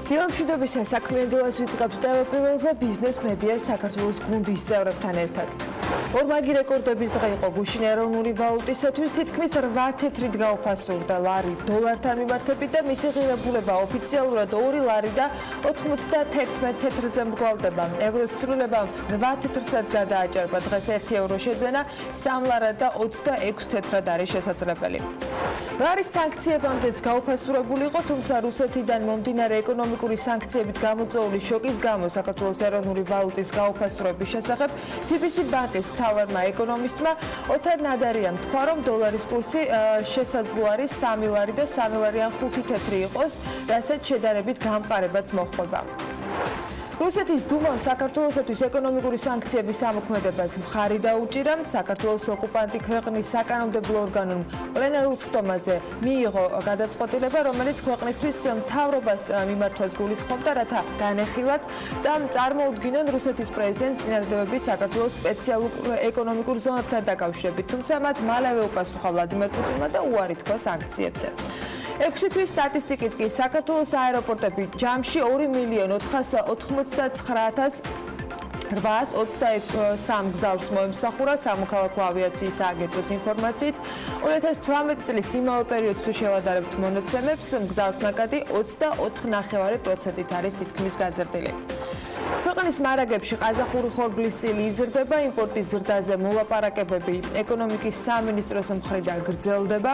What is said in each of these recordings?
დილა მშვიდობის საქმიანი დილას ვიწყებთ Pirveliზე ბიზნეს მედია საქართველოს გუნდის წევრებთან ერთად. ორმაგი რეკორდების დღე იყო გუშინ ეროვნული ვალუტისათვის თითქმის 8 თეთრით გაუფასურდა ლარი დოლართან მიმართებით და მისი ღირებულება ოფიციალურად 2 ლარი და 91 თეთრზე მრგვალდება. ევროს ცვლილებამ 8 თეთრსაც გადააჭარბა. დღეს 1 ევრო შეძენა 3 ლარად და 26 თეთრად არის შესაძლებელი. ლარის სანქციებამდეც გაუფასურებული იყო, თუმცა რუსეთიდან მომდინარე ეკონომიკური სანქციებით გამოწვეული შოკის გამო საქართველოს ეროვნული ვალუტის გაუფასურების შესახებ BBC ბანკის მთავარმა ეკონომისტმა ოთარ ნადარიამ თქვა, რომ დოლარის კურსი შესაძლო არის 3 ლარი და 3 ლარი ან 5 თეთრი იყოს, რასაც შედარებით გამყარებაც მოჰყვება. რუსეთის დუმამ საქართველოსთვის ეკონომიკური სანქციების ამოქმედებას მხარი დაუჭირა. საქართველოს ოკუპანტი ქვეყნის საკანონმდებლო ორგანომ პლენარულ სხდომაზე მიიღო გადაწყვეტილება, რომელიც ქვეყნისთვის მთავრობას მიმართვას გულისხმობდა, რათა განეხილათ და წარმოუდგინონ რუსეთის პრეზიდენტს წინადადებები საქართველოს სპეციალურ ეკონომიკურ ზონებთან დაკავშირებით. თუმცა მათ მალევე უპასუხა ვლადიმერ პუტინმა და უარი თქვა სანქციებზე. 6 თვის სტატისტიკით კი საქართველოს აეროპორტები ჯამში 2,498,823 გზავრს მოემსახურა სამოქალაქო ავიაციის აგენტოს ინფორმაციით. 2018 წლის იმავე პერიოდს თუ შევადარებთ მონაცემებს, გზავრთ ნაკადი 24,9%-ით არის თითქმის გაზრდილი. ქვეყნის მარაგებში ყაზახური ხორბლის წილი იზრდება, იმპორტის ზრდაზე მოლაპარაკებები ეკონომიკის სამინისტროს მხრიდან გრძელდება.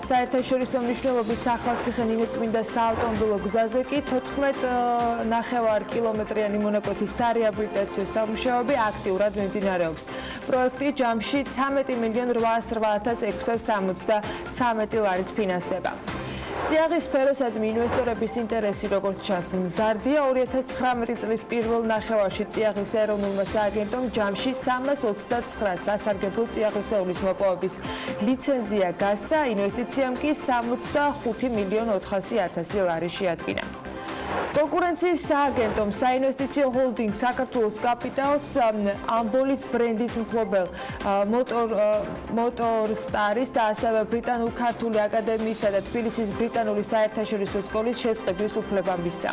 საერთაშორისო მნიშვნელობის ახალციხე ნინოწმინდა საავტომობილო გზაზე კი 14,9 კილომეტრიანი მონაკვეთის სარეაბილიტაციო სამუშაოები აქტიურად მიმდინარეობს. პროექტი ჯამში 13,808,673 ლარით ფინანსდება. წიაღის სფეროსადმი ინვესტორების ინტერესი როგორც ჩანს მზარდია. 2019 წლის პირველ ნახევარში წიაღის ეროვნულმა სააგენტომ ჯამში 329 სასარგებლო წიაღისეულის მოპოვების ლიცენზია გასცა, ინვესტიციამ კი 65,400,000 ლარი შეადგინა. კონკურენციის სააგენტომ საინვესტიციო ჰოლდინგ საქართველოს კაპიტალს ამბოლის ბრენდის მფლობელ მოტორსტარის და ასევე ბრიტანულ-ქართული აკადემიისა და თბილისის ბრიტანული საერთაშორისო სკოლის შესყიდვის უფლება მისცა.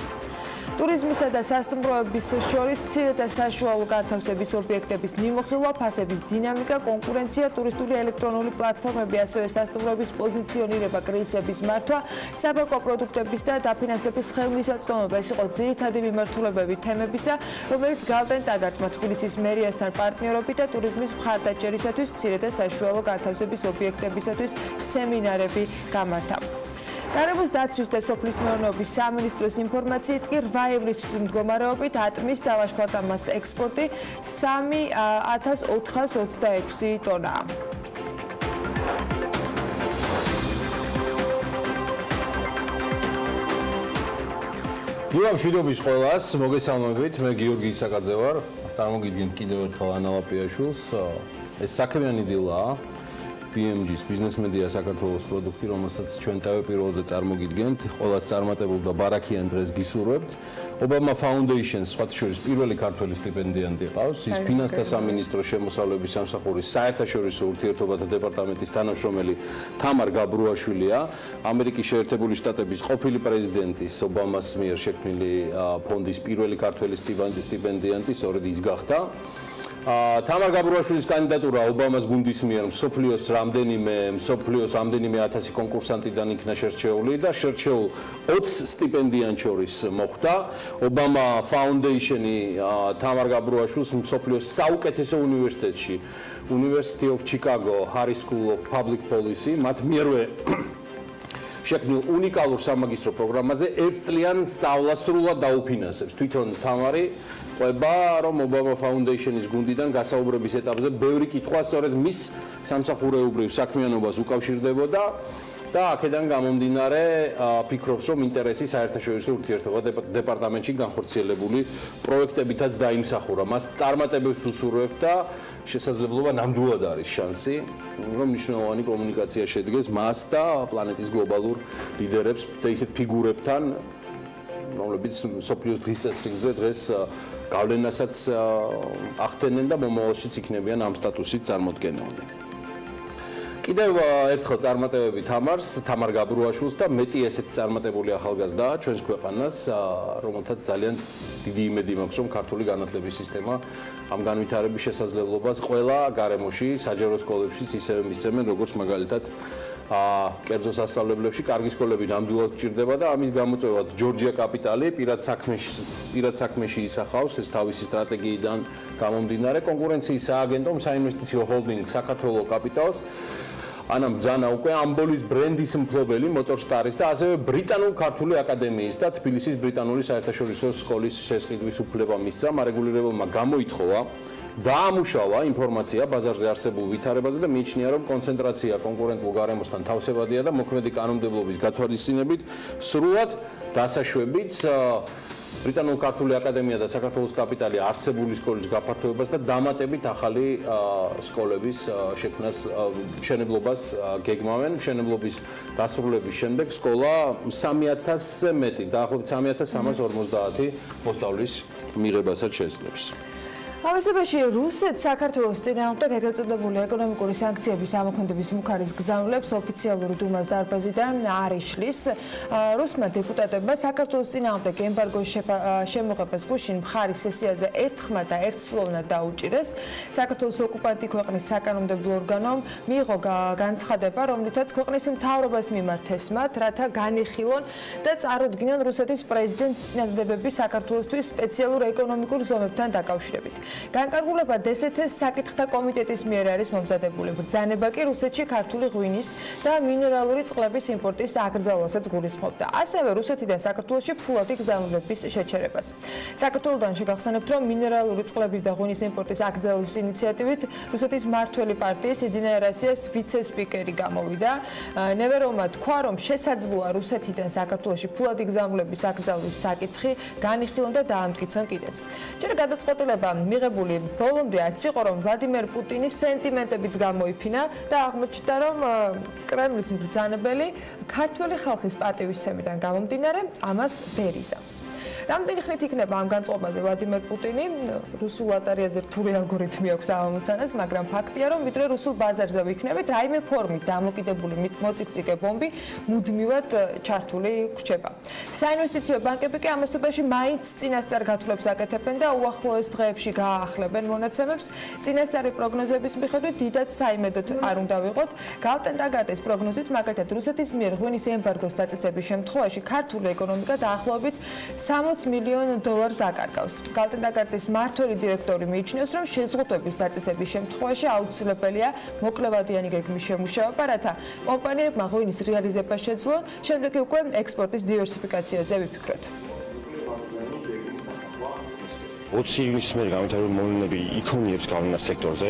ტურიზმისა და სასტუმროების შორის მცირე და საშუალო განთავსების ობიექტების მიმოხილვა, ფასების დინამიკა, კონკურენცია, ტურისტული ელექტრონული პლატფორმები, ასევე სასტუმროების პოზიციონირება, კრიზისების მართვა, საბაკო პროდუქტების და დაფინანსების ხელმისაწვდომობა ეს იყო ძირითადი მიმართულებები თემებისა, რომელიც გალტენ ტაგარტმა თბილისის მერიასთან პარტნიორობით და ტურიზმის მხარდაჭერისათვის მცირე და საშუალო განთავსების ობიექტებისათვის სემინარები გამართა. გარემოს დაცვის და სოფლის მეურნეობის სამინისტროს ინფორმაციით კი 8 ივლისის მდგომარეობით ატმის დავაშლად ამას ექსპორტი 3,426 ტონაა. დილა მშვიდობის ყველას, მოგესალმებით, მე გიორგი ისაკაძე ვარ, წარმოგიდგენთ კიდევ ერთხელ ანა ლაპიაშვილს. ეს საქმიანი დილაა. BMG-ს ბიზნეს მედია საქართველოს პროდუქტი, რომელსაც ჩვენ Pirveliზე წარმოგიდგენთ, ყველას წარმატებულ და ბარაქიან დღეს გისურვებთ. ობამა ფაუნდეიშენს სხვათა შორის პირველი ქართველი სტიპენდიანტი ყავს, ის ფინანსთა სამინისტროს შემოსავლების სამსახურის საერთაშორისო ურთიერთობათა დეპარტამენტის თანამშრომელი თამარ გაბრუაშვილია, ამერიკის შეერთებული შტატების ყოფილი პრეზიდენტის ობამას მიერ შექმნილი ფონდის პირველი ქართველი სტიპენდიანტი, სწორედ ის გახდა. თამარ გაბრუაშვილის კანდიდატურა ობამას გუნდის მიერ მსოფლიოს რამდენიმე 1000 კონკურსანტიდან იქნა შერჩეული და შერჩეულ 20 სტიპენდიანტ შორის მოხვდა. ობამა ფაუნდეიშენი თამარ გაბრუაშვილს მსოფლიოს საუკეთესო უნივერსიტეტში, University of Chicago, Harris School of Public Policy, მათ მიერვე შექმნილ უნიკალურ სამაგისტრო პროგრამაზე 1 წლიან სწავლას სრულად დაუფინანსებს. თვითონ თამარი ყვება, რომ ობამა ფაუნდეიშენის გუნდიდან გასაუბრების ეტაპზე ბევრი კითხვა სწორედ მის სამსახურეობრივ საქმიანობას უკავშირდებოდა და აქედან გამომდინარე ფიქრობს, რომ ინტერესი საერთაშორისო ურთიერთობათა დეპარტამენტში განხორციელებული პროექტებითაც დაიმსახურა. მას წარმატებებს უსურვებ და შესაძლებლობა ნამდვილად არის შანსი, რომ მნიშვნელოვანი კომუნიკაცია შედგეს მას და პლანეტის გლობალურ ლიდერებს და ისეთ ფიგურებთან, რომლებიც მსოფლიოს დღის წესრიგზე დღეს გავლენასაც ახდენენ და მომავალშიც იქნებიან ამ სტატუსით წარმოდგენილნი. კიდევ ერთხელ წარმატებები თამარ გაბრუაშვილს და მეტი ესეთი წარმატებული ახალგაზრდაა ჩვენს ქვეყანას, რომელთაც ძალიან დიდი იმედი მაქვს, რომ ქართული განათლების სისტემა ამ განვითარების შესაძლებლობას ყველა გარემოში, საჯარო სკოლებშიც ისევე მისცემენ, როგორც მაგალითად კერძო სასწავლებლებში კარგი სკოლები ნამდვილად გჭირდება და ამის გამოწვევად ჯორჯია კაპიტალი პირად საქმეში ისახავს ეს თავისი სტრატეგიიდან გამომდინარე კონკურენციის სააგენტომ საინვესტიციო ჰოლდინგ საქართველოს კაპიტალს ანამ ბრძანა უკვე ამბოლის ბრენდის მფლობელი მოტორსტარის და ასევე ბრიტანულ-ქართული აკადემიის და თბილისის ბრიტანული საერთაშორისო სკოლის შესყიდვის უფლება მისცა მარეგულირებელმა გამოითხოვა დაამუშავა ინფორმაცია ბაზარზე არსებულ ვითარებაზე და მიიჩნია, რომ კონცენტრაცია კონკურენტულ გარემოსთან თავსებადია და მოქმედი კანონმდებლობის გათვალისწინებით სრულად დასაშვებით ბრიტანულ-ქართული აკადემია და საქართველოს კაპიტალი არსებული სკოლის გაფართოებას და დამატებით ახალი სკოლების შექმნას მშენებლობას გეგმავენ. მშენებლობის დასრულების შემდეგ სკოლა 3000-ზე მეტი, დაახლოებით 3350 მოსწავლის მიღებასაც შეძლებს. ამასობაში რუსეთს საქართველოს წინააღმდეგ ეგრეთ წოდებული ეკონომიკური სანქციების ამოქმედების მუქარის გზავნილებს ოფიციალური დუმას დარბაზიდან არ იშლის. რუსმა დეპუტატებმა საქართველოს წინააღმდეგ ემბარგოს შემოღებას გუშინ მხარის სესიაზე ერთხმად და ერთსლოვნად დაუჭირეს. საქართველოს ოკუპანტი ქვეყნის საკანონმდებლო ორგანომ მიიღო განცხადება, რომლითაც ქვეყნის მთავრობას მიმართეს მათ, რათა განიხილონ და წარუდგინონ რუსეთის პრეზიდენტის წინადადებები საქართველოსთვის სპეციალურ ეკონომიკურ ზომებთან დაკავშირებით. განკარგულება დსთ-ს საკითხთა კომიტეტის მიერ არის მომზადებული. ბრძანება კი რუსეთში ქართული ღვინის და მინერალური წყლების იმპორტის აკრძალვასაც გულისხმობდა. ასევე რუსეთიდან საქართველოში ფულადი გზავნილების შეჩერებას. საქართველოდან შეგახსენებთ, რომ მინერალური წყლების და ღვინის იმპორტის აკრძალვის ინიციატივით რუსეთის მმართველი პარტიის ეძინა ერასიას ვიცე-სპიკერი გამოვიდა. ნევეროვმა თქვა, რომ შესაძლოა რუსეთიდან საქართველოში ფულადი გზავნილების აკრძალვის საკითხი განიხილონ და დაამტკიცონ კიდეც. ჯერ გადაწყვეტილება მიღებული ბოლომდე არც იყო, რომ ვლადიმერ პუტინის სენტიმენტებიც გამოიფინა და აღმოჩნდა, რომ კრემლის ბრძანებელი ქართველი ხალხის პატივისცემიდან გამომდინარე ამას ვერ იზამს. რამდენი ხნით იქნება ამ განწყობაზე ვლადიმერ პუტინი? რუსულ ატარიაზე რთული ალგორითმი აქვს ამომცანას, მაგრამ ფაქტია, რომ ვიდრე რუსულ ბაზარზე ვიქნებით, რაიმე ფორმით დამოკიდებული მოწიწიკე ბომბი მუდმივად ჩართული გრჩება. საინვესტიციო ბანკები კი ამასობაში მაინც წინასწარ გათვლებს აკეთებენ და უახლოეს დღეებში გააახლებენ მონაცემებს. წინასწარი პროგნოზების მიხედვით დიდად საიმედოდ არ უნდა ვიყოთ. გალტენდაგარტის პროგნოზით, მაგალითად, რუსეთის მიერ ღვინის ემბარგოს დაწესების შემთხვევაში ქართული ეკონომიკა დაახლოებით $60 მილიონ დაკარგავს. გალტენდაგარტის მმართველი დირექტორი მიიჩნევს, რომ შეზღუდვების დაწესების შემთხვევაში აუცილებელია მოკლევადიანი გეგმის შემუშავება, რათა კომპანიებმა ღვინის რეალიზება შეძლონ, შემდეგ კი უკვე ექსპორტის დივერსიფიკაციაზე ვიფიქროთ. 20 ივნისის მერე განვითარებული მოვლენები იქონიებს გავლენას სექტორზე.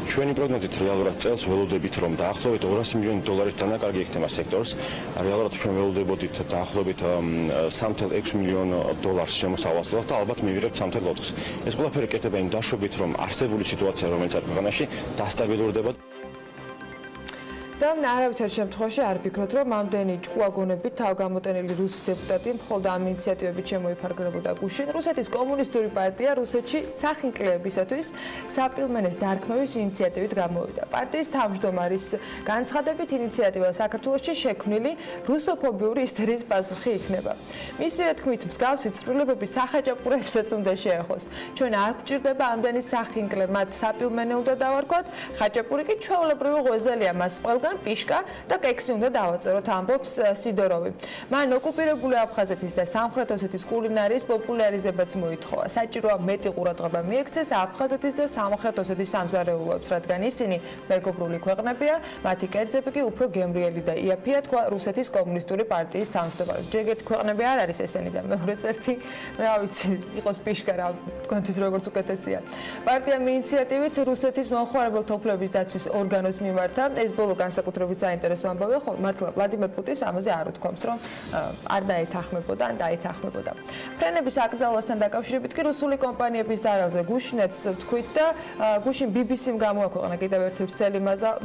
ჩვენი პროგნოზით რეალურად წელს ველოდებით, რომ დაახლოებით $200 მილიონი დანაკარგი ექნება სექტორს. რეალურად ჩვენ ველოდებოდით დაახლოებით $3.6 მილიონ შემოსავალს და ალბათ მივიღებთ 3.4. ეს ყველაფერი კეთდება იმ დაშვებით, რომ არსებული სიტუაცია, რომელიც არის ქვეყანაში, დასტაბილურდება. და არავითარ შემთხვევაში არ ვფიქრობთ, რომ ამდენი ჭკუაგონებით თავგამოტენილი რუსი დეპუტატი მხოლოდ ამ ინიციატივებით შემოიფარგლებოდა გუშინ. რუსეთის კომუნისტური პარტია რუსეთში სახინკლებისათვის საპილმენეს დარქმევის ინიციატივით გამოვიდა. პარტიის თავმჯდომარის განცხადებით, ინიციატივა საქართველოში შექმნილი რუსოფობიური ისტერიის პასუხი იქნება. მისივე თქმით, მსგავსი ცვლილებები სახაჭაპურებსაც უნდა შეეხოს. ჩვენ არ გვჭირდება ამდენი სახინკლე, მათ საპილმენე უნდა დავარქვათ, ხაჭაპური კი ჩვეულებრივი ღვეზელია, მას ყველგან პიშკა და კექსი უნდა დავაწეროთ, ამბობს სიდოროვი. მან ოკუპირებული აფხაზეთის და სამხრეთ ოსეთის კულინარიის პოპულარიზებაც მოითხოვა. საჭიროა მეტი ყურადღება მიექცეს აფხაზეთის და სამხრეთ ოსეთის სამზარეულოებს, რადგან ისინი მეგობრული ქვეყნებია, მათი კერძები კი უფრო გემრიელი და იაფია, თქვა რუსეთის კომუნისტური პარტიის თავმჯდომარე. ჯერ ერთი ქვეყნები არ არის ესენი და მეორე ერთი, რა ვიცი, იყოს პიშკა რა, თქვენთვის როგორც უკეთესია. პარტიამ ინიციატივით რუსეთის მომხმარებელთა უფლებების დაცვის ორგანოს მიმართა. ეს ბოლო განსაკუთრებით საინტერესო ამბავია, ხო, მართლა ვლადიმერ პუტინს ამაზე არ უთქვამს, რომ არ დაეთანხმებოდა, ან დაეთანხმებოდა. ფრენების აკრძალვასთან დაკავშირებით კი რუსული კომპანიების ზარალზე გუშინაც ვთქვით და გუშინ BBC-მ გამოაქვეყნა კიდევ ერთი ვრცელი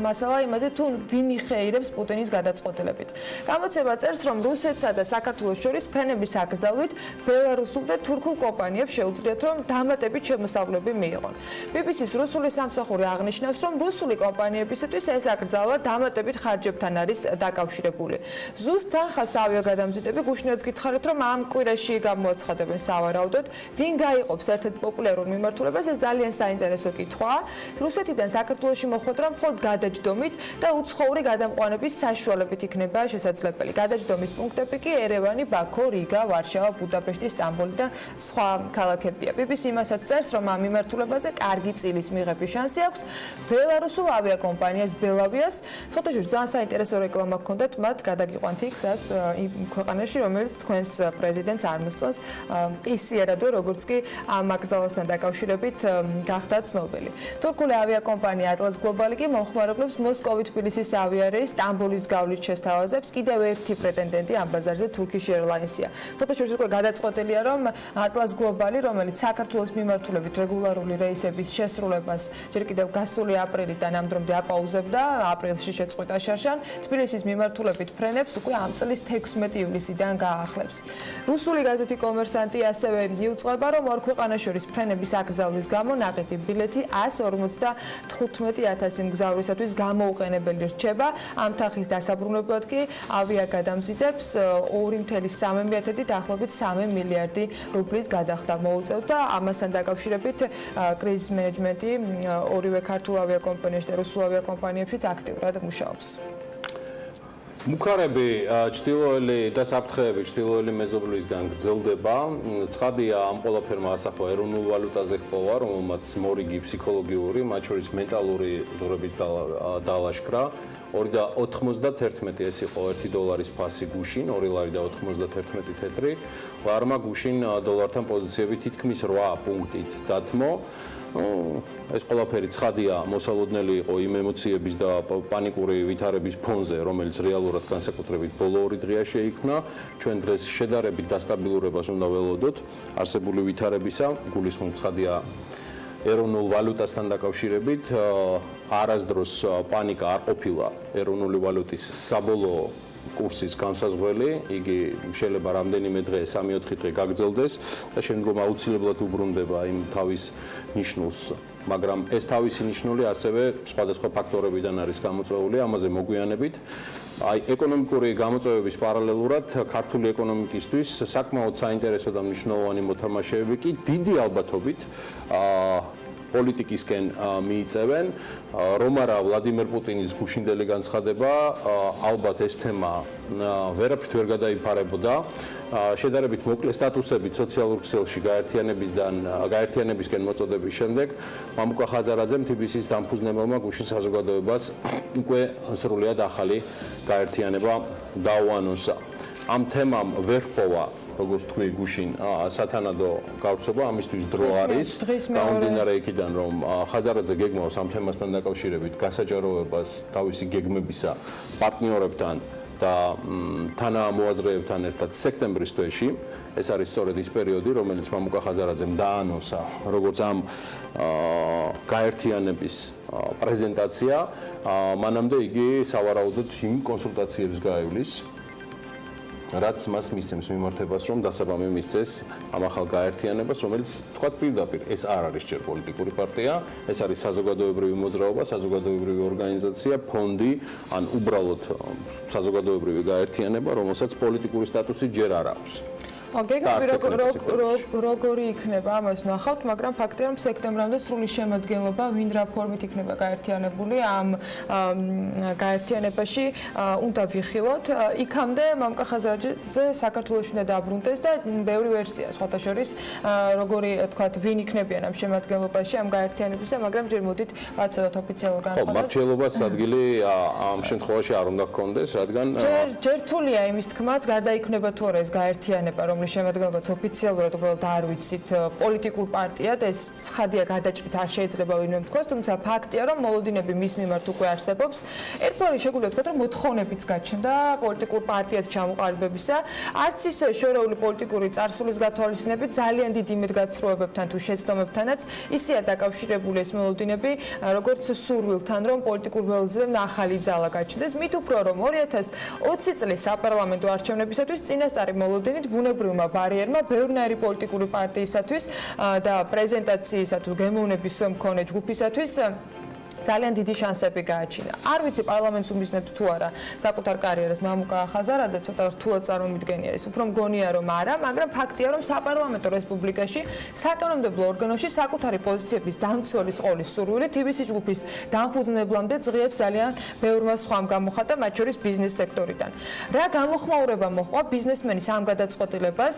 მასალა იმაზე, თუ ვინ იხეირებს პუტინის გადაწყვეტილებით. გამოცემა წერს, რომ რუსეთსა და საქართველოს შორის ფრენების აკრძალვით ბელარუსულ და თურქულ კომპანიებს შეუძლიათ, რომ დამატებით შემოსავლები მიიღონ. BBC-ს რუსული სამსახური აღნიშნავს, რომ რუსული კომპანიებისათვის ეს აკრძალვა დამატებით ხარჯებთან არის დაკავშირებული. ზუსტ თანხას ავიაგადამზიდები გუშინაც გითხარით, რომ ამ კვირაში გამოაცხადებენ სავარაუდოდ, ვინ გაიყოფს ერთ-ერთ პოპულარულ მიმართულებას, ეს ძალიან საინტერესო კითხვაა. რუსეთიდან საქართველოში მოხვედრა მხოლოდ გადაჯდომით და უცხოური გადამყვანების საშუალებით იქნება შესაძლებელი. გადაჯდომის პუნქტები კი ერევანი, ბაქო, რიგა, ვარშავა, ბუდაპეშტი, სტამბოლი და სხვა ქალაქებია. BBC იმასაც წერს, რომ ამ მიმართულებაზე კარგი წილის მიღების შანსი აქვს ბელარუსულ ავიაკომპანიას ბელავიას. ფოტოჟურს ძალიან საინტერესო რეკლამა ჰქონდათ, მათ გადაგიყვანთ იქ, სადაც იმ ქვეყანაში, რომელიც თქვენს პრეზიდენტს არ მოსწონს, ყისიერადო, როგორც კი ამ აკრძალვასთან დაკავშირებით გახდა ცნობილი. თურქული ავიაკომპანია ატლას გლობალი კი მომხმარებლებს მოსკოვი-თბილისის ავიარეის სტამბოლის გავლით შესთავაზებს. კიდევ ერთი პრეტენდენტი ამ ბაზარზე Turkish Airlines-ია. ფოტოშურს უკვე გადაწყვეტილია, რომ ატლას გლობალი, რომელიც საქართველოს მიმართულებით რეგულარული რეისების შესრულებას ჯერ კიდევ გასული აპრილიდან ამ დრომდე აპაუზებდა, აპრილში შეწყვიტა შარშან, თბილისის მიმართულებით ფრენებს უკვე ამ წლის 16 ივლისიდან გაახლებს. რუსული გაზეთი კომერსანტი ასევე იუწყება, რომ ორ ქვეყანას შორის ფრენების აკრძალვის გამო ნაყიდი ბილეთი 155,000 მგზავრისათვის გამოუყენებელი რჩება. ამ თანხის დასაბრუნებლად კი ავიაგადამზიდებს 2,3 დაახლოებით 3 მილიარდი რუბლის გადახდა მოუწევთ და ამასთან დაკავშირებით კრიზის მენეჯმენტი ორივე ქართულ ავიაკომპანიაში და რუსულ ავიაკომპანიებშიც აქტიურად მუშაობს. მუქარები ჭtildeოელი და საფრთხეები ჭtildeოელი მეზობლისგან გრძელდება. ცხადია ამ ყველაფერმა ასახვა ეროვნულ ვალუტაზე ჰპოვა, რომელმაც მორიგი ფსიქოლოგიური, მათ შორის მენტალური ზურების დალაშქრა. 2.91 ეს იყო $1 ფასი გუშინ, 2 ლარი და 91 თეთრი. ლარმა გუშინ დოლართან პოზიციები თითქმის 8 პუნქტით დათმო. ეს ყველაფერი ცხადია მოსალოდნელი იყო იმ ემოციების და პანიკური ვითარების ფონზე, რომელიც რეალურად განსაკუთრებით ბოლო 2 დღეა შეიქმნა. ჩვენ დღეს შედარებით დასტაბილურებას უნდა ველოდოთ არსებული ვითარებისა, გულისხმობ ცხადია ეროვნულ ვალუტასთან დაკავშირებით, არასდროს პანიკა არ ყოფილა ეროვნული ვალუტის საბოლოო კურსის განსაზღვრელი, იგი შეიძლება რამდენიმე დღე, 3-4 დღე გაგრძელდეს და შემდგომ აუცილებლად უბრუნდება იმ თავის ნიშნულს, მაგრამ ეს თავისი ნიშნული ასევე სხვადასხვა ფაქტორებიდან არის გამოწვეული, ამაზე მოგვიანებით. ეკონომიკური გამოწვევების პარალელურად ქართული ეკონომიკისთვის საკმაოდ საინტერესო და მნიშვნელოვანი მოთამაშეები კი დიდი ალბათობით პოლიტიკისკენ მიიწევენ, რომ არა ვლადიმერ პუტინის გუშინდელი განცხადება, ალბათ ეს თემა ვერაფრით ვერ გადაიფარებოდა. შედარებით მოკლე სტატუსებით სოციალურ ქსელში გაერთიანებისკენ მოწოდების შემდეგ მამუკა ხაზარაძემ TBC-ის დამფუძნებელმა გუშინ საზოგადოებას უკვე სრულიად ახალი გაერთიანება დაუანონსა. ამ თემამ ვერ ჰპოვა, როგორც თქვი გუშინ, სათანადო გავრცობა, ამისთვის დრო არის. გამომდინარე იქიდან, რომ ხაზარაძე გეგმავს ამ თემასთან დაკავშირებით გასაჯაროებას თავისი გეგმებისა პარტნიორებთან და თანამოაზრეებთან ერთად სექტემბრის თვეში. ეს არის სწორედ ის პერიოდი, რომელიც მამუკა ხაზარაძემ დაანონსა, როგორც ამ გაერთიანების პრეზენტაცია, მანამდე იგი სავარაუდოდ იმ კონსულტაციებს გაივლის, რაც მას მისცემს მიმართებას, რომ დასაბამი მისცეს ამ ახალ გაერთიანებას, რომელიც თქვა პირდაპირ ეს არ არის ჯერ პოლიტიკური პარტია, ეს არის საზოგადოებრივი მოძრაობა, საზოგადოებრივი ორგანიზაცია, ფონდი, ან უბრალოდ საზოგადოებრივი გაერთიანება, რომელსაც პოლიტიკური სტატუსი ჯერ არ აქვს. გეგმები როგორი იქნება, ამას ნახავთ, მაგრამ ფაქტია, რომ სექტემბრამდე სრული შემადგენლობა ვინ რა ფორმით იქნება გაერთიანებული ამ გაერთიანებაში უნდა ვიხილოთ. იქამდე მამუკა ხაზარაძე საქართველოში უნდა დაბრუნდეს და ბევრი ვერსია, სხვათა შორის როგორი თქვათ, ვინ იქნებიან ამ შემადგენლობაში ამ გაერთიანებისა, მაგრამ ჯერ მოდით ვაცადოთ ოფიციალურ განცხადებას. ხო, მართლობას ადგილი ამ შემთხვევაში არ უნდა გქონდეს, რადგან ჯერ რთულია იმის თქმაც, გარდაიქმნება თუ არა ეს გაერთიანება, რომლის შემადგენლობაც ოფიციალურად უბრალოდ არ ვიცით პოლიტიკურ პარტიად, ეს ცხადია გადაჭრით არ შეიძლება ვინმე თქვას, თუმცა ფაქტია, რომ მოლოდინები მის მიმართ უკვე არსებობს. ერთგვარი შეგვიძლია ვთქვათ, რომ მოთხოვნებიც გაჩნდა პოლიტიკურ პარტიად ჩამოყალიბებისა, არც ის შორეული პოლიტიკური წარსულის გათვალისწინებით ძალიან დიდ იმედგაცრუებებთან თუ შეცდომებთანაც ისეა დაკავშირებული ეს მოლოდინები, როგორც სურვილთან, რომ პოლიტიკურ ველზე ახალი ძალა გაჩნდეს, მით უფრო რომ 2020 წლის საპარლამენტო არჩევნებისათვის წინასწარი მოლოდინით ბუნებრივ ბარიერმა ბევრნაირი პოლიტიკური პარტიისათვის და პრეზენტაციისა თუ გემოვნების მქონე ჯგუფისათვის ძალიან დიდი შანსები გააჩინა. არ ვიცი პარლამენტს უმიზნებს თუ არა საკუთარ კარიერას მამუკა ახაზარა და ცოტა რთულად წარმომიდგენია ეს. უფრო მგონია რომ არა, მაგრამ ფაქტია რომ საპარლამენტო რესპუბლიკაში საკანონმდებლო ორგანოში საკუთარი პოზიციების დამცველის ყოლის სურვილი TBC ჯგუფის დამფუძნებლამდე ზღიად ძალიან ბევრმა სხვამ გამოხატა, მათ შორის ბიზნეს სექტორიდან. რა გამოხმაურება მოჰყვა ბიზნესმენის ამ გადაწყვეტილებას?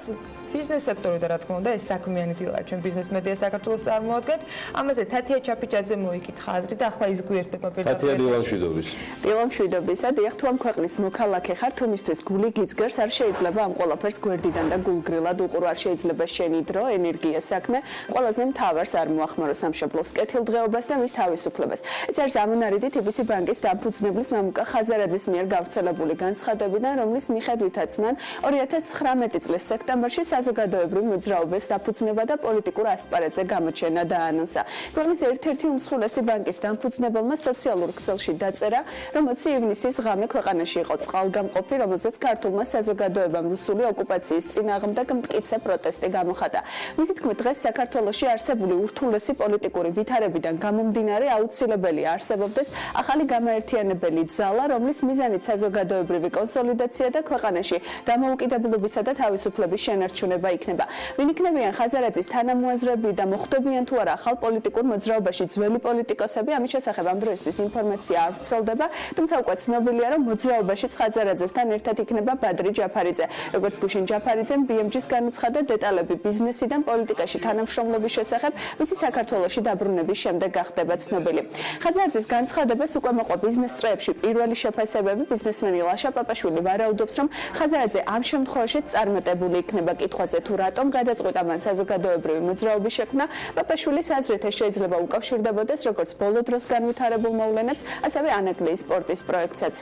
ბიზნეს სექტორი და რა თქმა უნდა ეს საქმიანი დილა ჩვენ ბიზნეს მედია საქართველოს წარმოადგენთ. ამაზე თათია ჩაფიჭაძე მოიკითხა აზრი და ახლა ის გვერდება პირდაპირ. თათია დილამშვიდობის. დილამშვიდობისა, დიახ, თუ ამ ქვეყნის მოქალაქე ხარ, თუ მისთვის გული გიძგერს, არ შეიძლება ამ ყველაფერს გვერდიდან და გულგრილად უყურო, არ შეიძლება შენი დრო, ენერგია, საქმე, ყველაზე მთავარს არ მოახმარო სამშობლოს კეთილდღეობას და მის თავისუფლებას. ეს არის ამონარიდი TBC ბანკის დამფუძნებლის მამუკა ხაზარაძის მიერ გავრცელებული განცხადებიდან, რომლის მიხედვითაც მან 2019 წლის სექტემბერში საზოგადოებრივ მოძრაობის დაფუძნება და პოლიტიკურ ასპარეზზე გამოჩენა დაანონსა. ქვეყნის ერთ-ერთი უმსხვილესი ბანკის დამფუძნებელმა სოციალურ ქსელში დაწერა, რომ 20 ივნისის ღამე ქვეყანაში იყო წყალგამყოფი, რომელზეც ქართულმა საზოგადოებამ რუსული ოკუპაციის წინააღმდეგ მტკიცე პროტესტი გამოხატა. მისი თქმით, დღეს საქართველოში არსებული ურთულესი პოლიტიკური ვითარებიდან გამომდინარე აუცილებელია არსებობდეს ახალი გამაერთიანებელი ძალა, რომლის მიზანით საზოგადოებრივი კონსოლიდაცია და ქვეყანაში დამოუკიდებლობისა და თავისუფლების შენარჩუნება იქნება. ვინ იქნებიან ხაზარაძის თანამოაზრეები და მოხდებიან თუ არა ახალ პოლიტიკურ მოძრაობაში ძველი პოლიტიკოსები, ამის შესახებ ამ დროისთვის ინფორმაცია არ ვრცელდება, თუმცა უკვე ცნობილია, რომ მოძრაობაში ხაზარაძესთან ერთად იქნება ბადრი ჯაფარიძე. როგორც გუშინ ჯაფარიძემ BMG-ს განუცხადა დეტალები ბიზნესიდან პოლიტიკაში თანამშრომლობის შესახებ, მისი საქართველოში დაბრუნების შემდეგ გახდება ცნობილი. ხაზარაძის განცხადებას უკვე მოყვა ბიზნეს წრეებში პირველი შეფასებები. ბიზნესმენი ლაშა პაპაშვილი ვარაუდობს, რომ ხაზარაძე ამ შემთხვევაში წარმატებული იქნება კითხვაზე თუ რატომ გადაწყვიტა მან საზოგადოებრივი მოძრაობის შექმნა, პაპაშვილის აზრით ეს შეიძლება უკავშირდებოდეს როგორც ბოლო დროს განვითარებულ მოვლენებს, ასევე ანაგლიის სპორტის პროექტსაც.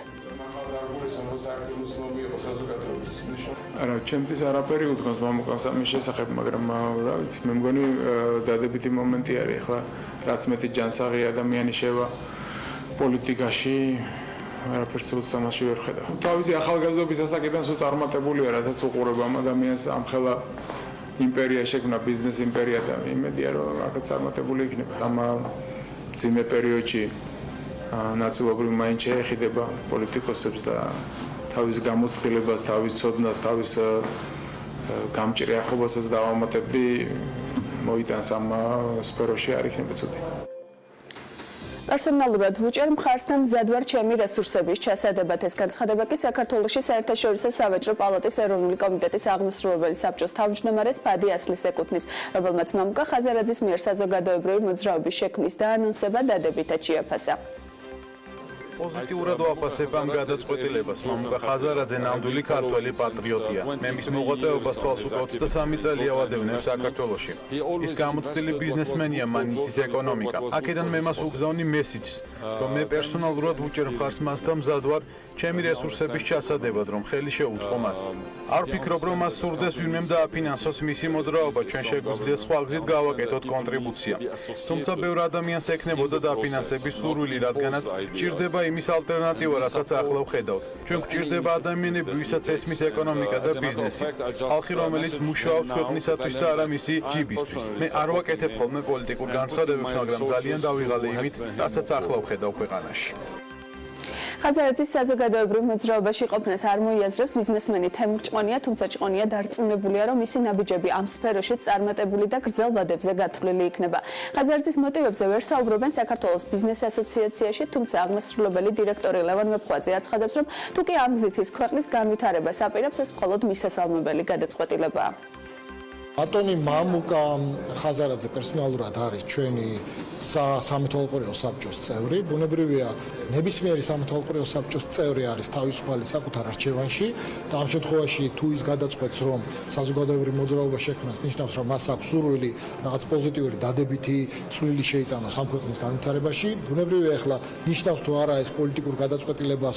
არა, ჩემთვის არაფერი უთქვას მამუკას ამის შესახებ, მაგრამ რა ვიცი, მე მგონი დადებითი მომენტი არის, ახლა რაც მეტი ჯანსაღი ადამიანი შევა პოლიტიკაში, არაფერს უცამაში ვერ ხედავ. თავისი ახალგაზრდობის ასაკიდან სულ წარმატებულია, რასაც უყურებ ამ ადამიანს, ამხელა იმპერია შექმნა, ბიზნეს იმპერია და იმედია რომ რაღაც წარმატებული იქნება. ამ ძიმე პერიოდში ნაწილობრივ მაინც შეეხიდება პოლიტიკოსებს და თავის გამოცდილებას, თავის ცოდნას, თავის გამჭრიახობასაც დავამატებდი, მოიტანს ამ სფეროში არ იქნება ცუდი. პერსონალურად ვუჭერ მხარს და მზად ვარ ჩემი რესურსების ჩასადებად. ეს განცხადება კი საქართველოში საერთაშორისო სავაჭრო პალატის ეროვნული კომიტეტის აღმასრულებელი საბჭოს თავმჯდომარეს ფადი ასლის ეკუთვნის, რომელმაც მამუკა ხაზარაძის მიერ საზოგადოებრივი მოძრაობის შექმნის დაანონსება დადებითად შეაფასა. Pozitivურად ვაფასებ ამ გადაწყვეტილებას. მამუკა ხაზარაძე ნამდვილი ქართველი პატრიოტია. მე მის მოღვაწეობას თვალს უკვე 23 წელია ვადევნებ საქართველოში. ის გამოცდილი ბიზნესმენია, მან იცის ეკონომიკა. აქედან მე მას უგზავნი მესიჯს, რომ მე პერსონალურად ვუჭერ მხარს მას და მზად ვარ ჩემი რესურსების ჩასადებად, რომ ხელი შეუწყო მას. არ ვფიქრობ, რომ მას სურდეს ვინმემ დააფინანსოს მისი მოძრაობა, ჩვენ შეგვიძლია სხვა გზით გავაკეთოთ კონტრიბუცია. თუმცა ბევრ ადამიანს ექნებოდა დაფინანსების სურვილი, რადგანაც ჭირდება იმის ალტერნატივა, რასაც ახლა ვხედავთ. ჩვენ გვჭირდება ადამიანები, ვისაც ესმის ეკონომიკა და ბიზნესი. ხალხი, რომელიც მუშაობს ქვეყნისათვის და არა მისი ჯიბისთვის. მე არ ვაკეთებ ხოლმე პოლიტიკურ განცხადებებს, მაგრამ ძალიან დავიღალე იმით, რასაც ახლა ვხედავ ქვეყანაში. ხაზარაძის საზოგადოებრივ მოძრაობაში ყოფნას არ მოიაზრებს ბიზნესმენი თემურ ჭყონია, თუმცა ჭყონია დარწმუნებულია, რომ მისი ნაბიჯები ამ სფეროში წარმატებული და გრძელ ვადებზე გათვლილი იქნება. ხაზარაძის მოტივებზე ვერ საუბრობენ საქართველოს ბიზნეს ასოციაციაში, თუმცა აღმასრულებელი დირექტორი ლევან მეფხვაძე აცხადებს, რომ თუ კი ამ გზით ის ქვეყნის განვითარებას აპირებს, ეს მხოლოდ მისასალმებელი გადაწყვეტილებაა. ბატონი მამუკა ხაზარაძე პერსონალურად არის ჩვენი სამეთვალყურეო საბჭოს წევრი. ბუნებრივია, ნებისმიერი სამეთვალყურეო საბჭოს წევრი არის თავისუფალი საკუთარ არჩევანში და ამ შემთხვევაში თუ ის გადაწყვეტს, რომ საზოგადოებრივი მოძრაობა შექმნას, ნიშნავს, რომ მას აქვს სურვილი რაღაც პოზიტიური დადებითი წვლილი შეიტანოს ამ ქვეყნის განვითარებაში. ბუნებრივია, ახლა ნიშნავს თუ არა ეს პოლიტიკურ გადაწყვეტილებას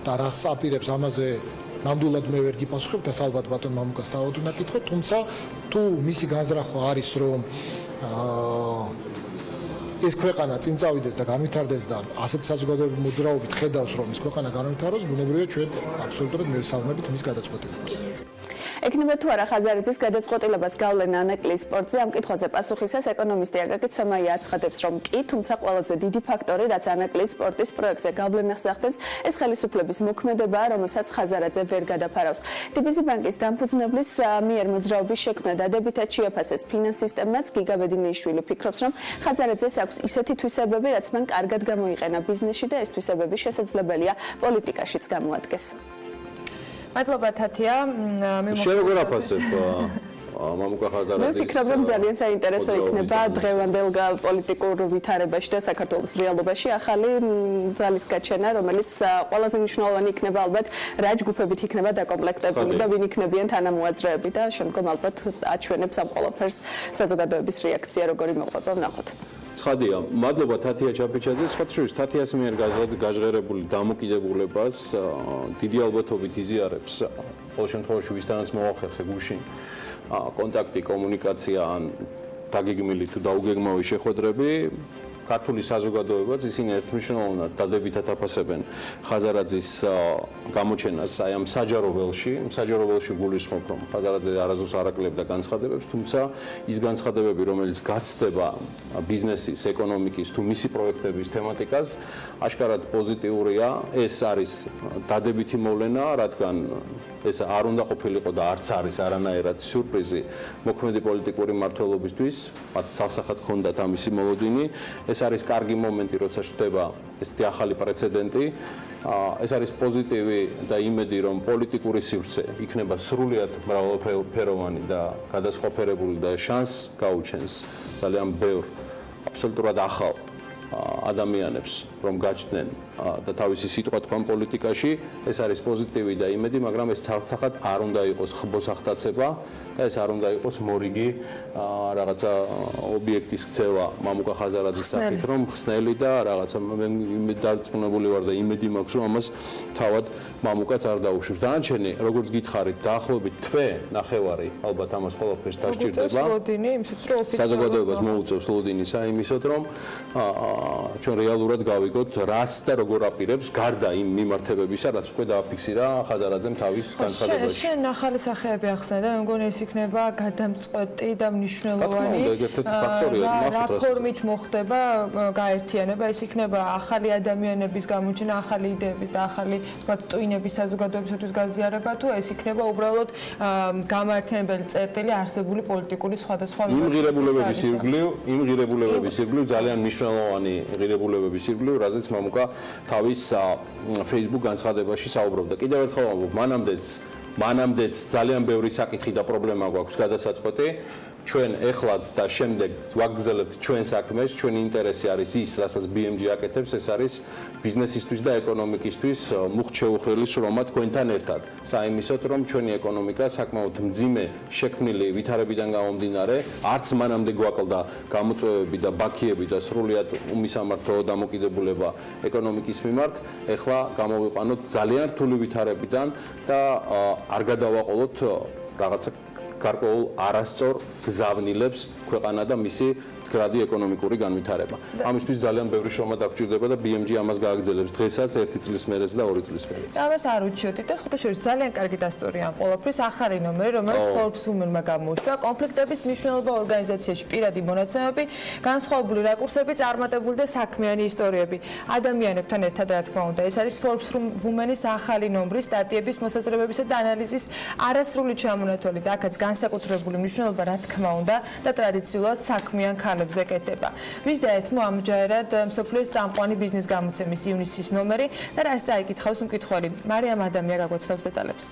და რას აპირებს ამაზე ნამდვილად მე ვერ გიპასუხებ და ალბათ ბატონ მამუკას თავად უნდა კითხოთ, თუმცა თუ მისი განზრახვა არის, რომ ეს ქვეყანა წინ წავიდეს და განვითარდეს და ასეთი საზოგადოებრივი მოძრაობით ხედავს, რომ ეს ქვეყანა განვითაროს, ბუნებრივია ჩვენ აბსოლუტურად მივესალმებით მის გადაწყვეტილებას. ექნება თუ არა ხაზარაძის გადაწყვეტილებას გავლენა ანაკლის სპორტზე, ამ კითხვაზე პასუხისას ეკონომისტი აკაკი ცომაია აცხადებს, რომ კი, თუმცა ყველაზე დიდი ფაქტორი, რაც ანაკლის სპორტის პროექტზე გავლენას ახდენს, ეს ხელისუფლების მოქმედებაა, რომელსაც ხაზარაძე ვერ გადაფარავს. ტიბიზი ბანკის დამფუძნებლის მიერ მოძრაობის შექმნა დადებითად შეაფასეს ფინანსისტებმაც. გიგა ბედინეიშვილი ფიქრობს, რომ ხაზარაძეს აქვს ისეთი თვისებები, რაც მან კარგად გამოიყენა ბიზნესში და ეს თვისებები შესაძლებელია პოლიტიკაშიც გამოადგეს. მადლობა თათია. შენ როგორ აფასებ მამუკა ხაზარაძის? მე ვფიქრობ, რომ ძალიან საინტერესო იქნება დღევანდელ პოლიტიკურ ვითარებაში და საქართველოს რეალობაში ახალი ძალის გაჩენა, რომელიც ყველაზე მნიშვნელოვანი იქნება ალბათ რა ჯგუფებით იქნება დაკომპლექტებული და ვინ იქნებიან თანამოაზრეები და შემდგომ ალბათ აჩვენებს ამ ყველაფერს საზოგადოების რეაქცია როგორი მოყვება ვნახოთ. ცხადია, მადლობა თათია ჩაფეჩაძე. სხვათაშორის თათიას მიერ გაჟღერებული დამოკიდებულებას დიდი ალბათობით იზიარებს ყოველ შემთხვევაში ვისთანაც მოახერხე გუშინ კონტაქტი, კომუნიკაცია ან დაგეგმილი თუ დაუგეგმავი შეხვედრები. ქართული საზოგადოებაც ისინი ერთმნიშვნელოვნად დადებითად აფასებენ ხაზარაძის გამოჩენას აი ამ საჯარო ველში. საჯარო ველში გულისხმობ, რომ ხაზარაძე არასდროს არ აკლებდა განცხადებებს, თუმცა ის განცხადებები, რომელიც გაცდება ბიზნესის, ეკონომიკის თუ მისი პროექტების თემატიკას, აშკარად პოზიტიურია. ეს არის დადებითი მოვლენა, რადგან ეს არ უნდა ყოფილიყო და არც არის არანაირად სიურპრიზი მოქმედი პოლიტიკური მმართველობისთვის, მათ ცალსახად ჰქონდათ ამისი მოლოდინი. ეს არის კარგი მომენტი, როცა ხდება ესეთი ახალი პრეცედენტი. ეს არის პოზიტივი და იმედი, რომ პოლიტიკური სივრცე იქნება სრულიად მრავალფეროვანი და გადასყოფერებული და შანსს გაუჩენს ძალიან ბევრ აბსოლუტურად ახალ ადამიანებს, რომ გაჩნდნენ და თავისი სიტყვა თქვან პოლიტიკაში. ეს არის პოზიტივი და იმედი, მაგრამ ეს ცალსახად არ უნდა იყოს ხბოსახტაცება და ეს არ უნდა იყოს მორიგი რაღაცა ობიექტის ქცევა მამუკა ხაზარაძის სახით, რომ ხსნელი და რაღაცა მე დარწმუნებული ვარ და იმედი მაქვს, რომ ამას თავად მამუკაც არ დაუშვებს. დანარჩენი, როგორც გითხარით, დაახლოებით თვე ნახევარი ალბათ ამას ყველაფერს დასჭირდება. საზოგადოებას მოუწევს ლოდინი საიმისოდ, რომ ჩვენ რეალურად გავიგოთ რას და როგორ აპირებს გარდა იმ მიმართებებისა, რაც უკვე დააფიქსირა ხაზარაძემ თავის განცხადებაში. შენ ახალი სახეები ახსენე და მე მგონი ეს იქნება გადამწყვეტი და მნიშვნელოვანი. რა ფორმით მოხდება გაერთიანება, ეს იქნება ახალი ადამიანების გამოჩენა, ახალი იდეების და ახალი თქვა ტვინების საზოგადოებისათვის გაზიარება, თუ ეს იქნება უბრალოდ გამაერთიანებელი წერტილი არსებული პოლიტიკური სხვადასხვა იმღირებულებების ირგვლივ ძალიან მნიშვნელოვანი ღირებულებების ირგვლივ, რაზეც მამუკა თავის Facebook განცხადებაში საუბრობდა. კიდევ ერთხელ ვამბობ, მანამდეც ძალიან ბევრი საკითხი და პრობლემა გვაქვს გადასაწყვეტი. ჩვენ ეხლაც და შემდეგ ვაგრძელებთ ჩვენ საქმეს, ჩვენი ინტერესი არის ის, რასაც BMG აკეთებს, ეს არის ბიზნესისთვის და ეკონომიკისთვის მუხტ შეუხრელი შრომა თქვენთან ერთად. საიმისოდ, რომ ჩვენი ეკონომიკა საკმაოდ მძიმე შექმნილი ვითარებიდან გამომდინარე, არც მანამდე გვაკლდა გამოწვევები და ბაქიები და სრულიად უმისამართო დამოკიდებულება ეკონომიკის მიმართ, ეხლა გამოვიყვანოთ ძალიან რთული ვითარებიდან და არ გადავაყოლოთ რაღაცა გარკვეულ არასწორ გზავნილებს ქვეყანა და მისი მდგრადი ეკონომიკური განვითარება. ამისთვის ძალიან ბევრი შრომა დაგჭირდება და BMG ამას გააგრძელებს დღესაც 1 წლის მერეც და 2 წლის მერეც. ამას არ უჩიოდით და სხვადასხვა ძალიან კარგი დასტურია ამ ყველაფრის ახალი ნომერი, რომელიც Forbes Women-მა გამოუშვა. კონფლიქტების მნიშვნელობა ორგანიზაციაში პირადი მონაცემები, განსხვავებული რაკურსები, წარმატებული და საქმიანი ისტორიები. ადამიანებთან ერთად რა თქმა უნდა, ეს არის Forbes Women-ის ახალი ნომრის სტატიების მოსაზრებებისა და ანალიზის არასრული ჩამონათვალი და აქაც განსაკუთრებული მნიშვნელობა რა თქმა უნდა და ტრადიციულად საქმიან ქალებზე კეთდება. ვის დაეთმო ამჯერად მსოფლიოს წამყვანი ბიზნეს გამოცემის ივნისის ნომერი და რას წაიკითხავს მკითხველი მარიამ ადამია გაგვაცნობს დეტალებს.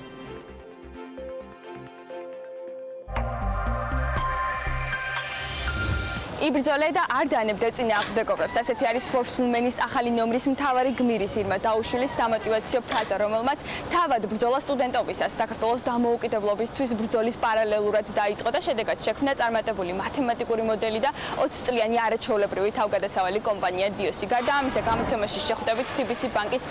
იბრძოლე და არ დანებდე წინააღმდეგობებს. ასეთი არის Forbes Women-ის ახალი ნომრის მთავარი გმირის ირმა დაუშვილის სამოტივაციო ფრაზა, რომელმაც თავად ბრძოლა სტუდენტობისას საქართველოს დამოუკიდებლობისთვის ბრძოლის პარალელურად დაიწყო და შედეგად შექმნა წარმატებული მათემატიკური მოდელი და 20 წლიანი არაჩვეულებრივი თავგადასავალი კომპანია დიოსი. გარდა ამისა, გამოცემაში შეხვდებით TBC ბანკის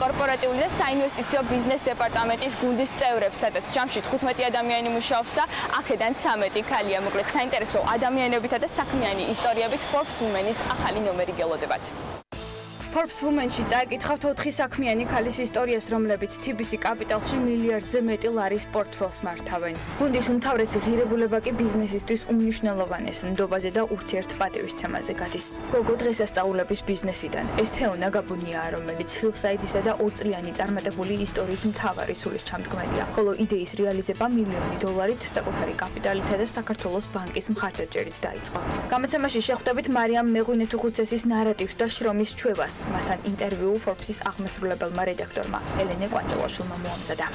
კორპორატიული და საინვესტიციო ბიზნეს დეპარტამენტის გუნდის წევრებს, სადაც ჯამში 15 ადამიანი მუშაობს და აქედან 13 ქალია. მოკლედ საინტერესო ადამიანებითა და საქმიანი ისტორიებით Forbes Women-ის ახალი ნომერი გელოდებათ. Forbes Women-ში წაიკითხავთ 4 საქმიანი ქალის ისტორიას, რომლებიც TBC კაპიტალში მილიარდზე მეტი ლარის პორტფელს მართავენ. გუნდის უმთავრესი ღირებულება კი ბიზნესისთვის უმნიშვნელოვანეს ნდობაზე და ურთიერთპატივისცემაზე გადის. გოგო დღესასწაულების ბიზნესიდან. ეს თეონა გაბუნიაა, რომელიც ჰილსაიდისა და 2 წლიანი წარმატებული ისტორიის მთავარი სულისჩამდგმელია, ხოლო იდეის რეალიზება $1 მილიონი საკუთარი კაპიტალითა და საქართველოს ბანკის მხარდაჭერით დაიწყო. გამოცემაში შეხვდებით მარიამ მეღვინეთუხუცესის ნარატივს და შრომის ჩვევას. მასთან ინტერვიუ Forbes-ის აღმასრულებელმა რედაქტორმა ელენე კვანჭელაშვილმა მოამზადა.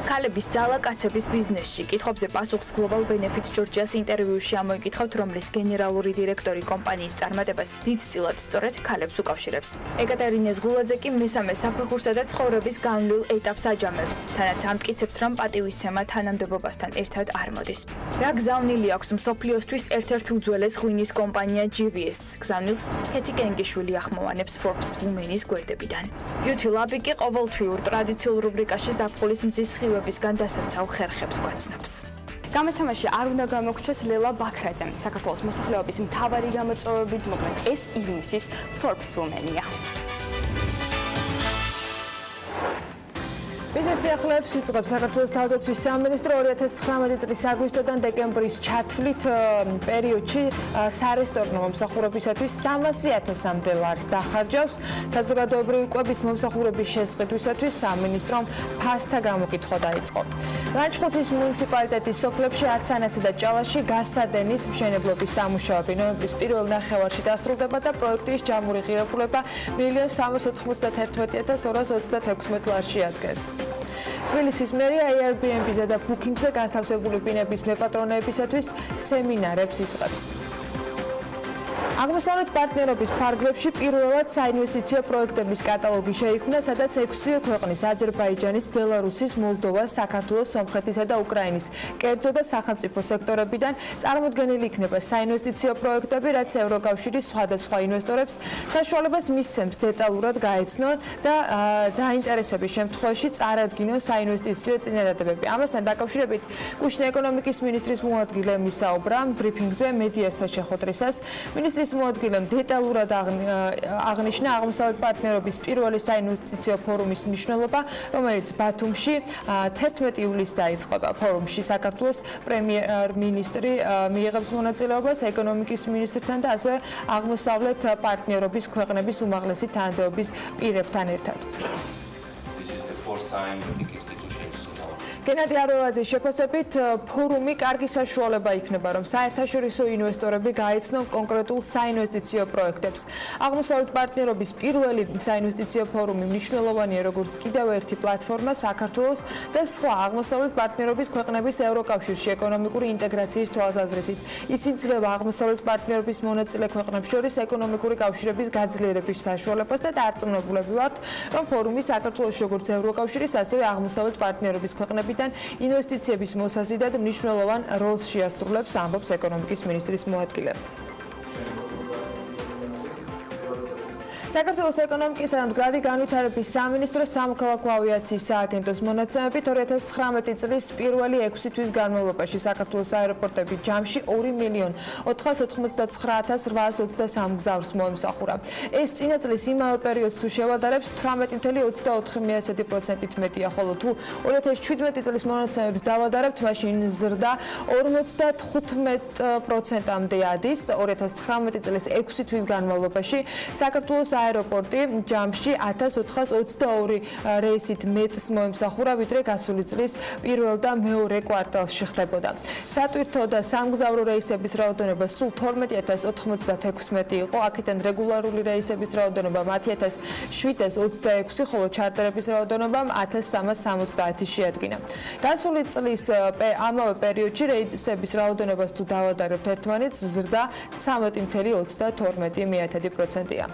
ქალების ძალა კაცების ბიზნესში კითხვებზე პასუხს Global Benefits Georgia-ს ინტერვიუში ამოიკითხავთ, რომლის გენერალური დირექტორი კომპანიის წარმატებას დიდწილად სწორედ ქალებს უკავშირებს. ეკატერინე ზღულაძე კი მესამე საფეხურსა და ცხოვრების განვლილ ეტაპს აჯამებს, თანაც ამტკიცებს, რომ პატივისცემა თანამდებობასთან ერთად არ მოდის. რა გზავნილი აქვს მსოფლიოსთვის ერთ-ერთ უძველეს ღვინის კომპანია GVS. გზავნილს ქეთი გენგიშვილი ახმოვანებს Forbes Women-ის გვერდებიდან. Beauty Lab კი ყოველთვიურ ტრადიციულ რუბრიკაში ზაფხულის მზის სხივებისგან დასაცავ ხერხებს გვაცნობს. გამოცემაში არ უნდა გამოგჩეს ლელა ბაქრაძემ, საქართველოს მოსახლეობის მთავარი გამოწვევებით, მოკლედ ეს ივნისის Forbes Women-ია. ბიზნეს სიახლეებს უწყობს საქართველოს თავდაცვის სამინისტრო 2019 წლის აგვისტოდან დეკემბრის ჩათვლით პერიოდში სარესტორნო მომსახურებისათვის 300,000-მდე ლარს დახარჯავს. საზოგადოებრივი კვების მომსახურების შესყიდვისათვის სამინისტრომ ფასთა გამოკითხვა დაიწყო. ლანჩხუთის მუნიციპალიტეტის სოფლებში აცანასი და ჭალაში გასადენის მშენებლობის სამუშაოები ნოემბრის პირველ ნახევარში დასრულდება და პროექტის ჯამური ღირებულება $1,391,226 ლარში ადგენს. თბილისის მერია Airbnb-ზე და Booking-ზე განთავსებული ბინების მეპატრონეებისათვის სემინარებს იწყებს. აღმოსავლეთ პარტნიორობის ფარგლებში პირველად საინვესტიციო პროექტების კატალოგი შეიქმნა, სადაც 6 ქვეყნის აზერბაიჯანის, ბელარუსის, მოლდოვას, საქართველოს, სომხეთისა და უკრაინის კერძო და სახელმწიფო სექტორებიდან წარმოდგენილი იქნება საინვესტიციო პროექტები, რაც ევროკავშირის სხვადასხვა ინვესტორებს საშუალებას მისცემს დეტალურად გაეცნონ და დაინტერესების შემთხვევაში წარადგინონ საინვესტიციო წინადადებები. ამასთან დაკავშირებით გუშინ ეკონომიკის მინისტრის მოადგილე მისაუბრა ბრიფინგზე მედიასთან შეხვედრისას. მინისტრის მოადგილემ დეტალურად აღნიშნა აღმოსავლეთ პარტნიორობის პირველი საინვესტიციო ფორუმის მნიშვნელობა, რომელიც ბათუმში 11 ივლისს დაიწყება. ფორუმში საქართველოს პრემიერ-მინისტრი მიიღებს მონაწილეობას ეკონომიკის მინისტრთან და ასევე აღმოსავლეთ პარტნიორობის ქვეყნების უმაღლესი თანამდებობის პირებთან ერთად. გენადი არველაძის შეფასებით ფორუმი კარგი საშუალება იქნება, რომ საერთაშორისო ინვესტორები გაეცნონ კონკრეტულ საინვესტიციო პროექტებს. აღმოსავლეთ პარტნიორობის პირველი საინვესტიციო ფორუმი მნიშვნელოვანია როგორც კიდევ ერთი პლატფორმა საქართველოს და სხვა აღმოსავლეთ პარტნიორობის ქვეყნების ევროკავშირში ეკონომიკური ინტეგრაციის თვალსაზრისით. ის იძლევა აღმოსავლეთ პარტნიორობის მონაწილე ქვეყნებს შორის ეკონომიკური კავშირების გაძლიერების საშუალებას და დარწმუნებულები ვართ, რომ ფორუმი საქართველოს როგორც ევროკავშირის, ასევე აღმოსავლეთ პარტნიორობის ქვეყნების ინვესტიციების მოსაზიდად მნიშვნელოვან როლს შეასრულებს, ამბობს ეკონომიკის მინისტრის მოადგილე. საქართველოს ეკონომიკისა და მდგრადი განვითარების სამინისტროს სამოქალაქო ავიაციის სააგენტოს მონაცემებით 2019 წლის პირველი 6 თვის განმავლობაში საქართველოს აეროპორტები ჯამში 2,489,823 გზავრს მოემსახურა. ეს წინა წლის იმავე პერიოდს თუ შევადარებთ 18,24%-ით მეტია, ხოლო თუ 2017 წლის მონაცემებს დავადარებთ, მაშინ ზრდა 55%-მდე ადის. 2019 წლის 6 თვის განმავლობაში საქართველოს აეროპორტი ჯამში 1422 რეისით მეტს მოემსახურა, ვიდრე გასული წლის პირველ და მეორე კვარტალში ხდებოდა. სატვირთო და სამგზავრო რეისების რაოდენობა სულ 12,096 იყო, აქედან რეგულარული რეისების რაოდენობა 10,726, ხოლო ჩარტერების რაოდენობა 1,370 შეადგინა. გასული წლის ამავე პერიოდში რეისების რაოდენობას თუ დავადარებთ ერთმანეთს, ზრდა 13,32%-ია.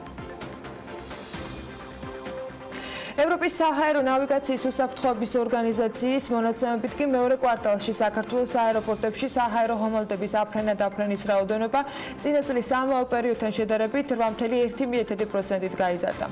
ევროპის საჰაერო ნავიგაციის უსაფრთხოების ორგანიზაციის მონაცემებით კი მეორე კვარტალში საქართველოს აეროპორტებში საჰაერო ხომალდების აფრენა-დაფრენის რაოდენობა წინა წლის ამავე პერიოდთან შედარებით 8.1%-ით გაიზარდა.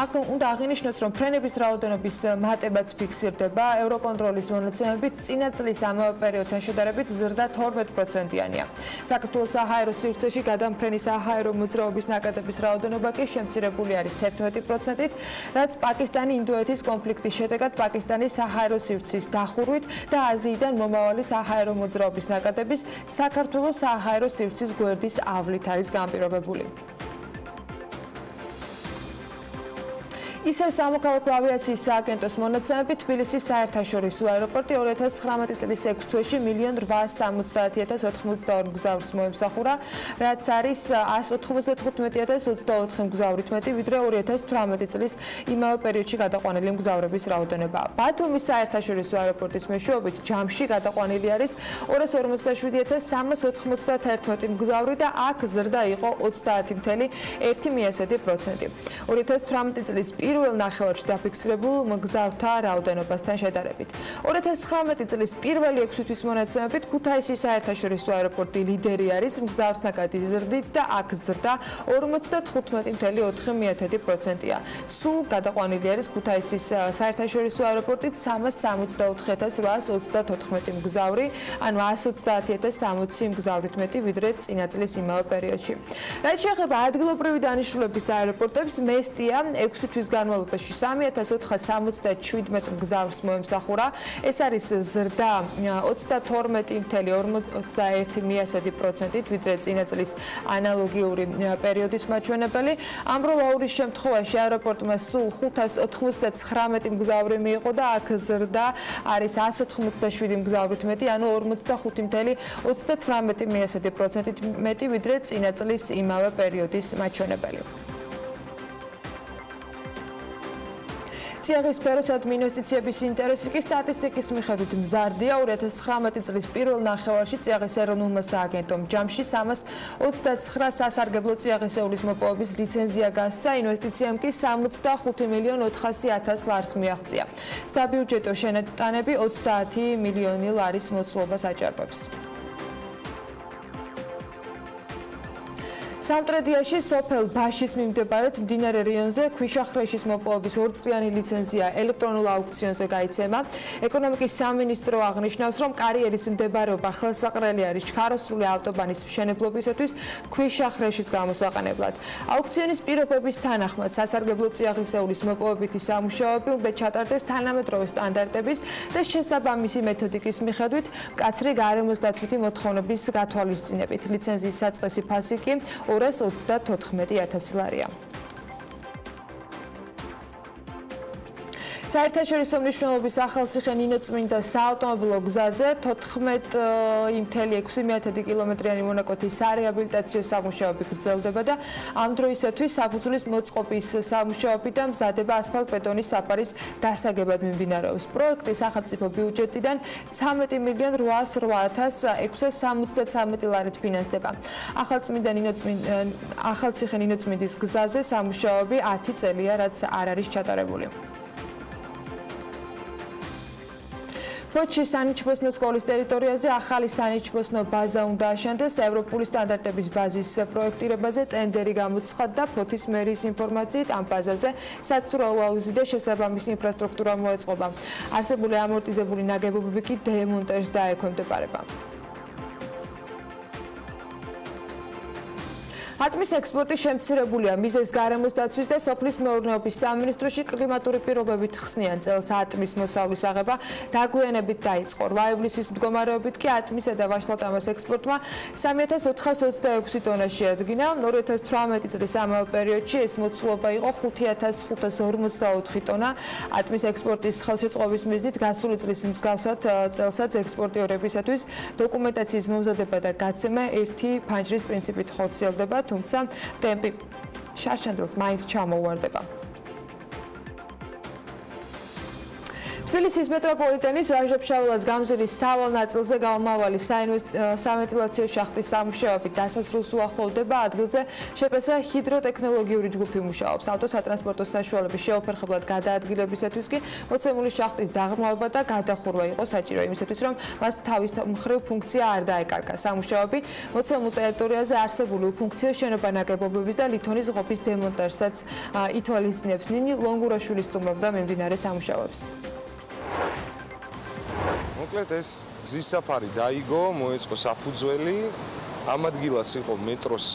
აქ უნდა აღინიშნოს, რომ ფრენების რაოდენობის მატებაც ფიქსირდება. ევროკონტროლის მონაცემებით წინა წლის ამავე პერიოდთან შედარებით ზრდა 12%-იანია. საქართველოს საჰაერო სივრცეში გადამფრენი საჰაერო მოძრაობის ნაკადების რაოდენობა კი შემცირებული არის 11%-ით, რაც პაკისტანი-ინდოეთის კონფლიქტის შედეგად პაკისტანის საჰაერო სივრცის დახურვით და აზიიდან მომავალი საჰაერო მოძრაობის ნაკადების საქართველოს საჰაერო სივრცის გვერდის ავლით არის განპირობებული. ისევ სამოქალაქო ავიაციის სააგენტოს მონაცემებით თბილისის საერთაშორისო აეროპორტი 2019 წლის 6 თვეში 1.870.082 მგზავრს მოემსახურა, რაც არის 195.024 მგზავრით მეტი, ვიდრე 2018 წლის იმავე პერიოდში გადაყვანილი მგზავრების რაოდენობა. ბათუმის საერთაშორისო აეროპორტის მეშვეობით ჯამში გადაყვანილი არის 247.391 მგზავრი და აქ ზრდა იყო 30.1%. 2018 წლის პირველ ნახევარში დაფიქსირებულ მგზავრთა რაოდენობასთან შედარებით. 2019 წლის პირველი 6 თვის მონაცემებით ქუთაისის საერთაშორისო აეროპორტი ლიდერი არის მგზავრთნაკადის ზრდით და აქ ზრდა 55.4%-ია. სულ გადაყვანილი არის ქუთაისის საერთაშორისო აეროპორტით 364.834 მგზავრი, ანუ 130.060 მგზავრით მეტი, ვიდრე წინა წლის იმავე პერიოდში. რაც შეეხება ადგილობრივი დანიშნულების აეროპორტებს, მესტია 6 თვის განმავლობაში 3.477 მგზავრს მოემსახურა. ეს არის ზრდა 32.41%-ით, ვიდრე წინა წლის ანალოგიური პერიოდის მაჩვენებელი. ამბროლაურის შემთხვევაში აეროპორტმა სულ 599 მგზავრი მიიღო და აქ ზრდა არის 187 მგზავრით მეტი, ანუ 45.38%-ით მეტი, ვიდრე წინა წლის იმავე პერიოდის მაჩვენებელი. წიაღის სფეროს ადმინისტრაციების ინტერესი კი სტატისტიკის მიხედვით მზარდია. 2019 წლის პირველ ნახევარში წიაღის ეროვნულმა სააგენტომ ჯამში 329 სასარგებლო წიაღისეულის მოპოვების ლიცენზია გასცა, ინვესტიციამ კი 65.400.000 ლარს მიაღწია. საბიუჯეტო შენატანები 30 მილიონი ლარის მოცულობას აჭარბებს. სამტრედიაში სოფელ ბაშის მიმდებარედ მდინარე რიონზე ქვიშახრეშის მოპოვების ორწლიანი ლიცენზია ელექტრონულ აუქციონზე გაიცემა. ეკონომიკის სამინისტრო აღნიშნავს, რომ კარიერის მდებარეობა ხელსაყრელი არის ჩქაროსრული ავტობანის მშენებლობისათვის ქვიშახრეშის გამოსაყენებლად. აუქციონის პირობების თანახმად სასარგებლო წიაღისეულის მოპოვებითი სამუშაოები უნდა ჩატარდეს თანამედროვე სტანდარტების და შესაბამისი მეთოდიკის მიხედვით მკაცრი გარემოს დაცვითი მოთხოვნების გათვალისწინებით. ლიცენზიის საწყისი ფასი კი 234.000 ლარია. საერთაშორისო მნიშვნელობის ახალციხე ნინოწმინდა საავტომობილო გზაზე 14.6 კილომეტრიანი მონაკვეთის სარეაბილიტაციო სამუშაოები გრძელდება და ამ დროისათვის საფუძვლის მოწყობის სამუშაოები და მზადება ასფალტ-ბეტონის საფარის დასაგებად მიმდინარეობს. პროექტი სახელმწიფო ბიუჯეტიდან 13.808.673 ლარით ფინანსდება. ახალციხე ნინოწმინდის გზაზე სამუშაოები 10 წელია, რაც არ არის ჩატარებული. ფოთში სანიჩბოსნო სკოლის ტერიტორიაზე ახალი სანიჩბოსნო ბაზა უნდა აშენდეს. ევროპული სტანდარტების ბაზის პროექტირებაზე ტენდერი გამოცხადდა და ფოთის მერის ინფორმაციით ამ ბაზაზე საცურაო აუზი და შესაბამისი ინფრასტრუქტურა მოეწყობა. არსებული ამორტიზებული ნაგებობები კი დემონტაჟს დაექვემდებარება. ატმის ექსპორტი შემცირებულია. მიზეზს გარემოს დაცვის და სოფლის მეურნეობის სამინისტროში კლიმატური პირობებით ხსნიან წელს ატმის მოსავლის აღება დაგვიანებით დაიწყო. 8 ივლისის მდგომარეობით კი ატმისა და ვაშლატამას ექსპორტმა 3426 ტონა შეადგინა. 2018 წლის ამავე პერიოდში ეს მოცულობა იყო 5544 ტონა. ატმის ექსპორტის ხელშეწყობის მიზნით გასული წლის მსგავსად წელსაც ექსპორტიორებისათვის დოკუმენტაციის მომზადება და გაცემა ერთი ფანჯრის პრინციპით ხორციელდება, თუმცა ტემპი შარშანდელს მაინც ჩამოუვარდება. თბილისის მეტროპოლიტენის ვაჟა-ფშაველას გამზირის სავალ ნაწილზე გამომავალი სავენტილაციო შახტის სამუშაოები დასასრულს უახლოვდება. ადგილზე შეპესა ჰიდროტექნოლოგიური ჯგუფი მუშაობს. ავტოსატრანსპორტო საშუალების შეუფერხებლად გადაადგილებისათვის კი მოცემული შახტის დაღრმავება და გადახურვა იყო საჭირო იმისათვის, რომ მას თავის მხრივ ფუნქცია არ დაეკარგა. სამუშაოები მოცემულ ტერიტორიაზე არსებული უფუნქციო შენობა ნაგებობების და ლითონის ღობის დემონტაჟსაც ითვალისწინებს. ნინი ლონგურაშვილი სტუმრობდა მიმდინარე სამუშაოებს. მოკლედ ეს გზის საფარი დაიგო, მოეწყო საფუძველი. ამ ადგილას იყო მეტროს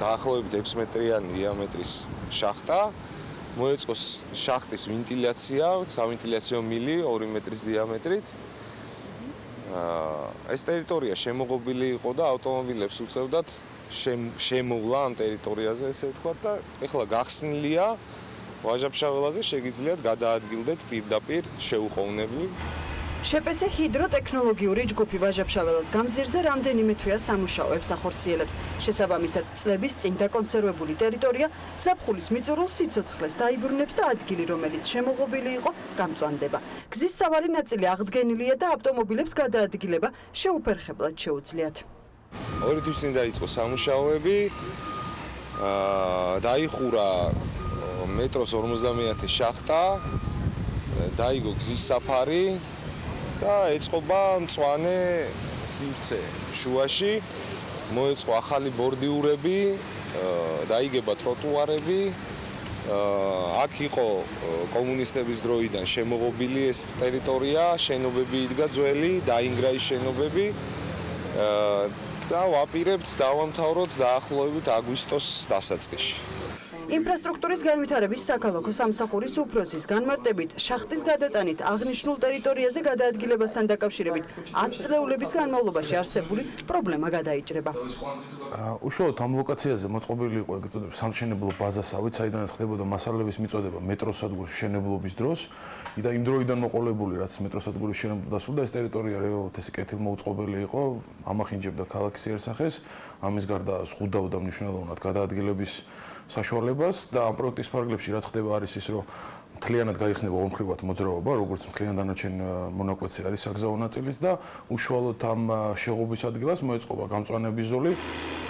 დაახლოებით 6 მეტრიანი დიამეტრის შახტა. მოეწყო შახტის ვენტილაცია, სავენტილაციო მილი 2 მეტრის დიამეტრით. ეს ტერიტორია შემოღობილი იყო და ავტომობილებს უწევდათ შემოვლა ამ ტერიტორიაზე, ესე ვთქვათ და ეხლა გახსნილია ვაჟა-ფშაველაზე შეგიძლიათ გადაადგილდეთ პირდაპირ შეუყოვნებლივ. შეპესა ჰიდროტექნოლოგიური ჯგუფი ვაჟა-ფშაველას გამზირზე რამდენიმე თვეა სამუშაოებს ახორციელებს. შესაბამისად, წლების წინ დაკონსერვებული ტერიტორია ზაფხულის მიწურულს სიცოცხლეს დაიბრუნებს და ადგილი, რომელიც შემოღობილი იყო, გამწვანდება. გზის სავალი ნაწილი აღდგენილია და ავტომობილებს გადაადგილება შეუფერხებლად შეუძლიათ. 2 თვის წინ დაიწყო სამუშაოები. დაიხურა მეტროს 50 შახტა, დაიგო გზის საფარი და ეწყობა მწვანე სივრცე შუაში. მოეწყო ახალი ბორდიურები, დაიგება ტროტუარები. აქ იყო კომუნისტების დროიდან შემოღობილი ეს ტერიტორია, შენობები იდგა ძველი, დაინგრა ის შენობები. და ვაპირებთ დავამთავროთ დაახლოებით აგვისტოს დასაწყისში. ინფრასტრუქტურის განვითარების საქალაქო სამსახურის უფროსის განმარტებით, შახტის გადატანით აღნიშნულ ტერიტორიაზე გადაადგილებასთან დაკავშირებით 10 წლეულების განმავლობაში არსებული პრობლემა გადაიჭრება. უშუალოდ ამ ლოკაციაზე მოწყობილი იყო ეგრეთ წოდებული სამშენებლო ბაზასავით, საიდანაც ხდებოდა მასალების მიწოდება მეტროსადგურის მშენებლობის დროს. და იმ დროიდან მოყოლებული, რაც მეტროსადგურის მშენებლობა დასრულდა, ეს ტერიტორია რეალურად ესე კეთილმოუწყობელი იყო, ამახინჯებდა ქალაქის იერსახეს, ამის გარდა ზღუდავდა მნიშვნელოვნად გადაადგილების საშუალებას და ამ პროექტის ფარგლებში რაც ხდება არის ის, რომ მთლიანად გაიხსნება ორმხრივად მოძრაობა, როგორც მთლიან დანარჩენ მონაკვეთზე არის საგზაო ნაწილის და უშუალოდ ამ შეღობის ადგილას მოეწყობა გამწვანების ზოლი.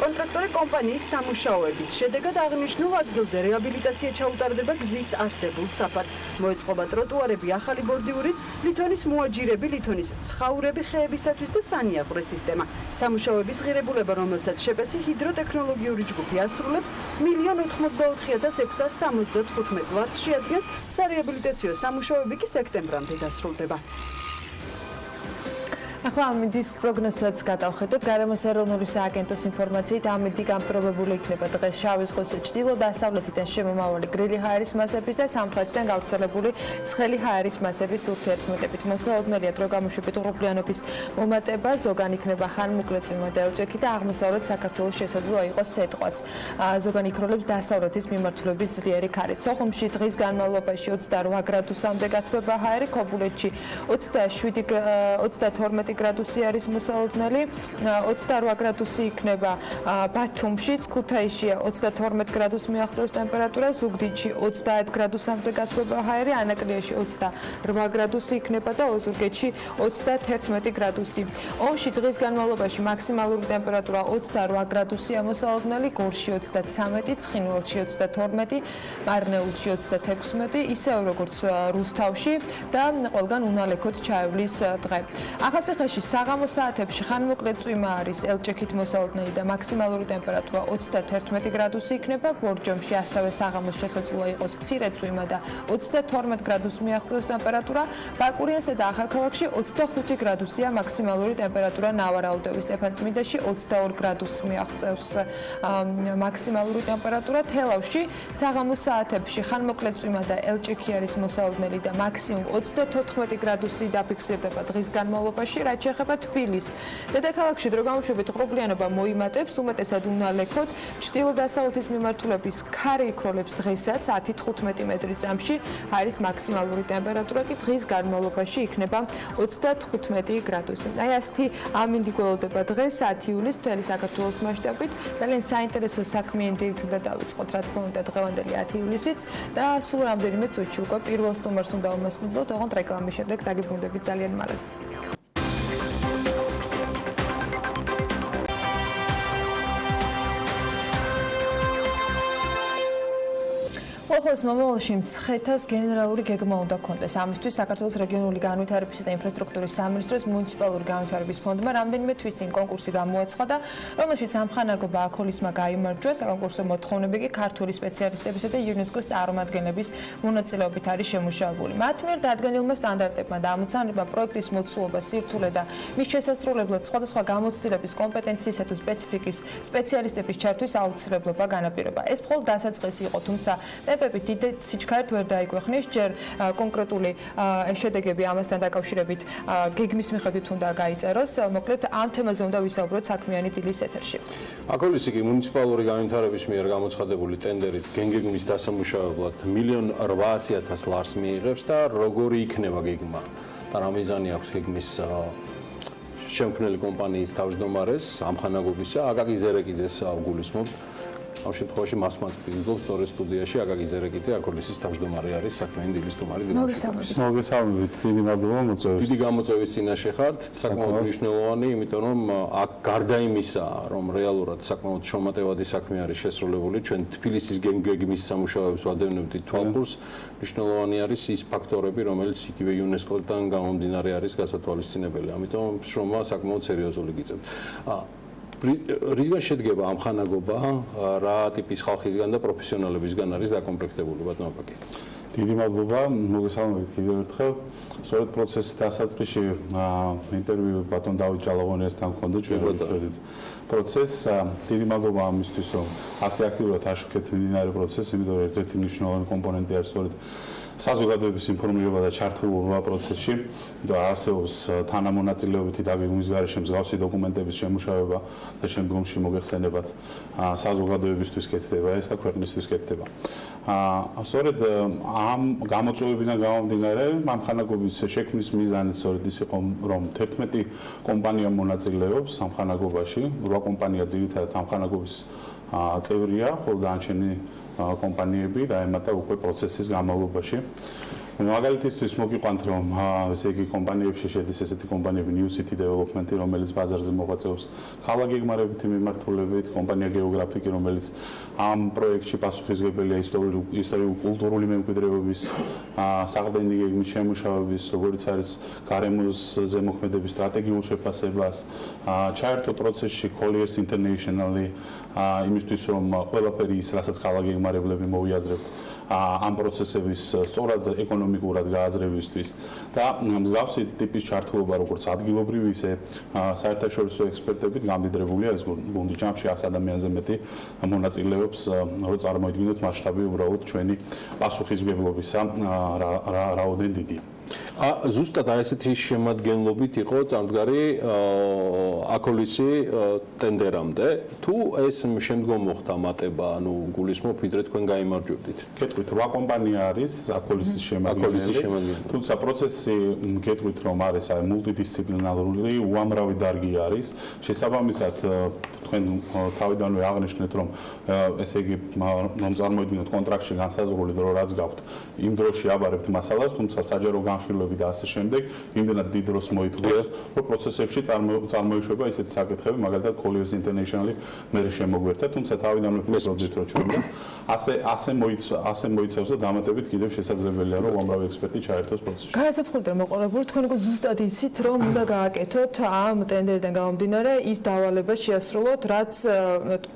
კონტრაქტორი კომპანიის სამუშაოების შედეგად აღნიშნულ ადგილზე რეაბილიტაცია ჩაუტარდება გზის არსებულ საფარს. მოეწყობა ტროტუარები ახალი ბორდიურით, ლითონის მოაჯირები, ლითონის ცხაურები ხეებისათვის და სანიაღვრე სისტემა. სამუშაოების ღირებულება, რომელსაც შეპესი ჰიდროტექნოლოგიური ჯგუფი ასრულებს, 1,84,675 ლარს შეადგენს. სარეაბილიტაციო სამუშაოები კი სექტემბრამდე დასრულდება. ახლა ამინდის პროგნოზსაც გადავხედოთ. გარემოს ეროვნული სააგენტოს ინფორმაციით, ამინდი გამპრობებული იქნება დღეს შავი ზღვის ჩრდილო-დასავლეთიდან შემომავალი გრილი ჰაერის მასების და სამხრეთიდან გავრცელებული ცხელი ჰაერის მასების ურთიერთქმედებით. მოსალოდნელია დრო გამოშვებით ღრუბლიანობის მომატება, ზოგან იქნება ხანმოკლე წვიმა და ელჭექი და აღმოსავლეთ საქართველოს შესაძლოა იყოს სეტყვაც. ზოგან იქროლებს დასავლეთის მიმართულების ძლიერი ქარით. სოხუმში დღის განმავლობაში 28 გრადუსამდე გათბება ჰაერი, ქობულეთში 32 გრადუსი არის მოსალოდნელი, 28 გრადუსი იქნება ბათუმშიც, ქუთაისში 32 გრადუსს მიაღწევს ტემპერატურა, ზუგდიდში 30 გრადუსამდე გათბება ჰაერი, ანაკლიაში 28 გრადუსი იქნება და ოზურგეთში 31 გრადუსი. ომში დღის განმავლობაში მაქსიმალური ტემპერატურა 28 გრადუსია მოსალოდნელი, გორში 33, ცხინვალში 32, მარნეულში 36, ისევე როგორც რუსთავში და ყველგან უნალექოდ ჩაევლის დღე. ახალციხეში საღამოს საათებში ხანმოკლე წვიმა არის, ელჭექით მოსალოდნელი და მაქსიმალური ტემპერატურა 31 გრადუსი იქნება, ბორჯომში ასევე საღამოს შესაძლოა იყოს მცირე წვიმა და 32 გრადუსს მიაღწევს ტემპერატურა, ბაკურიანსა და ახალქალაქში 25 გრადუსია მაქსიმალური ტემპერატურა, ნავარაუდევის სტეფანწმინდაში 22 გრადუსს მიაღწევს მაქსიმალური ტემპერატურა, თელავში საღამოს საათებში ხანმოკლე წვიმა და ელჭექი არის მოსალოდნელი და მაქსიმუმ 34 გრადუსი დაფიქსირდება დღის განმავლობაში, რაც შეეხება თბილისს. დედაქალაქში დრო გამოშვებით ღრუბლიანობა მოიმატებს, უმეტესად უნალექოდ, ჩრდილო-დასავლეთის მიმართულების ქარი იქროლებს დღესაც 10-15 მეტრის წამში, არის მაქსიმალური ტემპერატურა კი დღის განმავლობაში იქნება 35 გრადუსი. აი ასეთი ამინდი გველოდება დღეს 10 ივლისს მთელი საქართველოს მასშტაბით. ძალიან საინტერესო საქმიანი დილით უნდა დავიწყოთ, რა თქმა უნდა, დღევანდელი 10 ივლისიც და სულ რამდენიმე წუთში უკვე პირველ სტუმარს უნდა უმასპინძლოთ, ოღონდ რეკლამის შემდეგ დაგიბრუნდებით ძალიან მალე. ხოლოს მომავალში მცხეთას გენერალური გეგმა უნდა კონდეს. ამისთვის საქართველოს რეგიონული განვითარებისა და ინფრასტრუქტურის სამინისტროს მუნიციპალური განვითარების ფონდმა რამდენიმე თვის წინ კონკურსი გამოაცხადა, რომელშიც ამხანაგობა აქოლისმა გაიმარჯვა. საკონკურსო მოთხოვნები კი ქართული სპეციალისტებისა და იუნესკოს წარმომადგენლების მონაწილეობით არის შემუშავებული. მათ მიერ დადგენილმა სტანდარტებმა და ამოცანებმა პროექტის მოცულობა, სირთულე და მის შესასრულებლად სხვადასხვა გამოცდილების კომპეტენციისა თუ სპეციფიკის სპეციალისტების ჩართვის აუცილებლობა განაპირობა. ეს მხოლოდ დასაწყისი იყო, თუმცა ტემპები დიდ სიჩქარით ვერ დაიქვეყნეს, ჯერ კონკრეტული შედეგები ამასთან დაკავშირებით გეგმის მიხედვით უნდა გაიწეროს. მოკლედ ამ თემაზე უნდა ვისაუბროთ საქმიანი დილის ეთერში. აკოლისი კი მუნიციპალური განვითარების მიერ გამოცხადებული ტენდერით გეგმის დასამუშავებლად 1.8 ლარს მიიღებს და როგორი იქნება გეგმა და რა მიზანი აქვს გეგმის შემქმნელი კომპანიის თავმჯდომარეს ამხანაგობისა აკაკი ზერეკიძეს ავგულისმობ. ამ შემთხვევაში მას მოვიზიდავთ თორეს სტუდიაში აკაკი ზერეკიძე აკოლისის თავმჯდომარე არის საქმიანი დილის სტუმარი. მოგესალმებით, დიდი მადლობა მოწვევით. დიდი გამოწვევის წინაშე ხართ, საკმაოდ მნიშვნელოვანი, იმიტომ რომ აქ გარდა იმისა, რომ რეალურად საკმაოდ შრომატევადი საქმე არის შესრულებული, ჩვენ თბილისის გეგმის სამუშაოებს ვადევნებდით თვალყურს, მნიშვნელოვანი არის ის ფაქტორები, რომელიც იგივე იუნესკოდან გამომდინარე არის გასათვალისწინებელი. ამიტომ შრომა საკმაოდ სერიოზული გიწევთ. რისგან შედგება ამხანაგობა, რა ტიპის ხალხისგან და პროფესიონალებისგან არის დაკომპლექტებული, ბატონო აკაკი? დიდი მადლობა, მოგესალმებით კიდევ ერთხელ. სწორედ პროცესის დასაწყისში ინტერვიუ ბატონ დავით ჭალაღონიასთან გქონდა ჩვენ ვიწოდით პროცესს. დიდი მადლობა ამისთვის, რომ ასე აქტიურად აშუქეთ მიმდინარე პროცესს, იმიტომ რომ ერთ-ერთი მნიშვნელოვანი კომპონენტი არის სწორედ საზოგადოების ინფორმირება და ჩართულობა პროცესში და არსებობს თანამონაწილეობითი დაგეგმვის გარეშე მსგავსი დოკუმენტების შემუშავება და შემდგომში მოგეხსენებათ საზოგადოებისთვის კეთდება ეს და ქვეყნისთვის კეთდება. სწორედ ამ გამოწვევებიდან გამომდინარე, ამხანაგობის შექმნის მიზანი სწორედ ის იყო, რომ 11 კომპანია მონაწილეობს ამხანაგობაში, 8 კომპანია ძირითადად ამხანაგობის წევრია, ხოლო დანარჩენი კომპანიები დაემატა უკვე პროცესის განმავლობაში. მაგალითისთვის მოგიყვანთ, რომ ესე იგი კომპანიებში შედის ესეთი კომპანიები New City Development, რომელიც ბაზარზე მოღვაწეობს ქალაქ გეგმარებითი მიმართულებით, კომპანია გეოგრაფიკი, რომელიც ამ პროექტში პასუხისმგებელია ისტორიულ-კულტურული მემკვიდრეობის საყრდენი გეგმის შემუშავების, როგორც არის გარემოს ზემოქმედების სტრატეგიულ შეფასებას, ჩაერთო პროცესში Colliers International-ი, იმისთვის რომ ყველაფერი ის, რასაც ქალაქ გეგმარებლები მოვიაზრებთ ამ პროცესების სწორად ეკონომიკურად გააზრებისთვის და მსგავსი ტიპის ჩართულობა როგორც ადგილობრივი, ისე საერთაშორისო ექსპერტებით გამდიდრებულია ეს გუნდი. ჯამში 100 ადამიანზე მეტი მონაწილეობს, რომ წარმოიდგინოთ მასშტაბი უბრალოდ ჩვენი პასუხისმგებლობისა რაოდენ დიდია. ზუსტად ესეთი შემადგენლობით იყო წამდგარი აკოლისი ტენდერამდე, თუ ეს შემდგომ მოხდა მატება, ანუ გულისხმობ, ვიდრე თქვენ გაიმარჯვებდით? გეტყვით, 8 კომპანია არის აკოლისის შემადგენელი, თუმცა პროცესი გეტყვით, რომ არის მულტიდისციპლინარული, უამრავი დარგი არის. შესაბამისად, თქვენ თავიდანვე აღნიშნეთ, რომ ესე იგი რომ წარმოიდგინოთ კონტრაქტში განსაზღვრული დრო რაც გაქვთ, იმ დროში აბარებთ მასალას, თუმცა საჯარო განხილვები და ასე შემდეგ, იმდენად დიდ დროს მოითხოვს, რომ პროცესებში წარმოიშვება ესეთი საკითხები, მაგალითად Colliers International-ი მერე შემოგვერთა, თუმცა თავიდანვე ფიქრობდით, რომ ჩვენ ასე მოიცავს და დამატებით კიდევ შესაძლებელია, რომ უამრავი ექსპერტი ჩაერთოს პროცესში. გააზრებულით რომ მოყოლებული, თქვენ უკვე ზუსტად იცით, რომ უნდა გააკეთოთ ამ ტენდერიდან გამომდინარე ის დავალება შეასრულოთ, რაც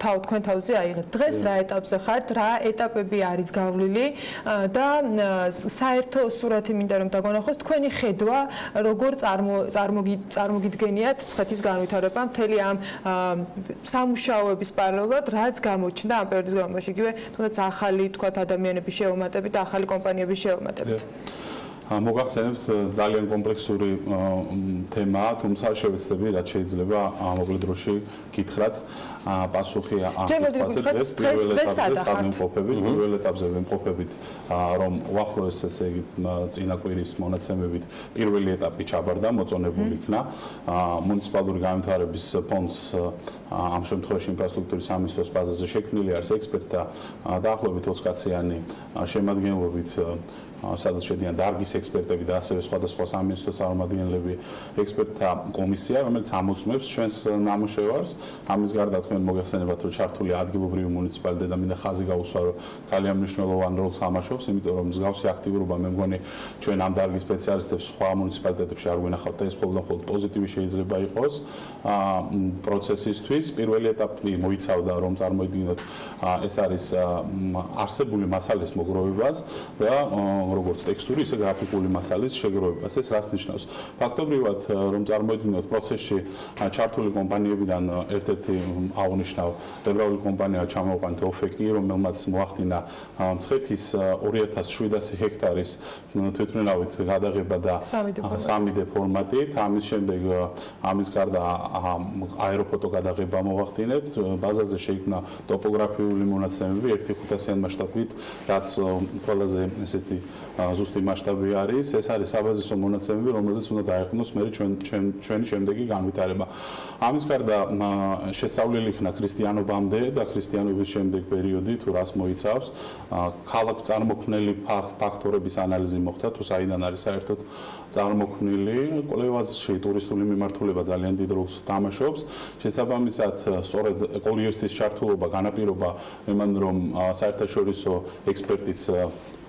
თქვენ თავზე აიღეთ. დღეს რა ეტაპზე ხართ, რა ეტაპები არის გავლილი და საერთო სურათი მინდა რომ დაგონახოთ, თქვენი ხედვა როგორ წარმოგიდგენიათ მცხეთის განვითარება მთელი ამ სამუშაოების პარალელურად, რაც გამოჩნდა ამ პერიოდის განმავლობაში, იგივე თუნდაც ახალი თქვათ ადამიანების შეუმატებით, ახალი კომპანიების შეუმატებით. მოგახსენებთ ძალიან კომპლექსური თემაა, თუმცა შევეცდები რაც შეიძლება მოკლე დროში გითხრათ პასუხი დღეს პირველ ეტაპზე ვიმყოფებით რომ უახლოეს ესე იგი წინა კვირის მონაცემებით პირველი ეტაპი ჩაბარდა, მოწონებული იქნა მუნიციპალური განვითარების ფონდს ამ შემთხვევაში ინფრასტრუქტურის სამინისტროს ბაზაზე შექმნილი არის ექსპერტთა დაახლოებით 20 კაციანი შემადგენლობით სადაც შედიან დარგის ექსპერტები და ასევე სხვადასხვა სამინისტროს წარმომადგენლები, ექსპერტთა კომისია, რომელიც ამოწმებს ჩვენს ნამუშევარს. ამის გარდა თქვენ მოგეხსენებათ, რომ ჩართული ადგილობრივი მუნიციპალიტეტი და მინდა ხაზი გაუსვა, რომ ძალიან მნიშვნელოვან როლს თამაშობს, იმიტომ რომ მსგავსი აქტიურობა მე მგონი ჩვენ ამ დარგის სპეციალისტებს სხვა მუნიციპალიტეტებში არ გვინახავთ და ეს მხოლოდ პოზიტივი შეიძლება იყოს პროცესისთვის. პირველი ეტაპი მოიცავდა რომ წარმოიდგინოთ ეს არის არსებული მასალის მოგროვებას და როგორც ტექსტური, ისე გრაფიკული მასალის შეგროვებას. ეს რას ნიშნავს? ფაქტობრივად, რომ წარმოიდგინოთ პროცესში ჩართული კომპანიებიდან ერთ-ერთი აღნიშნავ ევროპელი კომპანია ჩამოვყენთ ოფეკი, რომელმაც მოახდინა მცხეთის 2700 ჰექტარის თვითმფრინავით გადაღება და 3D ფორმატით. ამის შემდეგ ამის გარდა აეროფოტო გადაღება მოახდინეთ. ბაზაზე შეიქმნა ტოპოგრაფიული მონაცემები 1/500-იან მასშტაბით, რაც ყველაზე ესეთი ზუსტი მასშტაბი არის. ეს არის საბაზისო მონაცემები, რომელზეც უნდა დაეყრდნოს მე ჩვენი შემდეგი განვითარება. ამის გარდა შესწავლილი იქნა ქრისტიანობამდე და ქრისტიანობის შემდეგ პერიოდი თუ რას მოიცავს. ქალაქ წარმოქმნელი ფაქტორების ანალიზი მოხდა, თუ საიდან არის საერთოდ წარმოქმნილი. კვლევაში ტურისტული მიმართულება ძალიან დიდ როლს თამაშობს. შესაბამისად, სწორედ კოლიერსის ჩართულობა განაპირობა იმან, რომ საერთაშორისო ექსპერტიც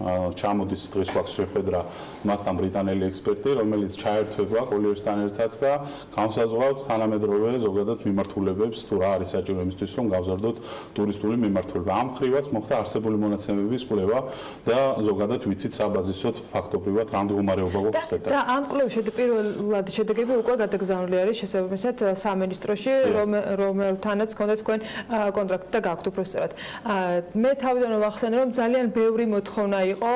ჩამოდის დღის ვახს შეხვედრა მასთან ბრიტანელი ექსპერტი, რომელიც ჩაერთვება კოლიერსთან ერთად და განსაზღვრავს თანამედროვე ზოგადად მიმართულებებს, თუ რა არის საჭირო იმისთვის, რომ გავზარდოთ ტურისტული მიმართულება. ამ ხრივაც მოხდა არსებული მონაცემების კვლევა და ზოგადად ვიცით საბაზისოდ ფაქტობრივად რა მდგომარეობა გვაქვს ხეთა. და ამ კვლევის პირველად შედეგები უკვე გადაგზავნილი არის შესაბამისად სამინისტროში, რომელთანაც ჰქონდა თქვენ კონტრაქტი და გაქვთ უბრალოდ. მე თავიდან ვახსენე, რომ ძალიან ბევრი მოთხოვნა იყო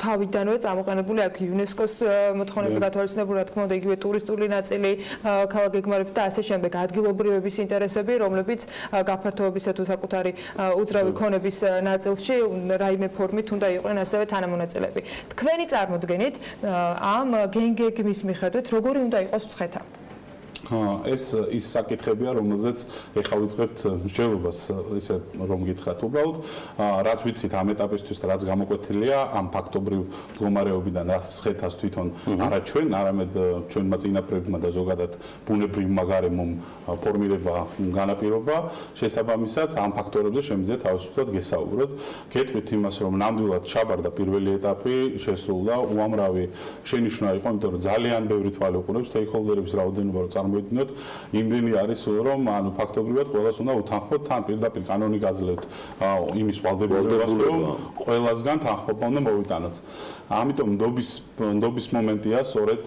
თავიდანვე წამოყენებული აქ იუნესკოს მოთხოვნები გათვალისწინებული, რა თქმა უნდა, იგივე ტურისტული ნაწილი, ქალაქ გეგმარები და ასე შემდეგ, ადგილობრივების ინტერესები, რომლებიც გაფართოებისა თუ საკუთარი უძრავი ქონების ნაწილში რაიმე ფორმით უნდა იყვნენ ასევე თანამონაწილეები. თქვენი წარმოდგენით ამ გეგმის მიხედვით როგორი უნდა იყოს მცხეთა? ეს ის საკითხებია, რომელზეც ეხლა ვიწყებთ მსჯელობას, ისე რომ გითხრათ უბრალოდ, რაც ვიცით ამ ეტაპისთვის და რაც გამოკვეთილია ამ ფაქტობრივ მდგომარეობიდან, რაც მცხეთას თვითონ არა ჩვენ, არამედ ჩვენმა წინაპრებმა და ზოგადად ბუნებრივმა გარემომ ფორმირება განაპირობა, შესაბამისად ამ ფაქტორებზე შემიძლია თავისუფლად გესაუბროთ. გეტყვით იმას, რომ ნამდვილად ჩაბარდა პირველი ეტაპი, შესრულდა, უამრავი შენიშვნა იყო, იმიტომ რომ ძალიან ბევრი თვალი უყურებს სტეიქჰოლდერების რაოდენობა, რომ წარმოიდგინოთ, იმდენი არის, რომ ანუ ფაქტობრივად ყველას უნდა უთანხმოთ, თან პირდაპირ კანონი გაძლევთ იმის ვალდებულებას, რომ ყველასგან თანხმობა უნდა მოვიტანოთ. ამიტომ ნდობის მომენტია, სწორედ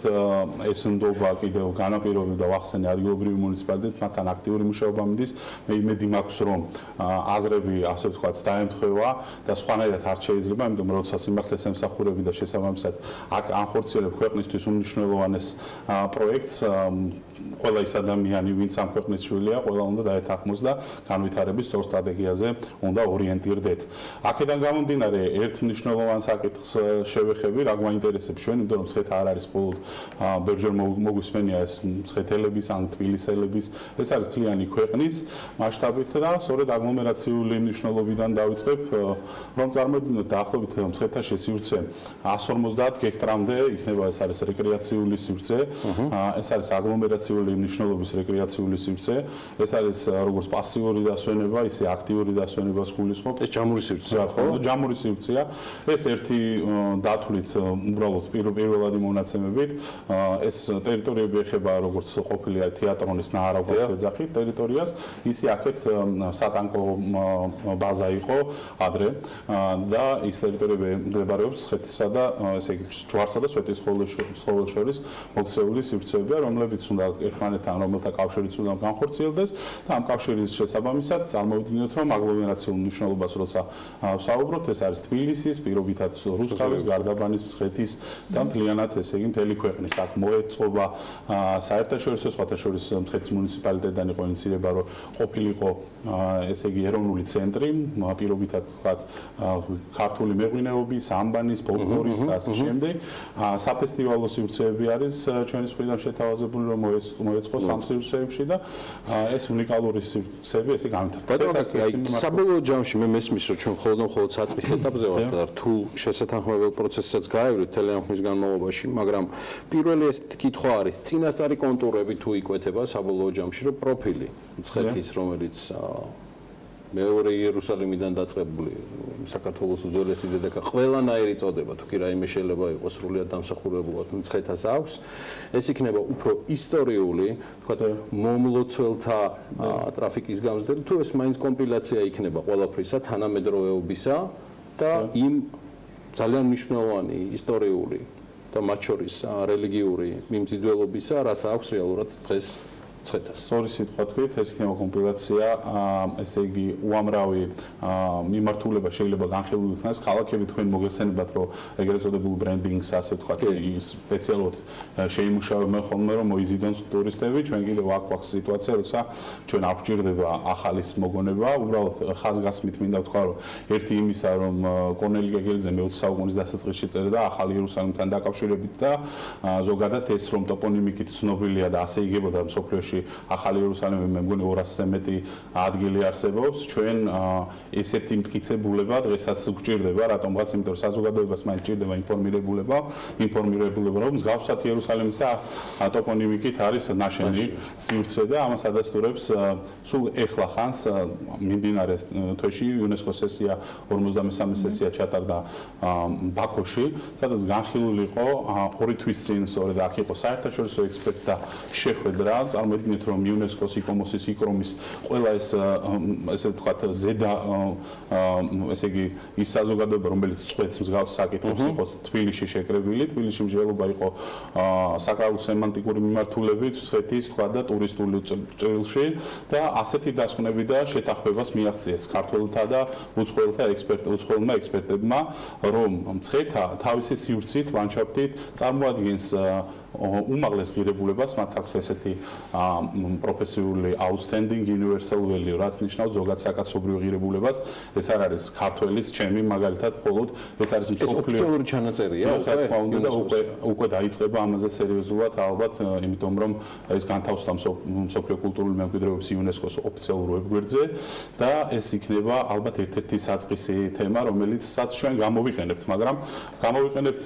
ეს ნდობა კიდევ განაპირობებდა და ვახსენე ადგილობრივი მუნიციპალიტეტ, მათთან აქტიური მუშაობა მიდის. მე იმედი მაქვს, რომ აზრები, ასე ვთქვათ, დაემთხვევა და სხვანაირად არ შეიძლება, იმიტომ რომ როცა სიმართლეს ემსახურები და შესაბამისად აქ ანხორციელებ ქვეყნისთვის უმნიშვნელოვანეს პროექტს, ყველა ის ადამიანი, ვინც ამ ქვეყნის შვილია, ყველა უნდა დაეთანხმოს და განვითარების სწორ სტრატეგიაზე უნდა ორიენტირდეთ. აქედან გამომდინარე, ერთ მნიშვნელოვან საკითხს შევეხები, რა გვაინტერესებს ჩვენ, იმიტომ რომ მცხეთა არ არის მხოლოდ ბევრჯერ მოგვისმენია ეს მცხეთელების ან თბილისელების, ეს არის მთლიანი ქვეყნის მასშტაბით და სწორედ აგლომერაციული მნიშვნელობიდან დავიწყებ, რომ წარმოიდგინოთ დაახლოებით მცხეთაში სივრცე 150 გექტრამდე იქნება, ეს არის რეკრეაციული სივრცე, ეს არის აგლომერაციული მნიშვნელობის რეკრეაციული სივრცე, ეს არის როგორც პასიური დასვენება, ისე აქტიური დასვენებას გულისხმობს. ეს ჯამური სივრცეა, ხო? ჯამური სივრცეა. ეს ერთი დათვლით უბრალოდ პირველადი მონაცემებით, ეს ტერიტორიები ეხება როგორც ყოფილია თეატრონის ნაარაგვის ეძახით ტერიტორიას, ისე აქეთ სატანკო ბაზა იყო ადრე და ის ტერიტორიები მდებარეობს მცხეთისა და ესე იგი ჯვარსა და სვეტიცხოვლის შორის მოქცეული სივრცეებია, რომლებიც უნდა ერთმანეთთან, რომელთა კავშირიც უნდა განხორციელდეს და ამ კავშირის შესაბამისად წარმოვიდგინოთ, რომ აგლომერაციულ მნიშვნელობას როცა ვსაუბრობთ, ეს არის თბილისის, პირობითად რუსთავის, გარდაბანის, მცხეთის და მთლიანად ესე იგი მთელი ქვეყნის. აქ მოეწყობა საერთაშორისო, სხვათა შორის მცხეთის მუნიციპალიტეტიდან იყო ინიციირება, რომ ყოფილიყო ესე იგი ეროვნული ცენტრი, პირობითად ვთქვათ, ქართული მეღვინეობის, ამბანის, ფოლკლორის და ასე შემდეგ. საფესტივალო სივრცეები არის ჩვენი მხრიდან შეთავაზებული, რომ მოეწყოს ამ სივრცეებში და ეს უნიკალური სივრცეები ესე გამართლდება. საბოლოო ჯამში მე მესმის, რომ ჩვენ მხოლოდ საწყის ეტაპზე ვართ და რთულ შესათავმებელ პროცესსაც გაევლით მთელი ამ ხნის განმავლობაში, მაგრამ პირველი ეს კითხვა არის, წინასწარი კონტურები თუ იკვეთება საბოლოო ჯამში, რომ პროფილი მცხეთის, რომელიც მეორე იერუსალიმიდან დაწყებული საქართველოს უძველესი დედაქალაქი ყველანაირი წოდება, თუ კი რაიმე შეიძლება იყოს სრულიად დამსახურებულად მცხეთას აქვს, ეს იქნება უფრო ისტორიული, თქვათ, მომლოცველთა ტრაფიკის გამზრდელი, თუ ეს მაინც კომპილაცია იქნება ყველაფრისა, თანამედროვეობისა და იმ ძალიან მნიშვნელოვანი ისტორიული და მათ შორის რელიგიური მიმზიდველობისა, რაც აქვს რეალურად დღეს მცხეთას. სწორი სიტყვა თქვით, ეს იქნება კომპილაცია, ესე იგი უამრავი მიმართულება შეიძლება განხილული იქნას. ქალაქები თქვენ მოგეხსენებათ, რომ ეგრეთ წოდებულ ბრენდინგს, ასე ვთქვათ, სპეციალურად შეიმუშავებენ ხოლმე, რომ მოიზიდონ ტურისტები. ჩვენ კიდევ აქვს სიტუაცია, როცა ჩვენ არ გვჭირდება ახალის მოგონება, უბრალოდ ხაზგასმით მინდა ვთქვა, რომ ერთი იმისა, რომ კორნელი გეგელიძე მე-20 საუკუნის დასაწყისში წერდა ახალი იერუსალიმთან დაკავშირებით და ზოგადად ეს რომ ტოპონიმიკით ცნობილია და ასე იგებოდა მსოფლიოში ახალი იერუსალიმი, მე მგონი 200-ზე მეტი ადგილი არსებობს. ჩვენ ესეთი მტკიცებულება დღესაც გვჭირდება, რატომღაც, იმიტომ რომ საზოგადოებას მაინც ჭირდება ინფორმირებულება, რომ მსგავსად იერუსალიმისა ტოპონიმიკით არის ნაშენი სივრცე და ამას ადასტურებს სულ ეხლა ხანს მიმდინარე თვეში იუნესკოს სესია 53 სესია ჩატარდა ბაქოში, სადაც განხილული იყო 2 თვის წინ სწორედ აქ იყო საერთაშორისო ექსპერტთა შეხვედრა. წარმოიდგინეთ, რომ იუნესკოს იკომოსის იკრომის ყველა ეს ესე ვთქვათ ზედა ესე იგი ის საზოგადოება, რომელიც წვეთს მსგავს საკითხებს, იყო თბილისში შეკრებილი. თბილისში მსჯელობა იყო საკრალო სემანტიკური მიმართულებით, მცხეთის თქვა და ტურისტული ჭრილში და ასეთი დასკვნები და შეთანხმებას მიაღწიეს ქართველთა და უცხოელმა ექსპერტებმა, რომ მცხეთა თავისი სივრცით, ლანდშაფტით წარმოადგენს უმაღლეს ღირებულებას, მათ აქვს ესეთი პროფესიული outstanding universal value, რაც ნიშნავს ზოგად საკაცობრიო ღირებულებას. ეს არ არის ქართველის, ჩემი მაგალითად, მხოლოდ ეს არის ოფიციალური ჩანაწერია. უკვე დაიწყება ამაზე სერიოზულად, ალბათ, იმიტომ რომ ეს განთავსდა მსოფლიო კულტურული მემკვიდრეობის იუნესკოს ოფიციალურ ვებგვერდზე და ეს იქნება ალბათ ერთ-ერთი საწყისი თემა, რომელიცაც ჩვენ გამოვიყენებთ, მაგრამ გამოვიყენებთ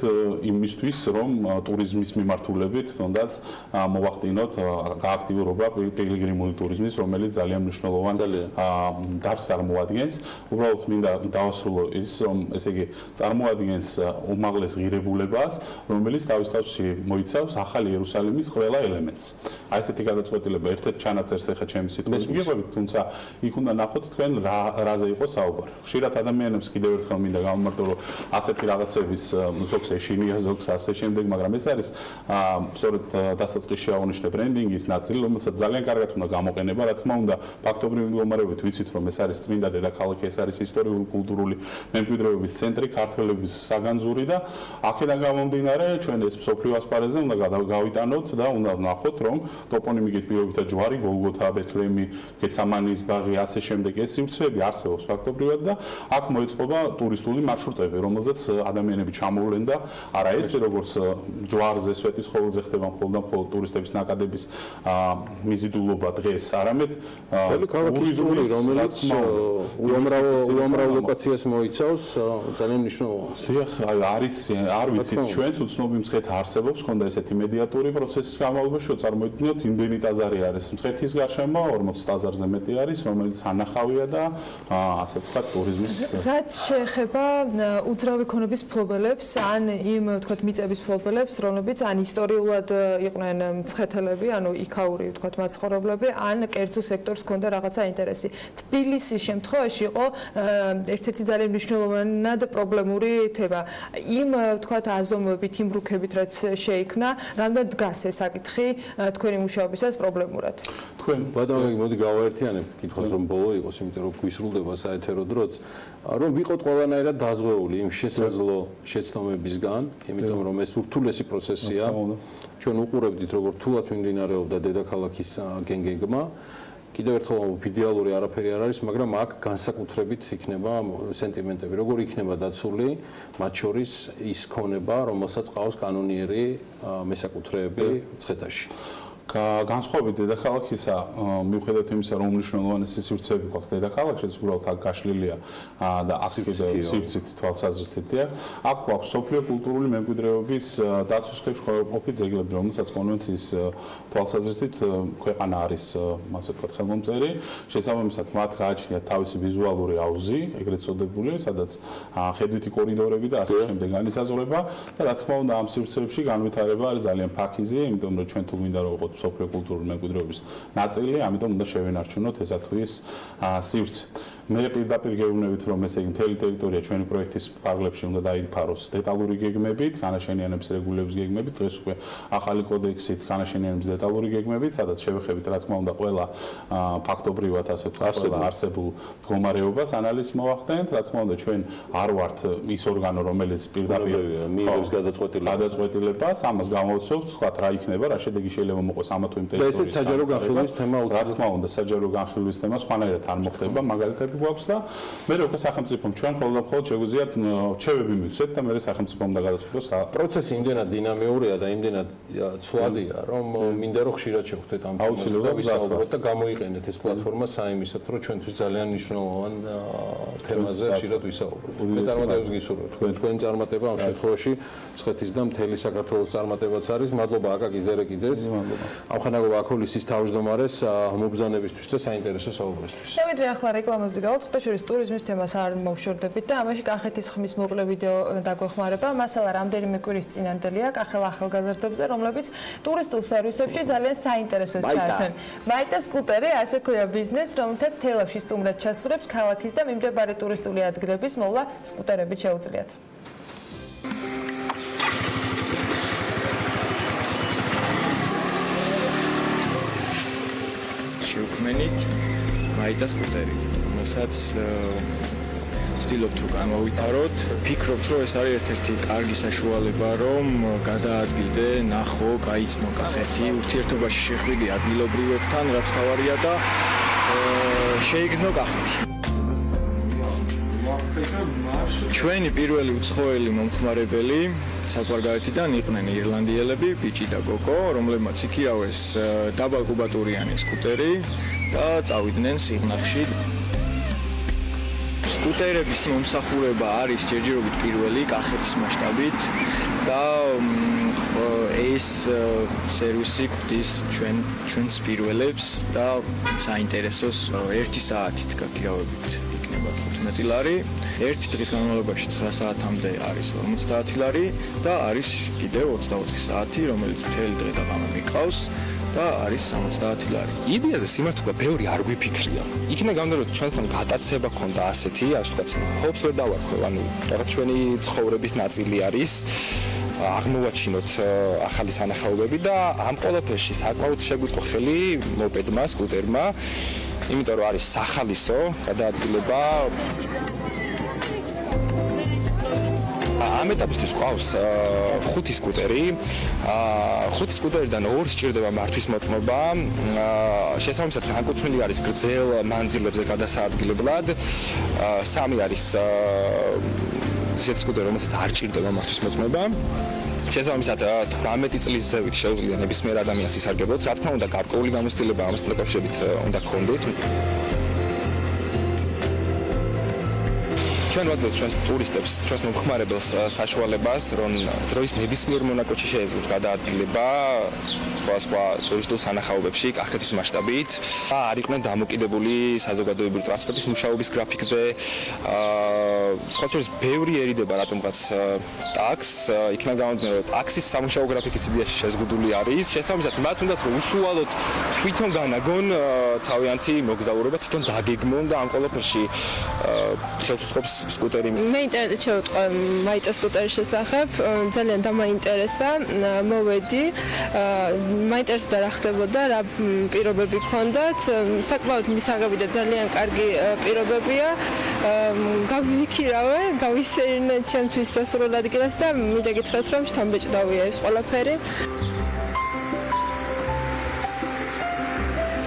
იმისთვის, რომ ტურიზმის მიმართულებით თუნდაც მოვახდინოთ გააქტიურობა პილიგრიმული ტურიზმის, რომელიც ძალიან მნიშვნელოვან დარგს წარმოადგენს. უბრალოდ მინდა დავასრულო ის, რომ ესე იგი წარმოადგენს უმაღლეს ღირებულებას, რომელიც თავისთავად მოიცავს ახალი იერუსალიმის ყველა ელემენტს. აი ესეთი გადაწყვეტილება ერთ-ერთ ჩანაწერს ახლა ჩემი სიტყვით მიგიყვებით, თუმცა იქ უნდა ნახოთ თქვენ რაზე იყო საუბარი. ხშირად ადამიანებს კიდევ ერთხელ მინდა გამომარტო, რომ ასეთი რაღაცების ზოგს ეშინია, ზოგს ასე შემდეგ, მაგრამ ეს არის სწორედ დასაწყისში აღნიშნე ბრენდინგის ნაწილი, რომელსაც ძალიან კარგად უნდა გამოყენება, რა თქმა უნდა, ფაქტობრივი მდგომარეობით ვიცით, რომ ეს არის წმინდა დედაქალაქი, ეს არის ისტორიული კულტურული მემკვიდრეობის ცენტრი, ქართველების საგანძური და აქედან გამომდინარე, ჩვენ ეს მსოფლიო ასპარეზზე უნდა გავიტანოთ და უნდა ვნახოთ, რომ ტოპონიმიკით პირობითად ჯვარი, გოლგოთა, ბეთლემი, გეცამანის ბაღი, ასე შემდეგ ეს სივრცეები არსებობს ფაქტობრივად და აქ მოეწყობა ტურისტული მარშრუტები, რომელზეც ადამიანები ჩამოვლენ და არა ეს როგორც ჯვარზე, სვეტიცხოველზე ხდება მხოლოდ ტურისტების ნაკადების მიზიდულობა დღეს, არამედ ქალაქის ტური, რომელიც უამრავ ლოკაციას მოიცავს, ძალიან მნიშვნელოვანს. არ ვიცით, ჩვენც უცნობი მცხეთა არსებობს, ხონდა ესეთი მედიატური პროცესის განმავლობაში, წარმოიდგინოთ, იმდენი ტაძარი არის მცხეთის გარშემო, 40 ტაძარზე მეტი არის, რომელიც ანახავია და ასე ვთქვათ, ტურიზმის რაც შეეხება უძრავი ქონების მფლობელებს, ან იმ, ვთქვათ, მიწების მფლობელებს, რომლებიც ან ისტორიულად იყვნენ მცხეთელები, ანუ იქაური ვთქვათ მაცხოვრებლები, ან კერძო სექტორს ჰქონდა რაღაცა ინტერესი. თბილისის შემთხვევაში იყო ერთ-ერთი ძალიან მნიშვნელოვნად პრობლემური თემა. იმ ვთქვათ აზომვებით, იმ რუქებით, რაც შეიქმნა, რამდენ დგას ეს საკითხი თქვენი მუშაობისას პრობლემურად? თქვენ ბატონო, მოდი გავაერთიანებ კითხავს, რომ ბოლო იყოს, იმიტომ რომ გვისრულდება საეთერო დროც, რომ ვიყოთ ყველანაირად დაზღვეული იმ შესაძლო შეცდომებისგან, იმიტომ რომ ეს ურთულესი პროცესია. ჩვენ უყურებდით, როგორ რთულად მიმდინარეობდა დედაქალაქის გეგმა. კიდევ ერთხელ იდეალური არაფერი არ არის, მაგრამ აქ განსაკუთრებით იქნება სენტიმენტები, როგორ იქნება დაცული, მათ შორის ის ქონება, რომელსაც ყავს კანონიერი მესაკუთრეები მცხეთაში. განსხვავებით დედაქალაქისა, მიუხედავად იმისა, რომ უმნიშვნელოვანესი სივრცეები გვაქვს დედაქალაქშიც, უბრალოდ აქ გაშლილია და აქ კიდევ სივრცით თვალსაზრისითია. აქ გვაქვს მსოფლიო კულტურული მემკვიდრეობის დაცვის ხელმძღვანელობის ძეგლები, რომელსაც კონვენციის თვალსაზრისით ქვეყანა არის, ასე ვთქვათ, ხელმომწერი. შესაბამისად, მათ გააჩნიათ თავისი ვიზუალური აუზი, ეგრეთ წოდებული, სადაც ხედვითი კორიდორები და ასე შემდეგ განისაზღვრება და რა თქმა უნდა, ამ სივრცეებში განვითარება არის ძალიან ფაქიზი, იმიტომ რომ ჩვენ თუ გვინდა რომ ვიყოთ მსოფლიო კულტურული მემკვიდრეობის ნაწილი, ამიტომ უნდა შევენარჩუნოთ ესა თუ ის სივრცე. მე პირდაპირ გეუბნებით, რომ ესე იგი მთელი ტერიტორია ჩვენი პროექტის პარალელში უნდა დაიფაროს დეტალური გეგმებით, განაშენიანების რეგულების გეგმებით, დღეს უკვე ახალი კოდექსით განაშენიანების დეტალური გეგმებით, სადაც შევეხებით რა თქმა უნდა ყველა ფაქტობრივად ასე ვთქვათ, ყველა არსებულ მდგომარეობას ანალიზს მოვახდენთ, რა თქმა უნდა ჩვენ არ ვართ ის ორგანო, რომელიც პირდაპირ მიიღებს გადაწყვეტილებას, ამას გამოვცემთ, ვთქვათ რა იქნება, რა შედეგი შეიძლება მოყოს ამა თუ იმ ტერიტორიაზე. ესეც საჯარო განხილვის თემა რა თქმა უნდა, საჯარო განხილვის თემა სხვანაირად არ მოხდება, მაგალითები გვაქვს და მე უკვე სახელმწიფომ ჩვენ მხოლოდ შეგვიძლიათ რჩევები მივცეთ და მე სახელმწიფომ უნდა გადაწყვეტოს რა. პროცესი იმდენად დინამიურია და იმდენად ცვლადია, რომ მინდა რომ ხშირად შევხვდეთ ამ აუცილებლად ვისაუბროთ და გამოიყენეთ ეს პლატფორმა საიმისად, რომ ჩვენთვის ძალიან მნიშვნელოვან თემაზე ხშირად ვისაუბროთ. მე წარმატებებს გისურვებთ. თქვენი წარმატება ამ შემთხვევაში მცხეთის და მთელი საქართველოს წარმატებაც არის. მადლობა აკაკი ზერეკიძეს. ამხანაგობა აქოლისის თავმჯდომარეს მობრძანებისთვის და საინტერესო საუბრისთვის. შევიდრე ახლა რეკლამაზე ხუთაშორის ტურიზმის თემას არ მოვშორდებით და ამაში კახეთის ხმის მოკლე ვიდეო დაგვეხმარება. მასალა რამდენიმე კვირის წინანდელია კახელ ახალგაზრდებზე, რომლებიც ტურისტულ სერვისებში ძალიან საინტერესოდ ჩაერთვენ. მაიტა სკუტერი, ასე ქვია ბიზნეს, რომელთაც თელავში სტუმრად ჩასურებს ქალაქის და მიმდებარე ტურისტული ადგილების მოვლა სკუტერებით შეუძლიათ. შევქმენით მაიტა სკუტერი, რომელსაც ვცდილობთ რომ გამოვითაროთ. ფიქრობთ რომ ეს არის ერთ-ერთი კარგი საშუალება რომ გადაადგილდე, ნახო, გაიცნო კახეთი, ურთიერთობაში შეხვიდე ადგილობრივებთან, რაც თავარია და შეიგრძნო კახეთი. ჩვენი პირველი უცხოელი მომხმარებელი საზღვარგარეთიდან იყვნენ ირლანდიელები, ბიჭი და გოგო, რომლებმაც იქირავეს დაბალკუბატურიანი სკუტერი და წავიდნენ სიღნაღში. სკუტერების მომსახურება არის ჯერჯერობით პირველი კახეთის მასშტაბით და ეს სერვისი გვდის ჩვენს პირველებს და საინტერესოს 1 საათით გაქირავებით იქნება 15 ლარი, 1 დღის განმავლობაში 9 საათამდე არის 50 ლარი და არის კიდევ 24 საათი, რომელიც მთელი დღე და ღამე მიყავს. და არის 70 ლარი. იდეაზე სიმართლე ბევრი არ გვიფიქრია. იქნება გამოდრო რომ ჩვენთან გადაცება ქონდა ასეთი, ასე ვთქვათ, ხობს ვერ დავარქვე, ანუ რაღაც ჩვენი ცხოვრების ნაწილი არის. აღმოვაჩინოთ ახალი სანახაობები და ამ ყველაფერში საკმაოდ შეგვიწყო ხელი მოპედმა, სკუტერმა, იმიტომ რომ არის სახალისო გადაადგილება. ამ ეტაპისთვის ყავს 5 სკუტერი. 5 სკუტერიდან 2 სჭირდება მართვის მოწმობა. შესაბამისად, განკუთვნილი არის გრძელ მანძილებზე გადასაადგილებლად. 3 არის ისეთი სკუტერი, რომელსაც არ სჭირდება მართვის მოწმობა. შესაბამისად, 18 წლის ზევით შეუძლია ნებისმიერ ადამიანს ისარგებლოთ. რა თქმა უნდა, გარკვეული გამოცდილება ამასთან დაკავშირებით უნდა გქონდეთ. ჩვენ ვაძლევთ ჩვენს ტურისტებს, ჩვენს მომხმარებელს საშუალებას, რომ დროის ნებისმიერ მონაკვეთში შეეძლოთ გადაადგილება სხვა ტურისტულ სანახაობებში კახეთის მასშტაბით და არ იყვნენ დამოკიდებული საზოგადოებრივი ტრანსპორტის მუშაობის გრაფიკზე. სხვა შორის ბევრიერიდება რატომღაც ტაქსს, იქნა გამომდინარე, რომ ტაქსის სამუშაო გრაფიკის იდეაში შეზღუდული არის. შესაბამისად, მათ უნდათ რომ უშუალოდ თვითონ განაგონ თავიანთი მოგზაურობა, თვითონ დაგეგმონ და ამ ყველაფერში ხელს უწყობს სკუტერი. მე ინტერნეტში შევიტყვე მაიტა სკუტერის შესახებ, ძალიან დამაინტერესა, მოვედი, მაინტერესდა რა ხდებოდა, რა პირობები ჰქონდათ, საკმაოდ მისაღები და ძალიან კარგი პირობებია. გავიქირავე, გავისერინე ჩემთვის სასურველ ადგილას და მინდა გითხრათ, რომ შთამბეჭდავია ეს ყველაფერი.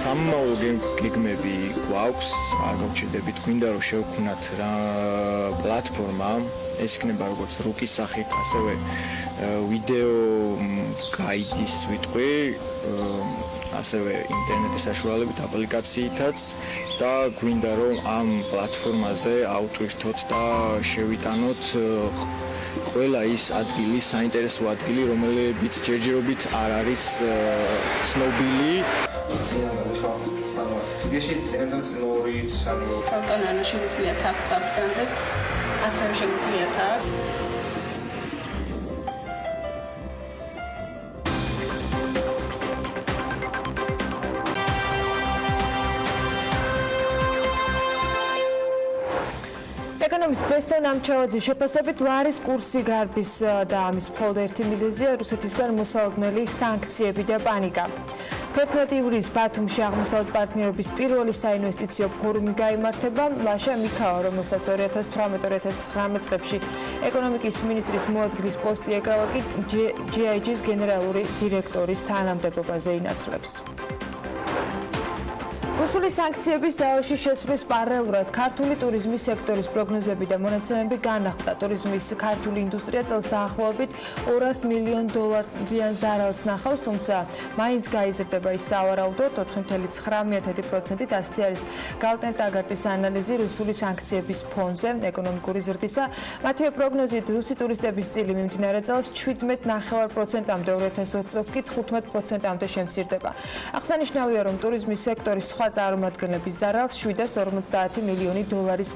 სამმაო გეგმები გვაქვს, არ გავჩიდებით, გვინდა რომ შევქმნათ რა პლატფორმა, ეს იქნება როგორც რუკის სახით, ასევე ვიდეო გაიდის ვიტყვი, ასევე ინტერნეტის საშუალებით აპლიკაციითაც და გვინდა რომ ამ პლატფორმაზე ავტვირთოთ და შევიტანოთ ყველა ის ადგილი, საინტერესო ადგილი, რომელებიც ჯერჯერობით არ არის ცნობილი. ციგეში ცენტრს ლორიც, ანუ ფოტონანა შეგვიძლიათ აქ წაბრძანდეთ, ასევე შეგვიძლიათ აქ ეკონომის პრესენ ამჩავაძის შეფასებით ლარის კურსი გარბის და ამის მხოლოდ ერთი მიზეზია რუსეთისგან მოსალოდნელი სანქციები და პანიკა. 11 ივლისს ბათუმში აღმოსავლეთ პარტნიორობის პირველი საინვესტიციო ფორუმი გაიმართება. ლაშა მიქავა, რომელსაც 2018-2019 წლებში ეკონომიკის მინისტრის მოადგილის პოსტი ეკავა, კი GIG-ის გენერალური დირექტორის თანამდებობაზე ინაცვლებს. რუსული სანქციების ძალაში შესვლის პარალელურად ქართული ტურიზმის სექტორის პროგნოზები და მონაცემები განახლდა. ტურიზმის ქართული ინდუსტრია წელს დაახლოებით $200 მილიონ ზარალს ნახავს, თუმცა მაინც გაიზრდება ის სავარაუდოდ 4.9%-ით. ასეთი არის გალტენ-ტაგარტის ანალიზი რუსული სანქციების ფონზე ეკონომიკური ზრდისა. მათივე პროგნოზით რუსი ტურისტების წილი მიმდინარე წელს 17.9%-მდე, 2020 წელს კი 15%-მდე შემცირდება. აღსანიშნავია, რომ ტურიზმის სექტორის სხვა წარმომადგენლების ზარალს $750 მილიონი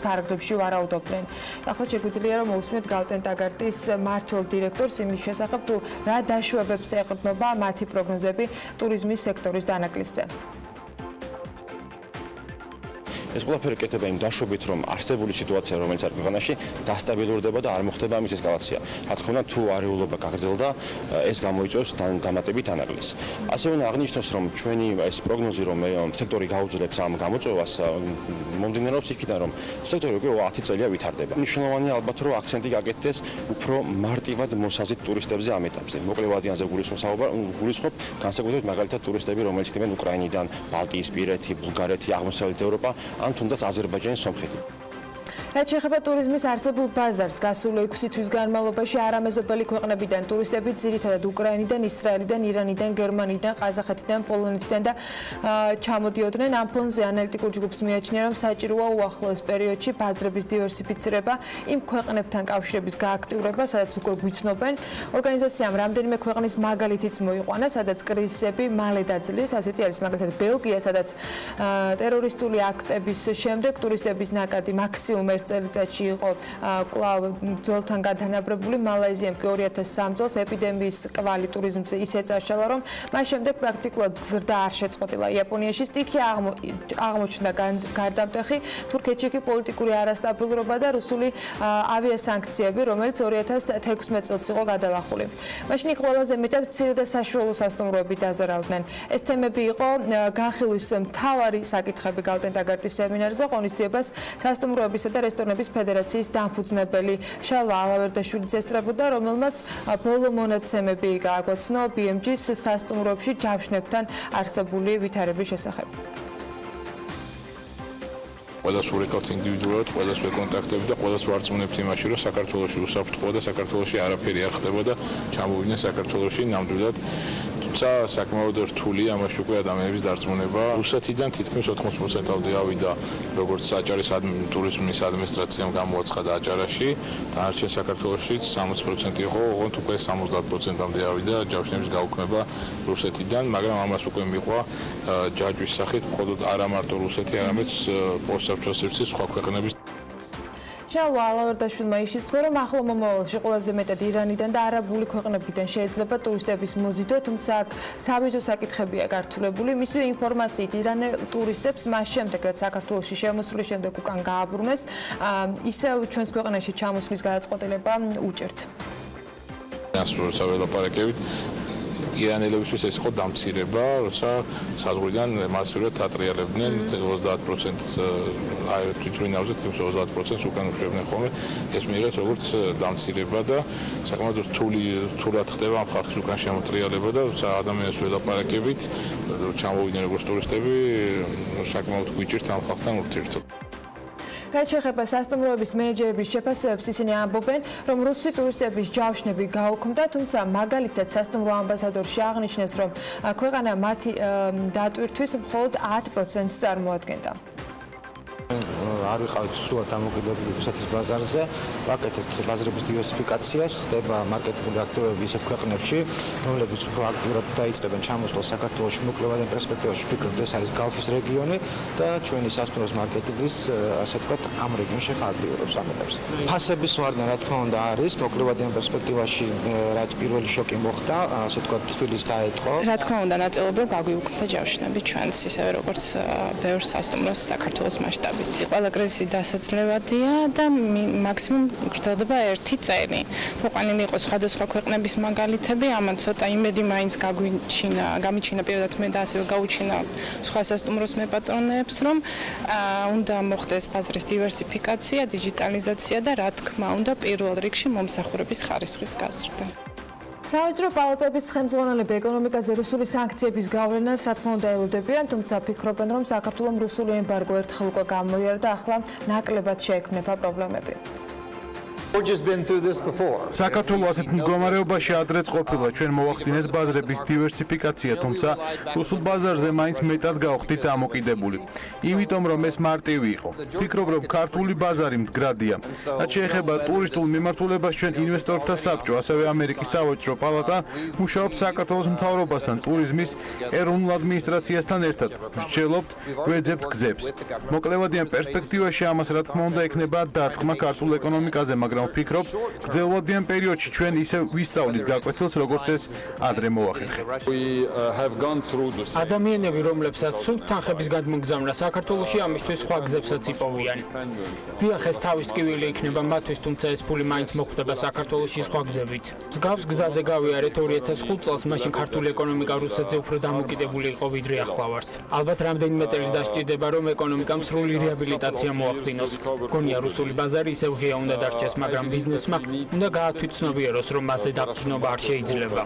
ფარგლებში ვარაუდობდნენ. ახლა შეგვიძლია რომ მოვუსმინოთ გალტენ-ტაგარტის მმართველ დირექტორს იმის შესახებ, თუ რა დაშვებებს ეყრდნობა მათი პროგნოზები ტურიზმის სექტორის დანაკლისზე. ეს ყველაფერი კეთდება იმ დაშვებით, რომ არსებული სიტუაცია, რომელიც არის ქვეყანაში, დასტაბილურდება და არ მოხდება ამის ესკალაცია. რა თქმა უნდა, თუ არეულობა გაგრძელდა, ეს გამოიწვევს დამატებით ანალიზს. ასევე უნდა აღნიშნოს, რომ ჩვენი ეს პროგნოზი, რომ სექტორი გაუძლებს ამ გამოწვევას, მომდინარეობს იქიდან, რომ სექტორი უკვე 10 წელია ვითარდება. მნიშვნელოვანია ალბათ, რომ აქცენტი გაკეთდეს უფრო მარტივად მოსაზრით ტურისტებზე ამ ეტაპზე. მოკლე ვადიანზე გულისხმობ, განსაკუთრებით მაგალითად ტურისტები, რომელიც იქნებიან უკრაინიდან, ბალტიისპირეთი, ბულგარეთი, აღმოსავლეთ ევროპა, ან თუნდაც აზერბაიჯანის სომხეთი. რაც შეეხება ტურიზმის არსებულ ბაზარს, გასული 6 თვის განმავლობაში არამეზობელი ქვეყნებიდან ტურისტები ძირითადად უკრაინიდან, ისრაელიდან, ირანიდან, გერმანიიდან, ყაზახეთიდან, პოლონეთიდან და ჩამოდიოდნენ. ამ ფონზე ანალიტიკურ ჯგუფს მიაჩნია, რომ საჭიროა უახლოეს პერიოდში ბაზრების დივერსიფიცირება, იმ ქვეყნებთან კავშირების გააქტიურება, სადაც უკვე გვიცნობენ. ორგანიზაციამ რამდენიმე ქვეყნის მაგალითიც მოიყვანა, სადაც კრიზისები მალე დაძლეს. ასეთი არის მაგალითად ბელგია, სადაც ტერორისტული აქტების შემდეგ ტურისტების ნაკადი მაქსიმუმ წელიწადში იყო კვლავ ძველთან გადანაბრებული. მალაიზიამ კი 2003 წელს ეპიდემიის კვალი ტურიზმზე ისე წაშალა, რომ მას შემდეგ პრაქტიკულად ზრდა არ შეწყვეტილა. იაპონიაში სტიქია აღმოჩნდა გარდამტეხი, თურქეთში კი პოლიტიკური არასტაბილურობა და რუსული ავიასანქციები, რომელიც 2016 წელს იყო გადალახული. მაშინ ყველაზე მეტად მცირე და საშუალო სასტუმროები დაზარალდნენ. ეს თემები იყო განხილვის მთავარი საკითხები გალტენ-ტაგარტის სემინარზე. ღონისძიებას სასტუმროებისა და რესტორნების ფედერაციის დამფუძნებელი შალვა ალავერდაშვილიც ესწრებოდა, რომელმაც ბოლო მონაცემები გააგვაცნო BMG-ს სასტუმროებში ჯავშნებთან არსებული ვითარების შესახებ. ყველას ვურეკავთ ინდივიდუალურად, ყველას ვეკონტაქტებთ და ყველას ვარწმუნებთ იმაში, რომ საქართველოში უსაფრთხოა და საქართველოში არაფერი არ ხდება და ჩამოვიდნენ საქართველოში ნამდვილად თუმცა საკმაოდ რთული ამაში უკვე ადამიანების დარწმუნება. რუსეთიდან თითქმის 80%-ამდე ავიდა როგორც აჭარის ტურიზმის ადმინისტრაციამ გამოაცხადა აჭარაში, დანარჩენ საქართველოშიც 60% იყო, ოღონდ უკვე 70%-ამდე ავიდა ჯავშნების გაუქმება რუსეთიდან, მაგრამ ამას უკვე მიყვა ჯაჭვის სახით, მხოლოდ არა მარტო რუსეთი, არამედ პოსტსაბჭოების სხვა ქვეყნების ჩალვა ალავერდაშვილმა იშიშქვა, რომ ახლო მომავალში ყველაზე მეტად ირანიდან და არაბული ქვეყნებიდან შეიძლება ტურისტების მოზიდვა, თუმცა აქ სავიზო საკითხებია გართულებული. მისივე ინფორმაციით, ირანელ ტურისტებს მას შემდეგ, რაც საქართველოში შემოსვლის შემდეგ უკან გააბრუნეს, ისევ ჩვენს ქვეყანაში ჩამოსვლის გადაწყვეტილება უჭერთ. როცა ველაპარაკებით ირანელებისთვის ეს იყო დამცირება, როცა საზღვრიდან მასიურად ატრიალებდნენ 30% თვითმფრინავზე 30% უკან უშვებდნენ ხოლმე. ეს მიიღეს როგორც დამცირება და საკმაოდ რთულად ხდება ამ ხალხის უკან შემოტრიალება და როცა ადამიანებს ველაპარაკებით, ჩამოვიდნენ როგორც ტურისტები, საკმაოდ გვიჭირთ ამ ხალხთან ურთიერთობა. რაც შეეხება სასტუმროების მენეჯერების შეფასებებს, ისინი ამბობენ, რომ რუსი ტურისტების ჯავშნები გაუქმდა, თუმცა მაგალითად სასტუმრო ამბასადორში აღნიშნეს, რომ ქვეყანა მათი დატვირთვის მხოლოდ 10%-ს წარმოადგენდა. არ ვიყავით სრულად დამოკიდებული რუსეთის ბაზარზე, ვაკეთებთ ბაზრების დივერსიფიკაციას, ხდება მარკეტინგული აქტივობები ისეთ ქვეყნებში, რომლებიც უფრო აქტიურად დაიწყებენ ჩამოსვლას საქართველოში, მოკლევადიან პერსპექტივაში ვფიქრობთ, ეს არის გალფის რეგიონი და ჩვენი სასტუმროს მარკეტინგის, ასე ვთქვათ, ამ რეგიონში ხალხიურობს ამ ეტაპზე. ფასების ვარდნა, რა თქმა უნდა, არის, მოკლევადიან პერსპექტივაში, რაც პირველი შოკი მოხდა, ასე ვთქვათ, თბილისს დაეტყო. რა თქმა უნდა, ნაწილობრივ გაგვიუქმდა ჯავშნები ჩვენს, ისევე როგორც ბევრ სასტუმროს საქართველოს მასშტაბით. ყველა კრიზისი დასაძლევადია და მაქსიმუმ გრძელდება 1 წელი. მოყვანილი იყო სხვადასხვა ქვეყნების მაგალითები, ამან ცოტა იმედი მაინც გამიჩინა პირადად მე და ასევე გაუჩინა სხვა სასტუმროს მეპატრონეებს, რომ უნდა მოხდეს ბაზრის დივერსიფიკაცია, დიჯიტალიზაცია და რა თქმა უნდა პირველ რიგში მომსახურების ხარისხის გაზრდა. საავადმყოფო პალატების ხელმძღვანელები ეკონომიკაზე რუსული სანქციების გავლენას რა თქმა უნდა ელოდებიან, თუმცა ფიქრობენ, რომ საქართველოს რუსული ემბარგო ერთხელ უკვე გამოიარა და ახლა ნაკლებად შეექმნება პრობლემები. საქართველოს ასეთ მდგომარეობაში ადრეც ყოფილა, ჩვენ მოვახდინეთ ბაზრების დივერსიფიკაცია, თუმცა რუსულ ბაზარზე მაინც მეტად გავხდით დამოკიდებული. იმიტომ რომ ეს მარტივი იყო. ფიქრობ, რომ ქართული ბაზარი მდგრადია. რაც შეეხება ტურისტულ მიმართულებას, ჩვენ ინვესტორთა საბჭო, ასევე ამერიკის საავადმყოფო პალატა მუშაობს საქართველოს მთავრობასთან, ტურიზმის ეროვნულ ადმინისტრაციასთან ერთად. ვსჯელობთ, გვეძებთ გზებს. მოკლევადიან პერსპექტივაში ამას რა თქმა უნდა ექნება დარტყმა ქართულ ეკონომიკაზე, მაგრამ ვფიქრობ, გრძელვადიან პერიოდში ჩვენ ისევ ვისწავლით გაკვეთილს, როგორც ეს ადრე მოახერხეთ. ადამიანები, რომლებსაც სურთ თანხების გადმოგზავნა საქართველოში, ამისთვის სხვა გზებსაც იპოვიან. დიახ, ეს თავის ტკივილი იქნება მათთვის, თუმცა ეს ფული მაინც მოხვდება საქართველოში სხვა გზებით. მსგავს გზაზე გავიარეთ 2005 წელს, მაშინ ქართული ეკონომიკა რუსეთზე უფრო დამოკიდებული იყო, ვიდრე ახლა ვართ. ალბათ რამდენიმე წელი დასჭირდება, რომ ეკონომიკამ სრული რეაბილიტაცია მოახდინოს. გონია რუსული ბაზარი ისევ ღია უნდა დარჩეს, მაგრამ ბიზნესმა უნდა გაათვითცნობიეროს, რომ მასზე დაფრინობა არ შეიძლება.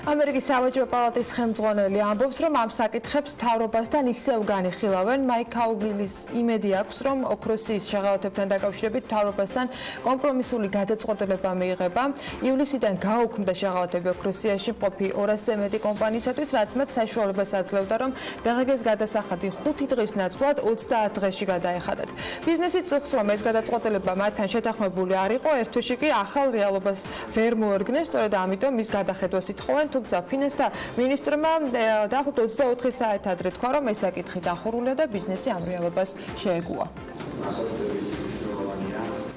ამერიკის საავადმყოფო პალატის ხელმძღვანელი ამბობს, რომ ამ საკითხებს მთავრობასთან ისევ განიხილავენ. მაიკ აუგილის იმედი აქვს, რომ ოქროსის შეღავათებთან დაკავშირებით მთავრობასთან კომპრომისული გადაწყვეტილება მიიღება. ივლისიდან გაუქმდა შეღავათები ოქროსიაში მყოფი 200-ზე მეტი კომპანიისათვის, რაც მათ საშუალებას აძლევდა, რომ ბაღგეს გადასახადი 5 დღის ნაცვლად 30 დღეში გადაეხადათ. ბიზნესი წუხს, რომ ეს გადაწყვეტილება მათთან შეთანხმებული არ იყო, ერთ თვეში კი ახალ რეალობას ვერ მოერგნეს, სწორედ ამიტომ ის გადახედვას ითხოვენ. თუმცა ფინანსთა მინისტრმა დაახლოებით 24 საათი ადრე თქვა, რომ ეს საკითხი დახურულია და ბიზნესი ამ რეალობას შეეგუა.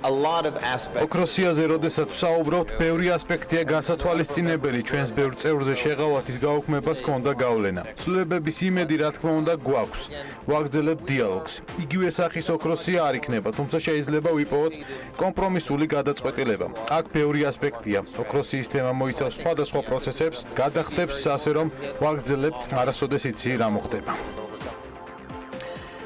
ოქროსიაზე როდესაც ვსაუბრობთ, ბევრი ასპექტია გასათვალისწინებელი, ჩვენს ბევრ წევრზე შეღავათის გაუქმებას ჰქონდა გავლენა. ცვლილებების იმედი რა თქმა უნდა გვაქვს. ვაგრძელებთ დიალოგს. იგივე სახის ოქროსია არ იქნება, თუმცა შეიძლება ვიპოვოთ კომპრომისული გადაწყვეტილება. აქ ბევრი ასპექტია. ოქროსის თემა მოიცავს სხვადასხვა პროცესებს, გადახდებს, ასე რომ ვაგრძელებთ, არასოდეს იცი რა მოხდება.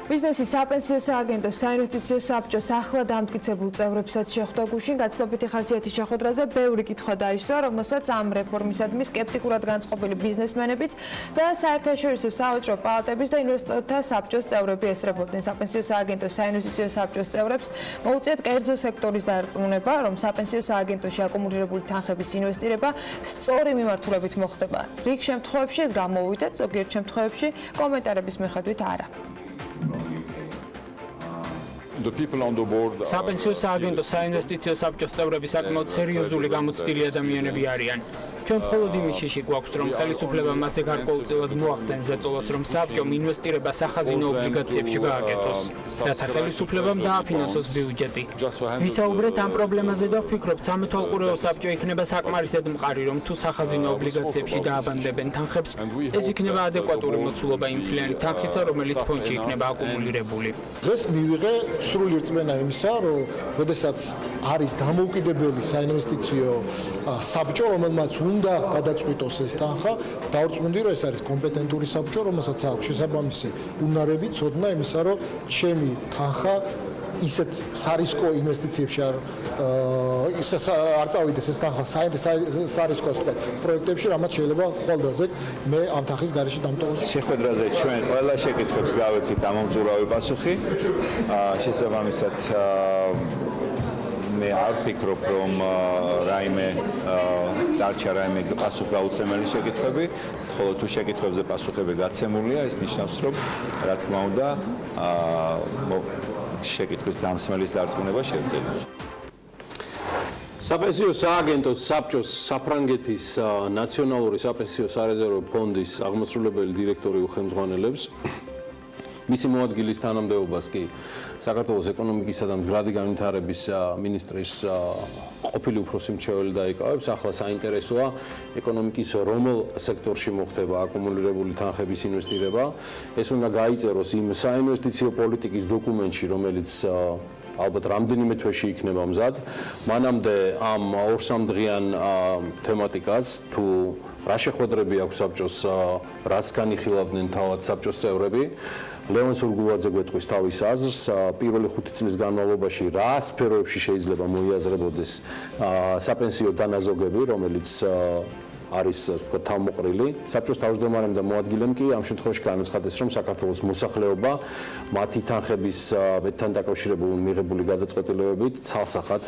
ბიზნესის საპენსიო სააგენტოს საინვესტიციო საბჭოს ახლა დამტკიცებულ წევრებსაც შეხვდა გუშინ გაცნობიტი ხასიათის შეხვედრაზე ბევრი კითხვა დაისვა, რომელსაც ამ რეფორმისადმი სკეპტიკურად განწყობილი ბიზნესმენებიც და საერთაშორისო სავაჭრო პალატების და ინვესტორთა საბჭოს წევრები ესწრებოდნენ. საპენსიო სააგენტოს საინვესტიციო საბჭოს წევრებს მოუწიათ კერძო სექტორის დარწმუნება, რომ საპენსიო სააგენტოში აკუმულირებული თანხების ინვესტირება სწორი მიმართულებით მოხდება. რიგ შემთხვევებში ეს გამოუვიდათ, ზოგიერთ შემთხვევებში კომენტარების მიხედვით არა. საპენსიო სააგენტოს საინვესტიციო საბჭოს წევრები საკმაოდ სერიოზული გამოცდილი ადამიანები არიან. ჩვენ მხოლოდ იმის შიში გვაქვს, რომ ხელისუფლება მათზე გარკვეულწილად მოახდენს ზეწოლას, რომ საბჭომ ინვესტირება სახაზინო ობლიგაციებში გააკეთოს, რათა ხელისუფლებამ დააფინანსოს ბიუჯეტი. ვისაუბრეთ ამ პრობლემაზე და ვფიქრობთ, სამეთვალყურეო საბჭო იქნება საკმარისად მყარი, რომ თუ სახაზინო ობლიგაციებში დააბანდებენ თანხებს, ეს იქნება ადეკვატური მოცულობა იმ მთლიანი თანხისა, რომელიც ფონდში იქნება აკუმულირებული. დღეს მივიღე სრული რწმენა იმისა, რომ როდესაც არის დამოუკიდებელი საინვესტიციო საბჭო, რომელმაც უნდა გადაწყვიტოს ეს თანხა, დავრწმუნდი, რომ ეს არის კომპეტენტური საბჭო, რომელსაც აქვს შესაბამისი უნარები, ცოდნა იმისა, რომ ჩემი თანხა ისეთ სარისკო ინვესტიციებში არ წავიდეს ეს თანხა სარისკო პროექტებში, რამაც შეიძლება ხვალდაზე მე ამ თანხის გარეშე დამტოვოს. შეხვედრაზე ჩვენ ყველა შეკითხვებს გავეცით ამომზურავი პასუხი. შესაბამისად მე არ ვფიქრობ, რომ რაიმე დარჩა რაიმე პასუხგაუცემელი შეკითხვები, ხოლო თუ შეკითხვებზე პასუხები გაცემულია, ეს ნიშნავს, რომ რა თქმა უნდა შეკითხვის დამსმელის დარწმუნება შევძლებთ. საპენსიო სააგენტოს საბჭოს საფრანგეთის ნაციონალური საპენსიო სარეზერვო ფონდის აღმასრულებელი დირექტორი უხელმძღვანელებს მისი მოადგილის თანამდებობას კი საქართველოს ეკონომიკისა და მდგრადი განვითარების მინისტრის ყოფილი უფროსი მრჩეველი დაიკავებს. ახლა საინტერესოა ეკონომიკის რომელ სექტორში მოხდება აკუმულირებული თანხების ინვესტირება. ეს უნდა გაიწეროს იმ საინვესტიციო პოლიტიკის დოკუმენტში, რომელიც ალბათ რამდენიმე თვეში იქნება მზად. მანამდე ამ 2-3 დღიან თემატიკას თუ რა შეხვედრები აქვს საბჭოს, რაც განიხილავდნენ თავად საბჭოს წევრები. ლევან სურგულაძე გვეტყვის თავის აზრს, პირველი 5 წლის განმავლობაში რა სფეროებში შეიძლება მოიაზრებოდეს საპენსიო დანაზოგები, რომელიც არის ვთქვათ თავმოყრილი. საბჭოს თავმჯდომარემ და მოადგილემ კი ამ შემთხვევაში განაცხადეს, რომ საქართველოს მოსახლეობა მათი თანხებთან დაკავშირებული მიღებული გადაწყვეტილებებით ცალსახად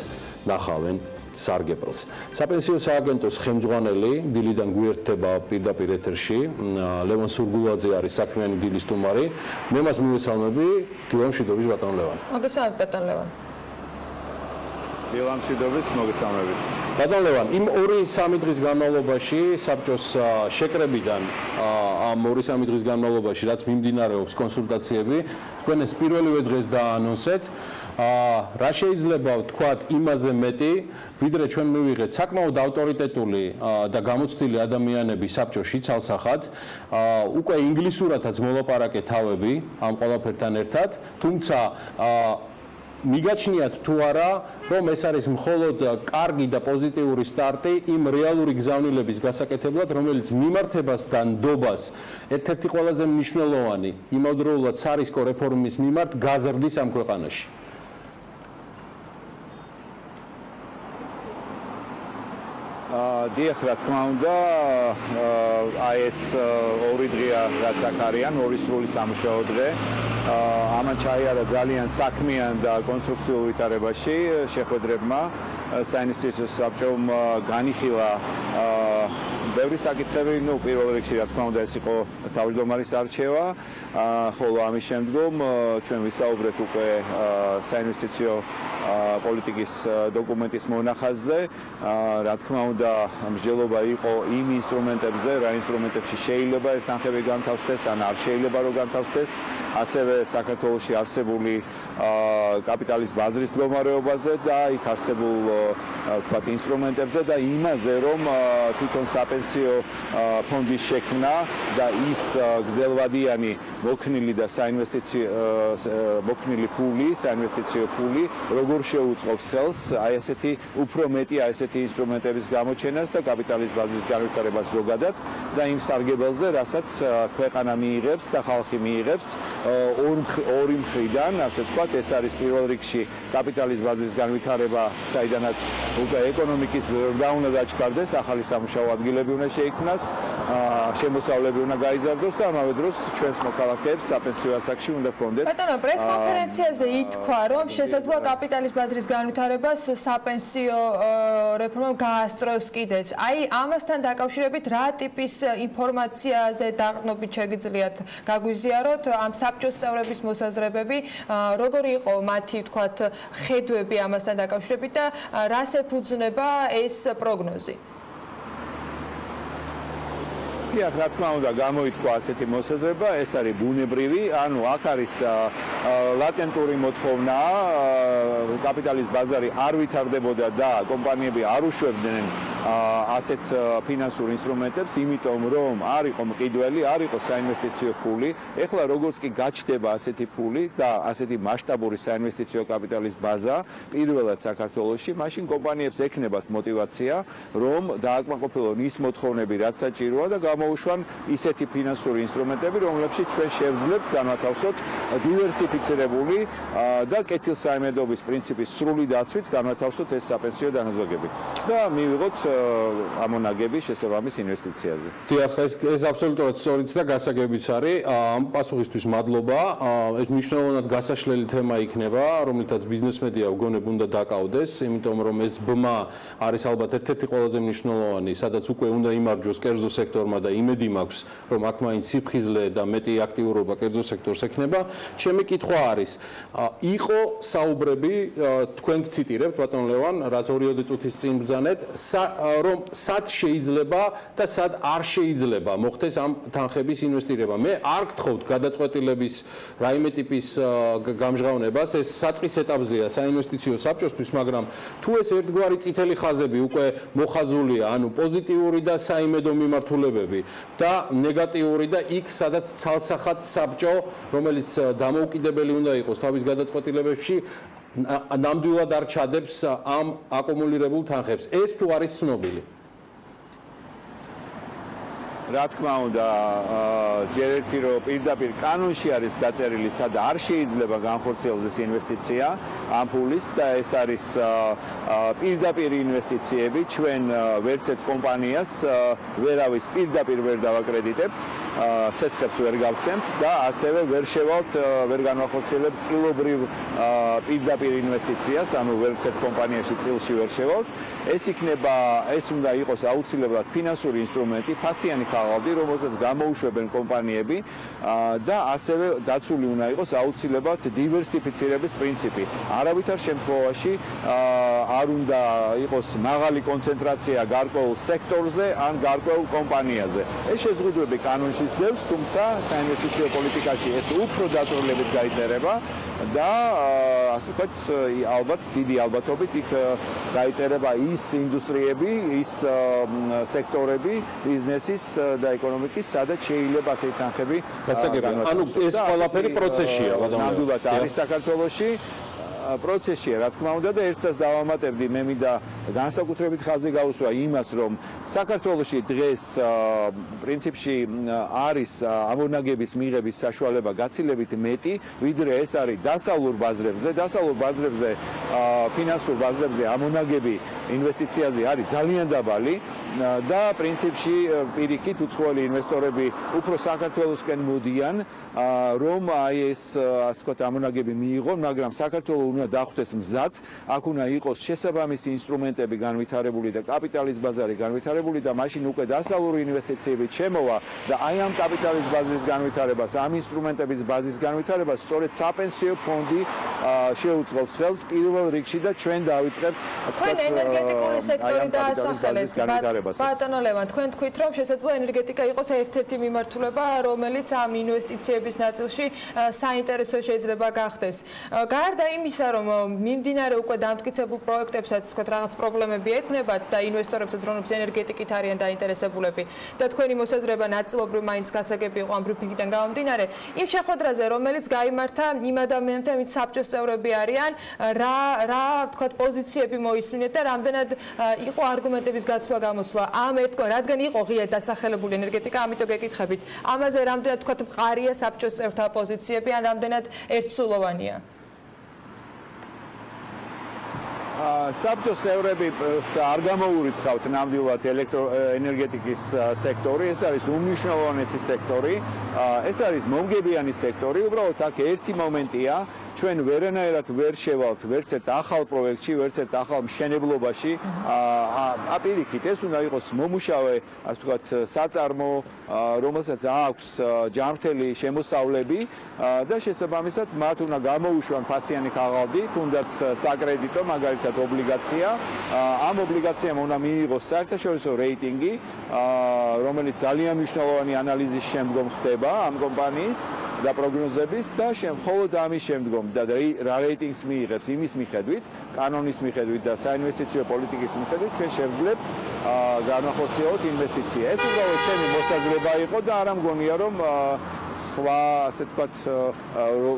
ნახავენ სარგებელს. საპენსიო სააგენტოს ხელმძღვანელი დილიდან გვიერთდება პირდაპირ ეთერში. ლევან სურგულაძე არის საქმიანი დილის სტუმარი. მე მას მივესალმები. დილა მშვიდობის ბატონ ლევან. მოგესალმებით ბატონ ლევან. დილა მშვიდობის, მოგესალმებით. ბატონ ლევან, იმ 2-3 დღის განმავლობაში საბჭოს შეკრებიდან ამ 2-3 დღის განმავლობაში რაც მიმდინარეობს კონსულტაციები, თქვენ ეს პირველივე დღეს დაანონსეთ. რა შეიძლება ვთქვათ იმაზე მეტი, ვიდრე ჩვენ მივიღეთ საკმაოდ ავტორიტეტული და გამოცდილი ადამიანები საბჭოში ცალსახად, უკვე ინგლისურადაც მოლაპარაკე თავები ამ ყველაფერთან ერთად, თუმცა მიგაჩნიათ თუ არა, რომ ეს არის მხოლოდ კარგი და პოზიტიური სტარტი იმ რეალური გზავნილების გასაკეთებლად, რომელიც მიმართებას და ნდობას ერთ-ერთი ყველაზე მნიშვნელოვანი იმავდროულად სარისკო რეფორმის მიმართ გაზრდის ამ ქვეყანაში. დიახ, რა თქმა უნდა, აი ეს 2 დღეა რაც აქ არიან, 2 სრული სამუშაო დღე. ამან ჩაიარა ძალიან საქმიან და კონსტრუქციულ ვითარებაში შეხვედრებმა. საინვესტიციო საბჭომ განიხილა ბევრი საკითხები, პირველ რიგში რა თქმა უნდა ეს იყო თავმჯდომარის არჩევა, ხოლო ამის შემდგომ ჩვენ ვისაუბრეთ უკვე საინვესტიციო პოლიტიკის დოკუმენტის მონახაზზე. რა თქმა უნდა, მსჯელობა იყო იმ ინსტრუმენტებზე, რა ინსტრუმენტებში შეიძლება ეს თანხები განთავსდეს, ან არ შეიძლება რომ განთავსდეს, ასევე საქართველოში არსებული კაპიტალის ბაზრის მდგომარეობაზე და იქ არსებულ ვთქვათ ინსტრუმენტებზე და იმაზე, რომ თვითონ საპენსიო ფონდის შექმნა და ის გრძელვადიანი მოქნილი და მოქნილი ფული, საინვესტიციო ფული, როგორ შეუწყობს ხელს აი ესეთი უფრო მეტი აი ესეთი ინსტრუმენტების გამოჩენას და კაპიტალის ბაზრის განვითარებას ზოგადად და იმ სარგებელზე, რასაც ქვეყანა მიიღებს და ხალხი მიიღებს ორი მხრიდან, ასე ვთქვათ, ეს არის პირველ რიგში კაპიტალის ბაზრის განვითარება, საიდანაც უკვე ეკონომიკის ზრდა უნდა დაჩქარდეს, ახალი სამუშაო ადგილები უნდა შეიქმნას, შემოსავლები უნდა გაიზარდოს და ამავე დროს ჩვენს მოქალაქეებს საპენსიო ასაკში უნდა ჰქონდეთ. ბატონო, პრესკონფერენციაზე ითქვა, რომ შესაძლოა კაპიტალის ბაზრის განვითარებას საპენსიო რეფორმამ გაასწროს კიდეც. აი, ამასთან დაკავშირებით რა ტიპის ინფორმაციაზე დაყრდნობით შეგიძლიათ გაგვიზიაროთ ამ საბჭოს წევრების მოსაზრებები, როგორი იყო მათი, ვთქვათ, ხედვები ამასთან დაკავშირებით და რას ეფუძნება ეს პროგნოზი? დიახ, რა თქმა უნდა, გამოითქვა ასეთი მოსაზრება, ეს არის ბუნებრივი, ანუ აქ არის ლატენტური მოთხოვნა, კაპიტალის ბაზარი არ ვითარდებოდა და კომპანიები არ უშვებდნენ ასეთ ფინანსურ ინსტრუმენტებს, იმიტომ რომ არ იყო მყიდველი, არ იყო საინვესტიციო ფული. ეხლა როგორც კი გაჩნდება ასეთი ფული და ასეთი მასშტაბური საინვესტიციო კაპიტალის ბაზა პირველად საქართველოში, მაშინ კომპანიებს ექნებათ мотивация, რომ დააკმაყოფილონ ის მოთხოვნები, რაც საჭიროა და გამოუშვან ისეთი ფინანსური ინსტრუმენტები, რომლებშიც ჩვენ შევძლებთ განვათავსოთ დივერსიფიცირებული და კეთილსაიმედოობის პრინციპის სრული დაცვით განვათავსოთ ეს საპენსიო დანაზოგები და მივიღოთ ამონაგები შესაბამის ინვესტიციაზე. დიახ, ეს აბსოლუტურად სწორიც და გასაგებიც არის. ამ პასუხისთვის მადლობა. ეს მნიშვნელოვნად გასაშლელი თემა იქნება, რომლითაც ბიზნესმედია ვგონებ უნდა დაკავდეს, იმიტომ რომ ეს ბმა არის ალბათ ერთ-ერთი ყველაზე მნიშვნელოვანი, სადაც უკვე უნდა იმარჯვოს კერძო სექტორმა და იმედი მაქვს, რომ აქ მაინც სიფხიზლე და მეტი აქტიურობა კერძო სექტორს ექნება. ჩემი კითხვა არის, იყო საუბრები, თქვენ გციტირებთ ბატონ ლევან, რაც 2 წუთის წინ ბრძანეთ, რომ სად შეიძლება და სად არ შეიძლება მოხდეს ამ თანხების ინვესტირება. მე არ გთხოვთ გადაწყვეტილების რაიმე ტიპის გამჟღავნებას, ეს საწყის ეტაპზეა საინვესტიციო საბჭოსთვის, მაგრამ თუ ეს ერთგვარი წითელი ხაზები უკვე მოხაზულია, ანუ პოზიტიური და საიმედო მიმართულებები და ნეგატიური და იქ სადაც ცალსახად საბჭო, რომელიც დამოუკიდებელი უნდა იყოს თავის გადაწყვეტილებებში, ნამდვილად არ ჩადებს ამ აკუმულირებულ თანხებს. ეს თუ არის ცნობილი? რა თქმა უნდა, ჯერ ერთი რომ პირდაპირ კანონში არის დაწერილი, სად არ შეიძლება განხორციელდეს ინვესტიცია ამ ფულის და ეს არის პირდაპირ ინვესტიციები, ჩვენ ვერც ერთ კომპანიას ვერავის პირდაპირ ვერ დავაკრედიტებთ, სესხებს ვერ გავცემთ და ასევე ვერ შევალთ, ვერ განვახორციელებთ წილობრივ პირდაპირ ინვესტიციას, ანუ ვერც ერთ კომპანიაში წილში ვერ შევალთ. ეს იქნება, ეს უნდა იყოს აუცილებლად ფინანსური ინსტრუმენტი, ფასიანი ხალხი, რომელსაც გამოუშვებენ კომპანიები და ასევე დაცული უნდა იყოს აუცილებლად დივერსიფიცირების პრინციპი. არავითარ შემთხვევაში არ უნდა იყოს მაღალი კონცენტრაცია გარკვეულ სექტორზე ან გარკვეულ კომპანიაზე. ეს შეზღუდვები კანონში სდევს, თუმცა საინვესტიციო პოლიტიკაში ეს უფრო დაწვრილებით გაიწერება და ასე ვთქვათ, ალბათ დიდი ალბათობით იქ გაიწერება ის ინდუსტრიები, ის სექტორები ბიზნესის და ეკონომიკის, სადაც შეიძლება ასეთი თანხები გასაგებია. ანუ ეს ყველაფერი პროცესია, ნამდვილად არის საქართველოში. პროცესია, რა თქმა უნდა და ერთსაც დავამატებდი, მე მინდა განსაკუთრებით ხაზი გაუსვა იმას, რომ საქართველოში დღეს პრინციპში არის ამონაგების მიღების საშუალება გაცილებით მეტი, ვიდრე ეს არის დასავლურ ბაზრებზე. დასავლურ ბაზრებზე, ფინანსურ ბაზრებზე ამონაგები ინვესტიციაზე არის ძალიან დაბალი და პრინციპში პირიქით უცხოელი ინვესტორები უფრო საქართველოსკენ მოდიან, რომ აი ეს ასე ვთქვათ ამონაგები მიიღონ, მაგრამ საქართველოს უნდა დახვდეს მზად, აქ უნდა იყოს შესაბამისი ინსტრუმენტები განვითარებული და კაპიტალის ბაზარი განვითარებული და მაშინ უკვე დასავლური ინვესტიციები შემოვა და აი ამ კაპიტალის ბაზრის განვითარებას, ამ ინსტრუმენტების ბაზის განვითარებას სწორედ საპენსიო ფონდი შეუწყობს ხელს პირველ რიგში და ჩვენ დავიწყებთ თქვენ ენერგეტიკული სექტორი დაასახელებთ. ბატონო ლევან, თქვენ თქვით, რომ შესაძლოა ენერგეტიკა იყოს ერთ-ერთი მიმართულება, რომელიც ამ ინვესტიციების ნაწილში საინტერესო შეიძლება გახდეს. გარდა იმისა, რომ მიმდინარე უკვე დამტკიცებულ პროექტებსაც, თქვათ, რაღაც პრობლემები ექნებათ და ინვესტორებსაც, რომლებიც ენერგეტიკით არიან დაინტერესებულები და თქვენი მოსაზრება ნაწილობრივ მაინც გასაგები იყო ამ ბრიფინგიდან გამომდინარე, იმ შეხვედრაზე, რომელიც გაიმართა იმ ადამიანებთან, ვინც საბჭოს წევრები არიან, რა თქვათ პოზიციები მოისმინეთ და რამდენად იყო არგუმენტების გაცვლა გამოცვლა ამ რადგან იყო ღია დასახელებული ენერგეტიკა, ამიტომ გეკითხებით. ამაზე რამდენად თქვათ მყარია საბჭოს წევრთა პოზიციები ან რამდენად ერთსულოვანია? საბჭოს წევრები არ გამოურიცხავთ ნამდვილად ელექტროენერგეტიკის სექტორი, ეს არის უმნიშვნელოვანესი სექტორი, ეს არის მომგებიანი სექტორი, უბრალოდ აქ ერთი მომენტია, ჩვენ ვერანაირად ვერ შევალთ ვერც ერთ ახალ პროექტში, ვერც ერთ ახალ მშენებლობაში, აპირიქით ეს უნდა იყოს მომუშავე, ასე ვთქვათ, საწარმო, რომელსაც აქვს ჯანმრთელი შემოსავლები და შესაბამისად მათ უნდა გამოუშვან ფასიანი ქაღალდი, თუნდაც საკრედიტო, მაგალითად ობლიგაცია. ამ ობლიგაციამ უნდა მიიღოს საერთაშორისო რეიტინგი, რომელიც ძალიან მნიშვნელოვანი ანალიზის შემდგომ ხდება ამ კომპანიის და პროგნოზების და მხოლოდ ამის შემდგომ და რა რეიტინგს მიიღებს იმის მიხედვით, კანონის მიხედვით და საინვესტიციო პოლიტიკის მიხედვით ჩვენ შევძლებთ განახორციელოთ ინვესტიცია. ეს უბრალოდ ჩემი მოსაზრება იყო და არ მგონია რომ სხვა ასე ვთქვათ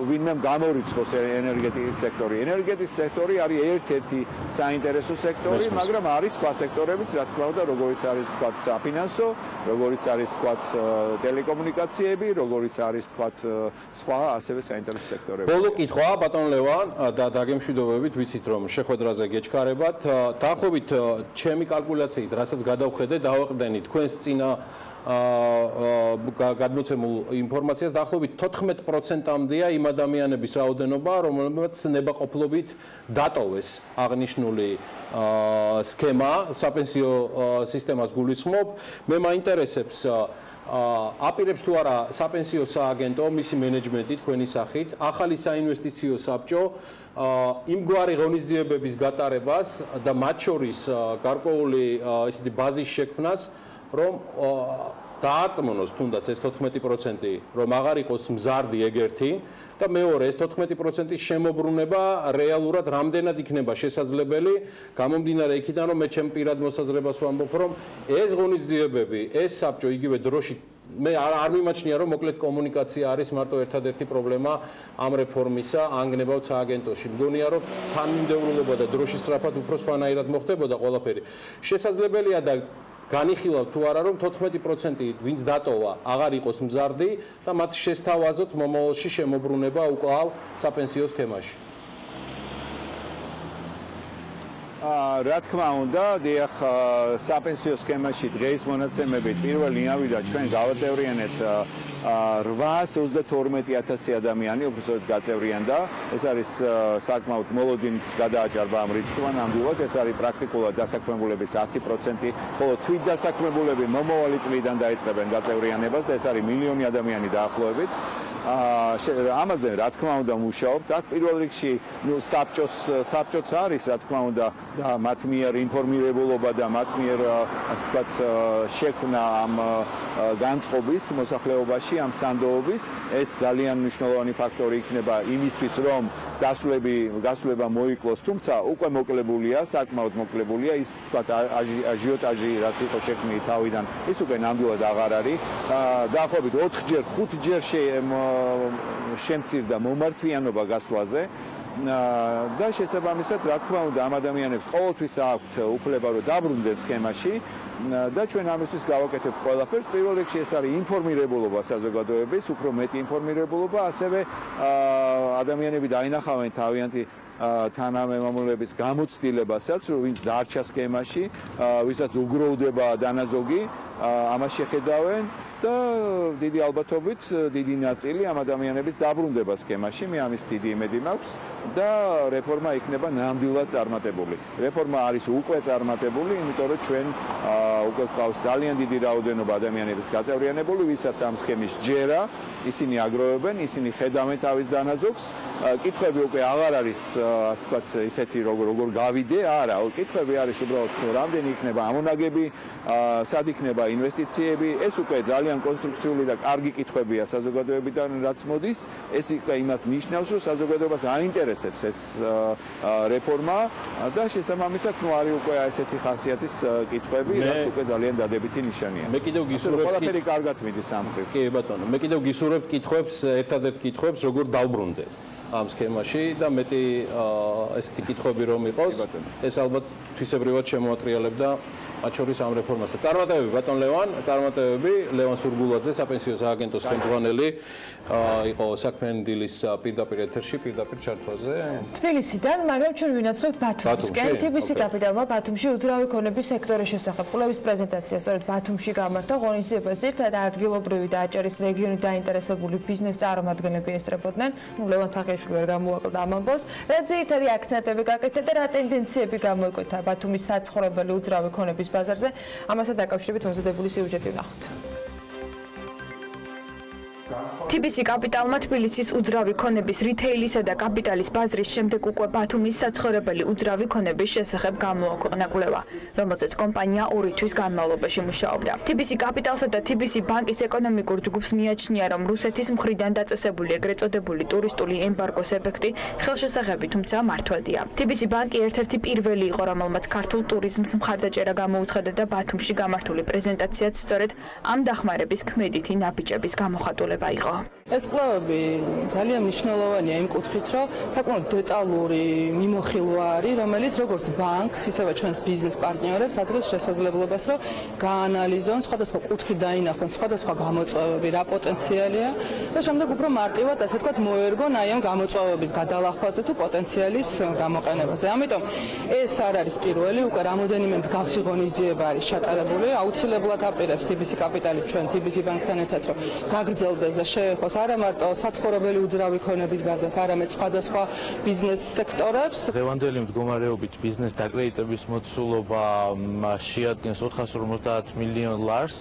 ვინმე გამორიცხოს ენერგეტიკის სექტორი. ენერგეტიკის სექტორი არის ერთ-ერთი საინტერესო სექტორი, მაგრამ არის სხვა სექტორებიც, რა თქმა უნდა, როგორიც არის ვთქვათ საფინანსო, როგორიც არის ვთქვათ ტელეკომუნიკაციები, როგორიც არის ვთქვათ სხვა ასევე საინტერესო სექტორები. ბოლო კითხვა ბატონ ლევან და დაგემშვიდობებით, ვიცით რომ შეხვედრაზე გეჩქარებათ. დაახლოებით ჩემი კალკულაციით, რასაც გადავხედე, დავაყრდენით თქვენს წინა გადმოცემულ ინფორმაციას დაახლოებით 14%-მდეა იმ ადამიანების რაოდენობა, რომლებიც ნებაყოფლობით დატოვეს აღნიშნული სქემა, საპენსიო სისტემას გულისხმობ. მე მაინტერესებს აპირებს თუ არა საპენსიო სააგენტო, მისი მენეჯმენტი თქვენი სახით, ახალი საინვესტიციო საბჭო იმგვარი ღონისძიებების გატარებას და მათ შორის გარკვეული ისეთი ბაზის შექმნას, რომ დააწმონოს თუნდაც ეს 14%, რომ აღარ იყოს მზარდი ეგერთი და მეორე ეს 14%-ის შემოbrunება რეალურად რამდენად იქნება შესაძლებელი, გამომდინარე იქიდან, რომ მე ჩემ პირად მოსაზრებას ვამბობ, რომ ეს ღონისძიებები, ეს საბჭო იგივე დროში მე არ მიმაჩნია რომ მოკლედ კომუნიკაცია არის მარტო ერთადერთი პრობლემა ამ რეფორმისა ანგნებავთ სააგენტოში. მგონია რომ თანმიმდევრულობა და დროში სწრაფად უფრო სხვანაირად მოხდებოდა ყველაფერი. შესაძლებელია და განიხილავთ თუ არა რომ 14% ვინც დატოვა აღარ იყოს მზარდი და მათ შესთავაზოთ მომავალში შემოbrunება უკვლავ საპენსიო სქემაში. რა თქმა უნდა, დიახ, საპენსიო სქემაში დღეს მონაცემებით პირველი ავიდა ჩვენ გავაწევრიანეთ 832,000 ადამიანი უბრალოდ გაწევრიანდა. ეს არის საკმაოდ მოლოდინის გადააჭარბა ამ რიცხვმა ნამდვილად. ეს არის პრაქტიკულად დასაქმებულების 100%, ხოლო თვით დასაქმებულები მომავალი წლიდან დაიწყებენ გაწევრიანებას და ეს არის მილიონი ადამიანი დაახლოებით. ამაზე რა თქმა უნდა მუშაობთ. აქ პირველ რიგში საბჭოც არის რა თქმა უნდა და მათ მიერ ინფორმირებულობა და მათ მიერ ასე ვთქვათ შექმნა ამ განწყობის მოსახლეობაში, ამ სანდოობის. ეს ძალიან მნიშვნელოვანი ფაქტორი იქნება იმისთვის, რომ გასვლება მოიკლოს, თუმცა უკვე მოკლებულია, საკმაოდ მოკლებულია ის ვთქვათ აჟიოტაჟი რაც იყო შექმნილი თავიდან, ის უკვე ნამდვილად აღარ არის. დაახლოებით 4-ჯერ, 5-ჯერ შემცირდა მომართვიანობა გასვლაზე. და შესაბამისად, რა თქმა უნდა, ამ ადამიანებს ყოველთვის აქვთ უფლება, რომ დაბრუნდეს სქემაში და ჩვენ ამისთვის გავაკეთებთ ყველაფერს. პირველ რიგში ეს არის ინფორმირებულობა საზოგადოების, უფრო მეტი ინფორმირებულობა, ასევე ადამიანები დაინახავენ თავიანთი თანამემამულეების გამოცდილებასაც, ვინც დარჩა სქემაში, ვისაც უგროვდება დანაზოგი, ამას შეხედავენ და დიდი ალბათობით დიდი ნაწილი ამ ადამიანების დაბრუნდება სქემაში, მე ამის დიდი იმედი მაქვს და რეფორმა იქნება ნამდვილად წარმატებული. რეფორმა არის უკვე წარმატებული, იმიტომ რომ ჩვენ უკვე ყავს ძალიან დიდი რაოდენობა ადამიანების გაწევრიანებული, ვისაც ამ სქემის ჯერა, ისინი აგროვებენ, ისინი ხედავენ თავის დანაზოგს. კითხვები უკვე აღარ არის, ასე ვთქვათ, ისეთი როგორ გავიდე, არა, კითხვები არის უბრალოდ რამდენი იქნება ამონაგები, სად იქნება ინვესტიციები, ეს უკვე ძალიან კონსტრუქციული და კარგი კითხვებია საზოგადოებიდან, რაც მოდის. ეს უკვე იმას ნიშნავს, რომ საზოგადოებას აინტერესებს ეს რეფორმა და შესაბამისად, არის უკვე ესეთი ხასიათის კითხვები, რაც უკვე ძალიან დადებითი ნიშანია. მე კიდევ გისურვებ ყველაფერი კარგად მიდის ამ მხრივ. კი ბატონო, მე კიდევ გისურვებ კითხვებს, ერთადერთ კითხვებს, როგორ დავბრუნდეთ ამ სქემაში და მეტი ესეთი კითხვები რომ იყოს, ეს ალბათ თვისებრივად შემოატრიალებდა მათ შორის ამ რეფორმას. წარმატებები ბატონ ლევან, წარმატებები ლევან სურგულაძე, საპენსიო სააგენტოს ხელმძღვანელი, იყო საქმიანი დილის პირდაპირ ეთერში, პირდაპირ ჩართვაზე. თბილისიდან, მაგრამ ჩვენ ვინაცვლებთ ბათუმისკენ. TBC კაპიტალმა ბათუმში უძრავი ქონების სექტორის შესახებ კვლევის პრეზენტაცია სწორედ ბათუმში გამართა. ღონისძიებას ერთად ადგილობრივი და აჭარის რეგიონი დაინტერესებული ბიზნეს წარმომადგენლები ესწრებოდნენ. ლევან თაღიაშვილი ვერ გამოაკლდა ამ ამბავს. რა ძირითადი აქცენტები გაკეთდა და რა ტენდენციები გამოიკვეთა ბათუმის საცხოვრებელი უძრავი ქონების ბაზარზე? ამასთან დაკავშირებით მომზადებული სიუჟეტი ვნახოთ. TBC კაპიტალმა თბილისის უძრავი ქონების რითეილისა და კაპიტალის ბაზრის შემდეგ უკვე ბათუმის საცხოვრებელი უძრავი ქონების შესახებ გამოაქვეყნა კვლევა, რომელზეც კომპანია 2 თვის განმავლობაში მუშაობდა. TBC კაპიტალსა და TBC ბანკის ეკონომიკურ ჯგუფს მიაჩნია, რომ რუსეთის მხრიდან დაწესებული ეგრეთ წოდებული ტურისტული ემბარგოს ეფექტი ხელშესაღები, თუმცა მართვადია. TBC ბანკი ერთ-ერთი პირველი იყო, რომელმაც ქართულ ტურიზმს მხარდაჭერა გამოუცხადა და ბათუმში გამართული პრეზენტაციაც სწორედ ამ დახმარების ქმედითი ნაბიჯების გამოხატულება იყო. ეს კვლევები ძალიან მნიშვნელოვანია იმ კუთხით, რომ საკმაოდ დეტალური მიმოხილვა არის, რომელიც როგორც ბანკს, ისევე ჩვენს ბიზნეს პარტნიორებს აძლევს შესაძლებლობას, რომ გაანალიზონ სხვადასხვა კუთხით დაინახონ სხვადასხვა გამოწვევები, რა პოტენციალია და შემდეგ უფრო მარტივად, ასე ვთქვათ, მოერგონ აი ამ გამოწვევების გადალახვაზე თუ პოტენციალის გამოყენებაზე. ამიტომ ეს არ არის პირველი, უკვე რამოდენიმე მსგავსი ღონისძიება არის ჩატარებული, აუცილებლად აპირებს TBC კაპიტალი ჩვენ TBC ბანკთან ერთად, რომ გაგრძელდეს და შეეხოს არა მარტო საცხოვრებელი უძრავი ქონების ბაზას, არამედ სხვადასხვა ბიზნეს სექტორებს. დღევანდელი მდგომარეობით ბიზნეს დაკრედიტების მოცულობა შეადგენს 450 მილიონ ლარს.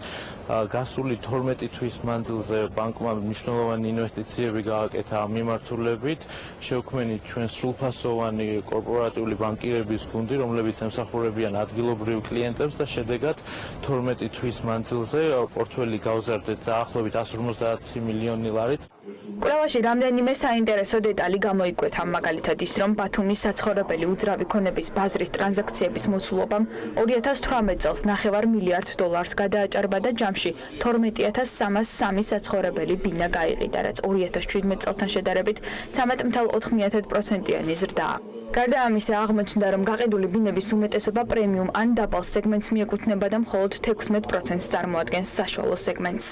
გასული 12 თვის მანძილზე ბანკმა მნიშვნელოვანი ინვესტიციები გააკეთა ამ მიმართულებით. შევქმნით ჩვენ სრულფასოვანი კორპორატიული ბანკირების გუნდი, რომლებიც ემსახურებიან ადგილობრივ კლიენტებს და შედეგად 12 თვის მანძილზე პორტფელი გავზარდეთ დაახლოებით 150 მილიონი ლარით. კვლევაში რამდენიმე საინტერესო დეტალი გამოიკვეთა, მაგალითად ის, რომ ბათუმის საცხოვრებელი უძრავი ქონების ბაზრის ტრანზაქციების მოცულობამ 2018 წელს 9 მილიარდ დოლარს გადააჭარბა და ჯამში 12303 საცხოვრებელი ბინა გაიყიდა, რაც 2017 წელთან შედარებით 13.4%-იანი ზრდაა. გარდა ამისა, აღმოჩნდა, რომ გაყიდული ბინების უმეტესობა პრემიუმ ან დაბალ სეგმენტს მიეკუთვნება და მხოლოდ 16%-ს წარმოადგენს საშუალო სეგმენტს.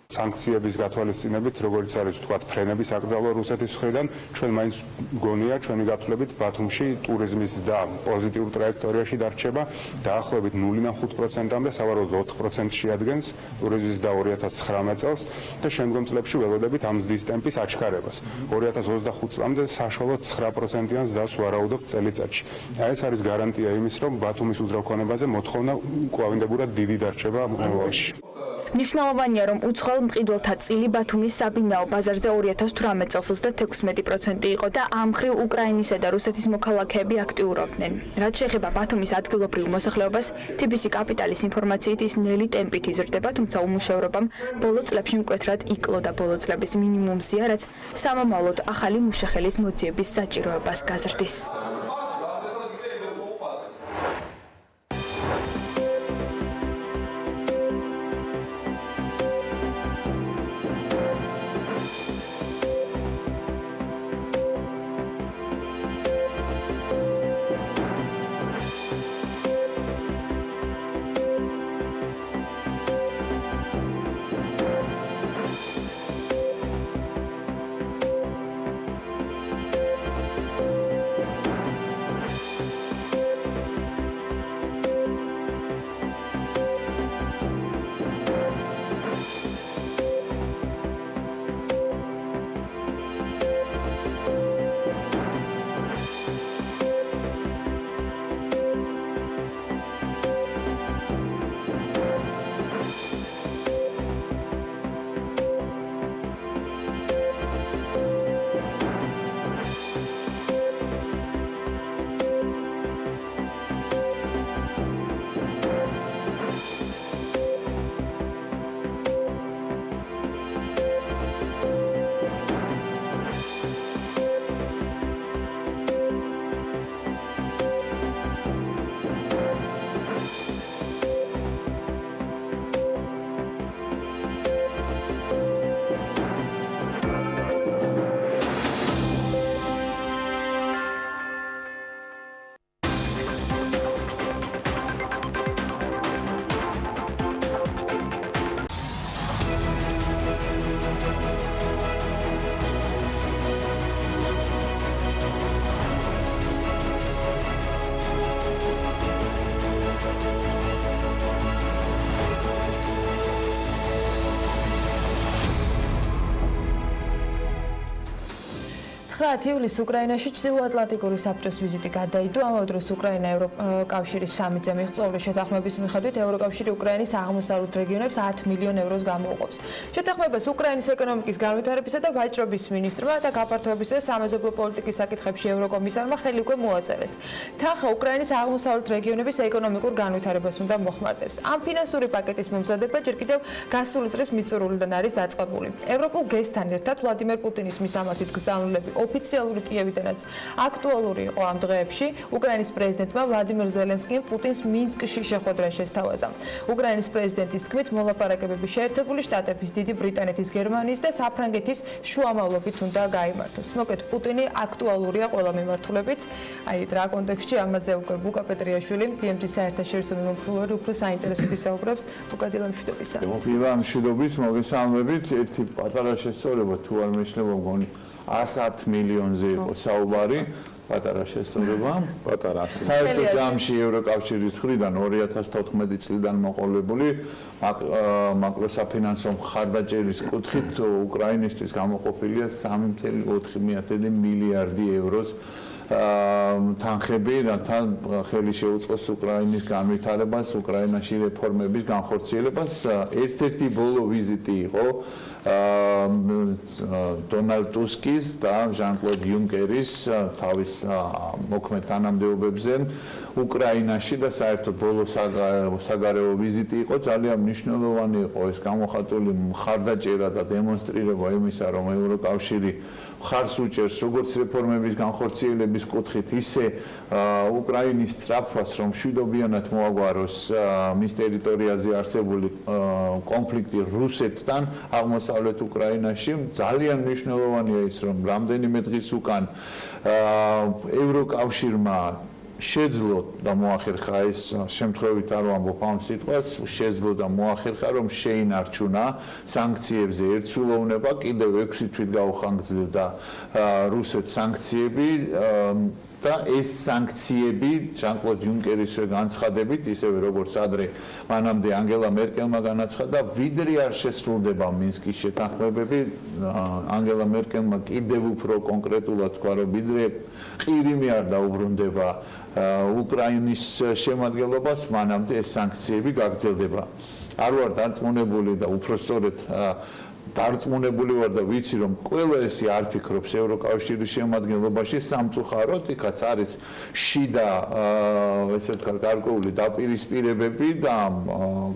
სანქციების გათვალისწინებით, როგორც არის ვთქვათ, ფრენების აკრძალვა რუსეთის მხრიდან, ჩვენ მაინც გონია ჩვენი გათვლებით ბათუმში ტურიზმის და პოზიტიურ ტრაექტორიაში დარჩება დაახლოებით 0.5%-მდე, სავარაუდოდ 4%-ს შეადგენს ტურიზმის და 2019 წელს და შემდგომ წლებში ველოდებით ამ ზრდის ტემპის აჩქარებას. 2025 წლამდე საშუალოდ 9%-იან ზრდას ვარაუდობთ წელიწადში. ეს არის გარანტია იმის, რომ ბათუმის უძრავ ქონებაზე მოთხოვნა უკუავინდებურად დიდი დარჩება მომავალში. მნიშვნელოვანია, რომ უცხოელ მყიდველთა წილი ბათუმის საბინაო ბაზარზე 2018 წელს 36% იყო და ამ მხრივ უკრაინისა და რუსეთის მოქალაქეები აქტიურობდნენ. რაც შეეხება ბათუმის ადგილობრივ მოსახლეობას, TBC კაპიტალის ინფორმაციით ის ნელი ტემპით იზრდება, თუმცა უმუშევრობამ ბოლო წლებში მკვეთრად იკლო და ბოლო წლების მინიმუმზია, რაც სამომავლოდ ახალი მუშახელის მოძიების საჭიროებას გაზრდის. 9 ივლისს უკრაინაში ჩრდილოატლანტიკური საბჭოს ვიზიტი გადაიდო. ამავე დროს უკრაინა ევროკავშირის სამიტზე მიღწეული შეთანხმების მიხედვით ევროკავშირი უკრაინის აღმოსავლეთ რეგიონებს 10 მილიონ ევროს გამოუყოფს. შეთანხმებას უკრაინის ეკონომიკის განვითარებისა და ვაჭრობის მინისტრმა და გაფართოებისა და სამეზობლო პოლიტიკის საკითხებში ევროკომისარმა ხელი უკვე მოაწერეს. თანხა უკრაინის აღმოსავლეთ რეგიონების ეკონომიკურ განვითარებას უნდა მოხმარდებს. ამ ფინანსური პაკეტის მომზადება ჯერ კიდევ გასული წლის მიწურულიდან არის დაწყებული. ევროპულ გესთან ერთად ვლადიმერ პუტინის მისამართით გზავნილები ოფიციალური კიევიდანაც აქტუალური იყო ამ დღეებში. უკრაინის პრეზიდენტმა ვლადიმერ ზელენსკიმ პუტინს მინსკში შეხვედრა შესთავაზა. უკრაინის პრეზიდენტის თქმით, მოლაპარაკებები შეერთებული შტატების, დიდი ბრიტანეთის, გერმანიის და საფრანგეთის შუამავლობით უნდა გაიმართოს. მოკლედ, პუტინი აქტუალურია ყველა მიმართულებით. აი, რა კონტექსტში ამაზე უკვე ბუკა პეტრიაშვილი, BMG-ის საერთაშორისო მიმოხილველი უფრო საინტერესოდ ისაუბრებს. ბუკა დილა მშვიდობისა. დილა მშვიდობის მოგესალმებით. ერთი პატარა შესწორება თუ არ მეშლება მგონი 110 მილიონზე იყო საუბარი. პატარა შესწორება, პატარა. საერთო ჯამში ევროკავშირის მხრიდან 2014 წლიდან მოყოლებული მაკროსაფინანსო მხარდაჭერის კუთხით უკრაინისთვის გამოყოფილია 3.4 მილიარდი ევროს თანხები, რათა ხელი შეუწყოს უკრაინის განვითარებას, უკრაინაში რეფორმების განხორციელებას. ერთ-ერთი ბოლო ვიზიტი იყო დონალდ ტუსკის და ჟან-კლოდ იუნკერის თავის მოქმედ თანამდებობებზე უკრაინაში და საერთოდ ბოლო საგარეო ვიზიტი იყო. ძალიან მნიშვნელოვანი იყო ეს გამოხატული მხარდაჭერა და დემონსტრირება იმისა, რომ ევროკავშირი მხარს უჭერს როგორც რეფორმების განხორციელების კუთხით, ისე უკრაინის სწრაფვას, რომ მშვიდობიანად მოაგვაროს მის ტერიტორიაზე არსებული კონფლიქტი რუსეთთან აღმოსავლეთ უკრაინაში. ძალიან მნიშვნელოვანია ის, რომ რამდენიმე დღის უკან ევროკავშირმა შეძლო და მოახერხა ეს შემთხვევით არ ვამბობ ამ სიტყვას, შეძლო და მოახერხა, რომ შეინარჩუნა სანქციებზე ერთსულოვნება, კიდევ 6 თვით გაუხანგრძლივდა რუსეთს სანქციები და ეს სანქციები ჟან-კლოდ იუნკერისვე განცხადებით, ისევე როგორც ადრე მანამდე ანგელა მერკელმა განაცხადა, ვიდრე არ შესრულდება მინსკის შეთანხმებები, ანგელა მერკელმა კიდევ უფრო კონკრეტულად თქვა, რომ ვიდრე ყირიმი არ დაუბრუნდება უკრაინის შემადგენლობას, მანამდე ეს სანქციები გაგრძელდება. არ ვარ დარწმუნებული და უпростоრეთ დარწმუნებული ვარ და ვიცი, რომ ყველა ესე არ ფიქრობს ევროკავშირის შემადგენლობაში სამწუხაროდ, იქაც არის შიდა ესე ვთქვათ გარკვეული დაპირისპირებები და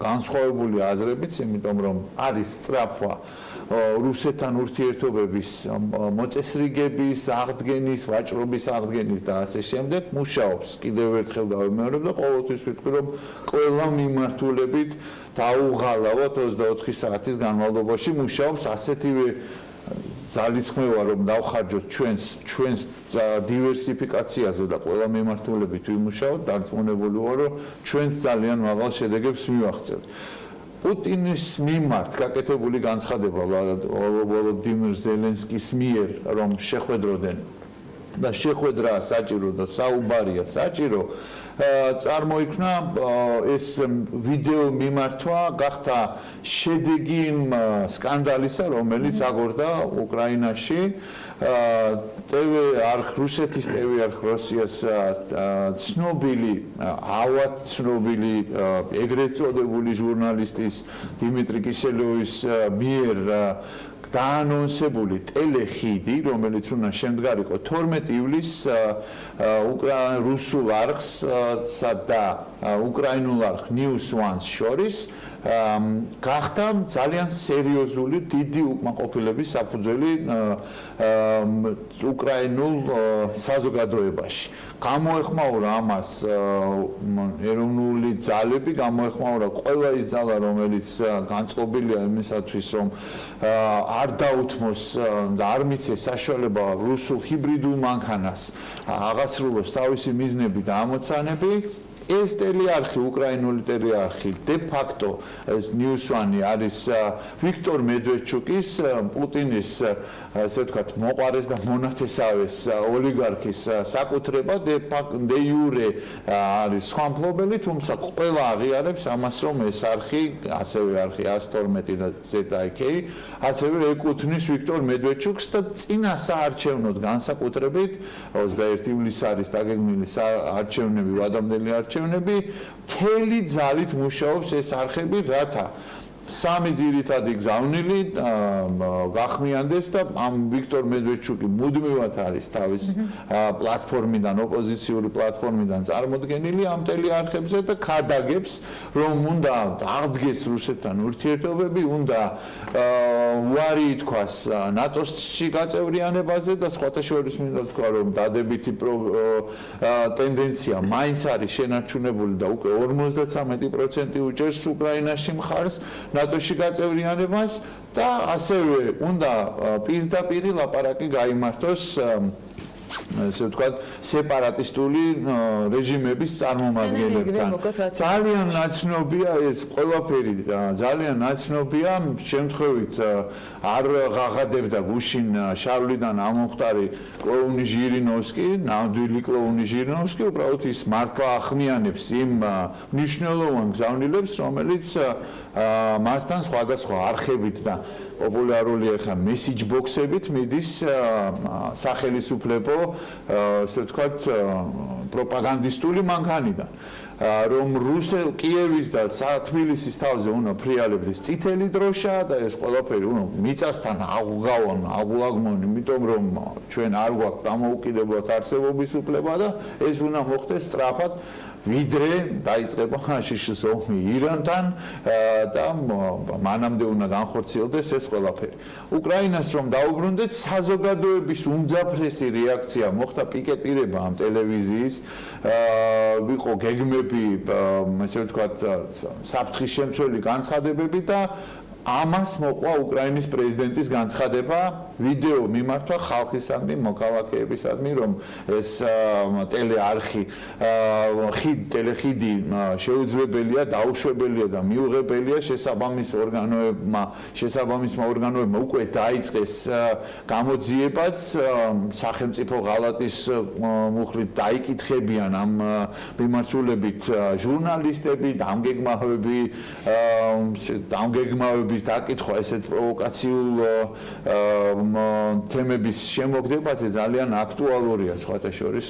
განსხვავებული აზრებიც, იმიტომ რომ არის სწრაფვა რუსეთთან ურთიერთობების მოწესრიგების, აღდგენის, ვაჭრობის აღდგენის და ასე შემდეგ მუშაობს. კიდევ ერთხელ დავიმეორებ და ყოველთვის ვიტყვი, რომ ყველა მიმართულებით დაუღალავად 24 საათის განმავლობაში მუშაობს. ასეთივე ძალისხმევა, რომ დავხარჯოთ ჩვენს დივერსიფიკაციაზე და ყველა მიმართულებით ვიმუშაოთ, დარწმუნებული ვარ, რომ ჩვენს ძალიან მაღალ შედეგებს მივაღწევთ. პუტინის მიმართ გაკეთებული განცხადება ვლადიმერ ზელენსკის მიერ, რომ შეხვედროდნენ და შეხვედრა საჭირო და საუბარია საჭირო, წარმოიქმნა ეს ვიდეო მიმართვა გახდა შედეგი იმ სკანდალისა, რომელიც აგორდა უკრაინაში. რუსეთის TV არხ როსიას ცნობილი, ავად ცნობილი ეგრეთ წოდებული ჟურნალისტის დიმიტრი კისელოვის მიერ დაანონსებული ტელეხიდი, რომელიც უნდა შემდგარიყო 12 ივლისს რუსულ არხსა და უკრაინულ არხ News One-ს შორის გახდა ძალიან სერიოზული დიდი უკმაყოფილების საფუძველი უკრაინულ საზოგადოებაში. გამოეხმაურა ამას ეროვნული ძალები, გამოეხმაურა ყველა ის ძალა, რომელიც განწყობილია იმისათვის, რომ არ დაუთმოს და არ მიცეს საშუალება რუსულ ჰიბრიდულ მანქანას აღასრულოს თავისი მიზნები და ამოცანები. ეს ტელეარხი, უკრაინული ტელეარხი, de facto News One არის ვიქტორ მედვედჩუკის, პუტინის ასე ვთქვათ, მოყარეს და მონათესავეს ოლიგარქის საკუთრება de jure არის სხვა მფლობელი, თუმცა ყველა აღიარებს ამას, რომ ეს არხი, ასევე არხი 112 და ZIK, ასევე ეკუთვნის ვიქტორ მედვედჩუკს და წინა საარჩევნოდ განსაკუთრებით 21 ივლისს არის დაგეგმილი არჩევნები, ვადამდელი არჩევნები, მთელი ძალით მუშაობს ეს არხები, რათა სამი ძირითადი გზავნილი გახმიანდეს და ამ ვიქტორ მედვედჩუკი მუდმივად არის თავის პლატფორმიდან, ოპოზიციური პლატფორმიდან წარმოდგენილი ამ ტელეარხებზე და ქადაგებს, რომ უნდა აღდგეს რუსეთთან ურთიერთობები, უნდა უარი ითქვას ნატოს-ში გაწევრიანებაზე და სხვათა შორის მინდა ვთქვა, რომ დადებითი ტენდენცია მაინც არის შენარჩუნებული და უკვე 53% უჭერს უკრაინაში მხარს ნატოში გაწევრიანებას და ასევე უნდა პირდაპირ ლაპარაკი გაიმართოს ესე ვთქვათ, სეპარატისტული რეჟიმების წარმომადგენლებთან. ძალიან ნაცნობია ეს ყველაფერი, ძალიან ნაცნობია, შემთხვევით არ ღაღადებდა გუშინ შარლიდან ამოხტარი კლოუნი ჟირინოვსკი, ნამდვილი კლოუნი ჟირინოვსკი, უბრალოდ ის მართლა ახმიანებს იმ მნიშვნელოვან გზავნილებს, რომელიც მასთან სხვადასხვა არხებით და პოპულარულია ხა მესიჯ ბოქსებით მიდის სახელმწიფო ასე ვთქვათ პროპაგანდისტული მანქანიდან რომ კიევის და თბილისის თავზე უნდა ფრიალებდეს წითელი დროშა და ეს ყველაფერი უნდა მიწასთან აგულაგმონ, იმიტომ რომ ჩვენ არ გვაქვს დამოუკიდებლად არსებობის უფლება და ეს უნდა მოხდეს სწრაფად ვიდრე დაიწყება შიშის ომი ირანთან და მანამდე უნდა განხორციელდეს ეს ყველაფერი. უკრაინას რომ დაუბრუნდეთ, საზოგადოების უმძაფრესი რეაქცია მოხდა პიკეტირება ამ ტელევიზიის, იყო გეგმები, ასე ვთქვათ, საფრთხის შემცველი განცხადებები და ამას მოყვა უკრაინის პრეზიდენტის განცხადება ვიდეო მიმართვა ხალხისადმი, მოქალაქეებისადმი, რომ ეს ტელეარხი, ტელეხიდი შეუძლებელია, დაუშვებელია და მიუღებელია შესაბამისმა ორგანოებმა უკვე დაიწყეს გამოძიებაც სახელმწიფო ღალატის მუხლით დაიკითხებიან ამ მიმართულებით ჟურნალისტები, დამგეგმავები დაკითხვა ესეთ პროვოკაციულ თემების შემოგდებაზე ძალიან აქტუალურია სხვათა შორის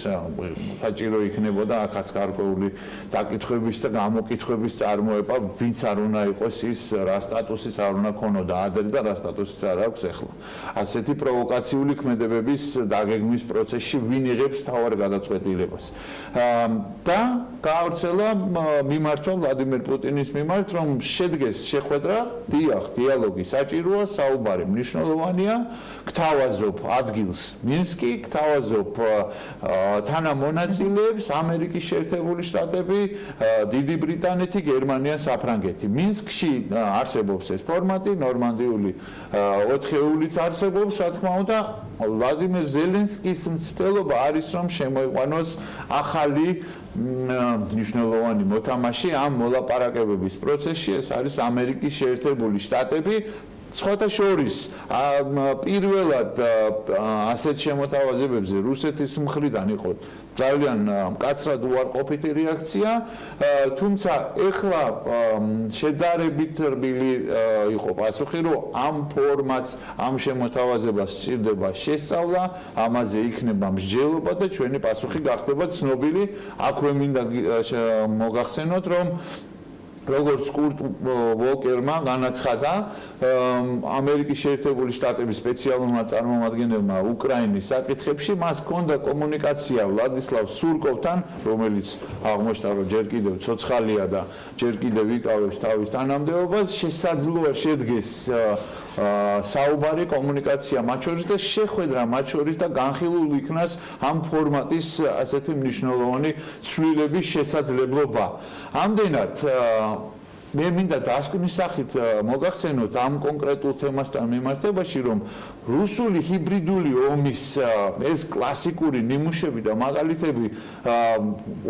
საჭირო იქნებოდა აქაც გარკვეული დაკითხვების და გამოკითხვების წარმოება ვინც არ უნდა იყოს ის რა სტატუსის არ უნდა ქონოდა ადრე და რა სტატუსიც არ აქვს ახლა ასეთი პროვოკაციული ქმედებების დაგეგმვის პროცესში ვინ იღებს თავარ გადაწყვეტილებას და გაავრცელა მიმართვა ვლადიმერ პუტინის მიმართ რომ შედგეს შეხვედრა დიალოგი საჭიროა, საუბარი მნიშვნელოვანია, გთავაზობ ადგილს მინსკი, გთავაზობ თანამონაწილეებს, ამერიკის შეერთებული შტატები, დიდი ბრიტანეთი, გერმანია, საფრანგეთი. მინსკში არსებობს ეს ფორმატი, ნორმანდიული 4-ეულიც არსებობს, რა თქმა უნდა, ვლადიმერ ზელენსკის მცდელობა არის რომ შემოიყვანოს ახალი მნიშვნელოვანი მოთამაშე ამ მოლაპარაკებების პროცესში, ეს არის ამერიკის შეერთებული შტატები. სხვათა შორის პირველად ასეთ შემოთავაზებებზე რუსეთის მხრიდან იყო ძალიან მკაცრად უარყოფითი რეაქცია, თუმცა ეხლა შედარებით რბილი იყო პასუხი, რომ ამ ფორმატს, ამ შემოთავაზებას სჭირდება შესწავლა, ამაზე იქნება მსჯელობა და ჩვენი პასუხი გახდება ცნობილი. აქვე მინდა მოგახსენოთ, რომ როგორც კურტ ვოლკერმა განაცხადა ამერიკის შეერთებული შტატების სპეციალურმა წარმომადგენელმა უკრაინის საკითხებში, მას ჰქონდა კომუნიკაცია ვლადისლავ სურკოვთან, რომელიც აღმოჩნდა, რომ ჯერ კიდევ ცოცხალია და ჯერ კიდევ იკავებს თავის თანამდებობას, შესაძლოა შედგეს საუბარი კომუნიკაცია მათ შორის და შეხვედრა მათ შორის და განხილულ იქნას ამ ფორმატის ასეთი მნიშვნელოვანი ცვლილების შესაძლებლობა. ამდენად მე მინდა დასკვნის სახით მოგახსენოთ ამ კონკრეტულ თემასთან მიმართებაში, რომ რუსული ჰიბრიდული ომის ეს კლასიკური ნიმუშები და მაგალითები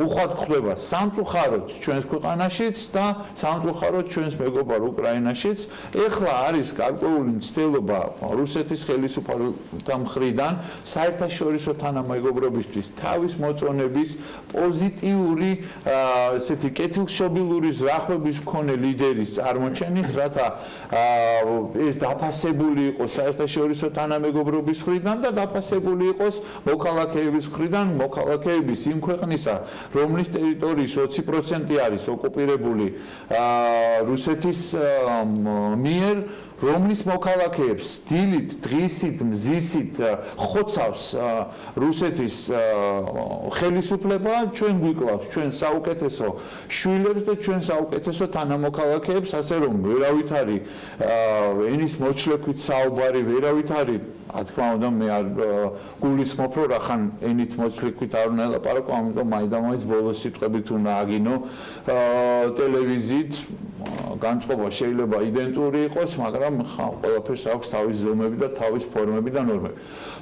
უხვად გვხვდება სამწუხაროდ ჩვენს ქვეყანაშიც და სამწუხაროდ ჩვენს მეგობარ უკრაინაშიც. ეხლა არის გარკვეული მცდელობა რუსეთის ხელისუფლების მხრიდან საერთაშორისო თანამეგობრობისთვის თავის მოწონების პოზიტიური ესეთი კეთილშობილური ზრახვების მქონე ლიდერის წარმოჩენის, რათა ეს დაფასებული იყოს საერთაშორისო თანამეგობრობის მხრიდან და დაფასებული იყოს მოქალაქეების მხრიდან, მოქალაქეების იმ ქვეყნისა, რომლის ტერიტორიის 20% არის ოკუპირებული რუსეთის მიერ, რომლის მოქალაქეებს დილით, დღისით, მზისით ხოცავს რუსეთის ხელისუფლება, ჩვენ გვიკლავს ჩვენ საუკეთესო შვილებს და ჩვენ საუკეთესო თანამოქალაქეებს, ასე რომ ვერავით არის ენის მოჩლექვით საუბარი, ვერავით არის რა თქმა უნდა მე არ გულისხმობ რომ რახან ენით მოჩლექვით არ უნდა ელაპარაკო, ამიტომ მაინდა-მაინც ბოლოს სიტყვებით უნდა აგინო ტელევიზიით განწყობა შეიძლება იდენტური იყოს, მაგრამ ყველაფერს აქვს თავის ზომები და თავის ფორმები და ნორმები.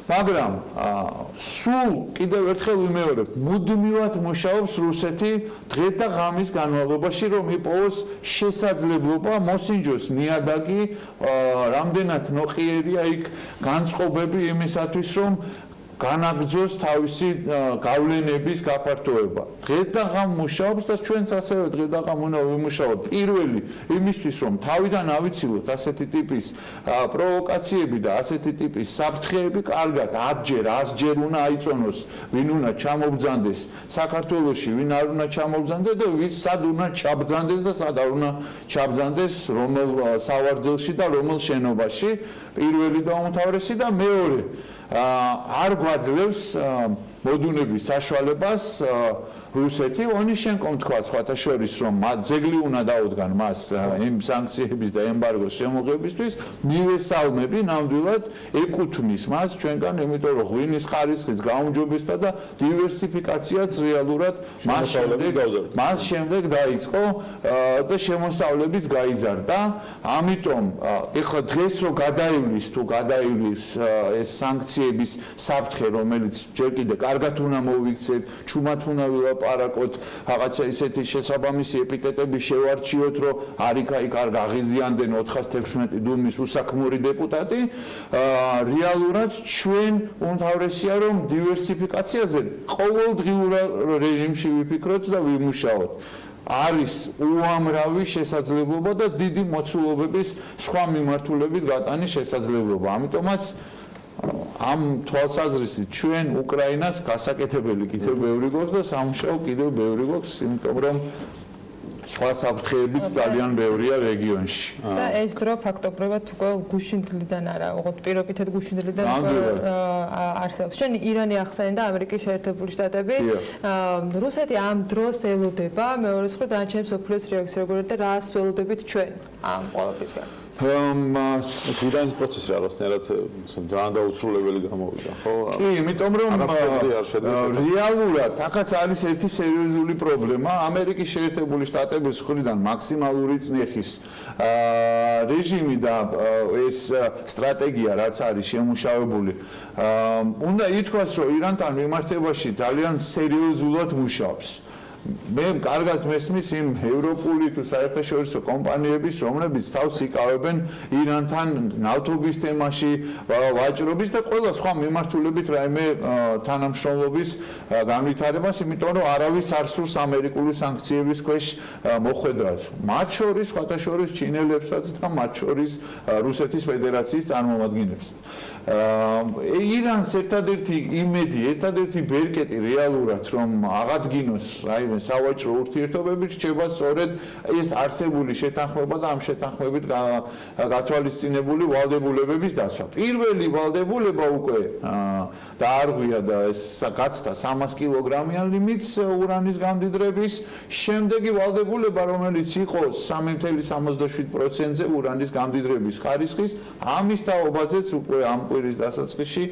მაგრამ სულ კიდევ ერთხელ ვიმეორებ, მუდმივად მუშაობს რუსეთი დღეს და ღამის განმავლობაში, რომ იპოვოს შესაძლებლობა მოსინჯოს ნიადაგი, რამდენად ნოყიერია იქ განწყობები იმისათვის, რომ განაგრძოს თავისი გავლენების გაფართოება. დღეს და ღამ მუშაობს და ჩვენც ასევე დღეს და ღამ უნდა ვიმუშაოთ. პირველი იმისთვის, რომ თავიდან ავიცილოთ ასეთი ტიპის პროვოკაციები და ასეთი ტიპის საფრთხეები, კარგად 10-ჯერ, 100-ჯერ უნდა აიწონოს, ვინ უნდა ჩამობძანდეს საქართველოში, ვინ არ უნდა ჩამობძანდეს და ვის სად უნდა ჩაბძანდეს და სად არ უნდა ჩაბძანდეს, რომელ სავარძელში და რომელ შენობაში. პირველი და უმთავრესი და მეორე არ გვაძლევს მოდუნების საშუალებას რუსეთი, ონიშენკომ თქვა სხვათა შორის, რომ ძეგლი უნდა დაუდგან მას იმ სანქციების და ემბარგოს შემოღებისთვის, მივესალმები ნამდვილად ეკუთვნის მას ჩვენგან, იმიტომ რომ ღვინის ხარისხიც გაუმჯობესდა და დივერსიფიკაციაც რეალურად მას შემდეგ დაიწყო და შემოსავლებიც გაიზარდა. ამიტომ ეხლა დღეს რო გადაივლის თუ გადაივლის ეს სანქციების საფრთხე, რომელიც ჯერ კიდე კარგად უნდა მოვიქცეთ, ჩუმად უნდა ვილაპარაკოთ, რაღაცა ისეთი შესაბამისი ეპიტეტები შევარჩიოთ, რომ არიქა-იქ არ გაღიზიანდნენ 416 დუმის უსაქმური დეპუტატი. რეალურად ჩვენ უმთავრესია, რომ დივერსიფიკაციაზე ყოველდღიურ რეჟიმში ვიფიქროთ და ვიმუშაოთ. არის უამრავი შესაძლებლობა და დიდი მოცულობების სხვა მიმართულებით გატანის შესაძლებლობა. ამიტომაც ამ თვალსაზრისით ჩვენ უკრაინას გასაკეთებელი კიდევ ბევრი გვაქვს და სამუშაო კიდევ ბევრი გვაქვს, იმიტომ რომ სხვა საფრთხეებიც ძალიან ბევრია რეგიონში. და ეს დრო ფაქტობრივად უკვე გუშინდლიდან არა, უღოთ პირობითად გუშინდლიდან არსებობს. შენ ირანი ახსენე და ამერიკის შეერთებული შტატები. რუსეთი ამ დროს ელოდება მეორე მხრივ დანარჩენი მსოფლიოს რეაქცია როგორ და რას ველოდებით ჩვენ ამ ყველაფრისგან? ირანის პროცესი რაღაცნაირად ძალიან დაუცრულებელი გამოვიდა, ხო? კი, იმიტომ რომ რეალურად აქაც არის ერთი სერიოზული პრობლემა. ამერიკის შეერთებული შტატების მხრიდან მაქსიმალური წნეხის რეჟიმი და ეს სტრატეგია, რაც არის შემუშავებული, უნდა ითქვას, რომ ირანთან მიმართებაში ძალიან სერიოზულად მუშაობს. მე კარგად მესმის იმ ევროპული თუ საერთაშორისო კომპანიების, რომლებიც თავს იკავებენ ირანთან ნავთობის თემაში, ვაჭრობის და ყველა სხვა მიმართულებით რაიმე თანამშრომლობის განვითარებას, იმიტომ რომ არავის არ სურს ამერიკული სანქციების ქვეშ მოხვედრას. მათ შორის, სხვათა შორის ჩინელებსაც და მათ შორის რუსეთის ფედერაციის წარმომადგენლებსაც. ირანს ერთადერთი იმედი, ერთადერთი ბერკეტი რეალურად რომ აღადგინოს რაიმე სავაჭრო ურთიერთობები რჩება სწორედ ეს არსებული შეთანხმება და ამ შეთანხმებით გათვალისწინებული ვალდებულებების დაცვა. პირველი ვალდებულება უკვე დაარღვია და ეს გაცდა 300 კილოგრამიან ლიმიტს ურანის გამდიდრების, შემდეგი ვალდებულება, რომელიც იყო 3.67%-ზე ურანის გამდიდრების ხარისხის, ამის თაობაზეც უკვე ამ კვირის დასაწყისში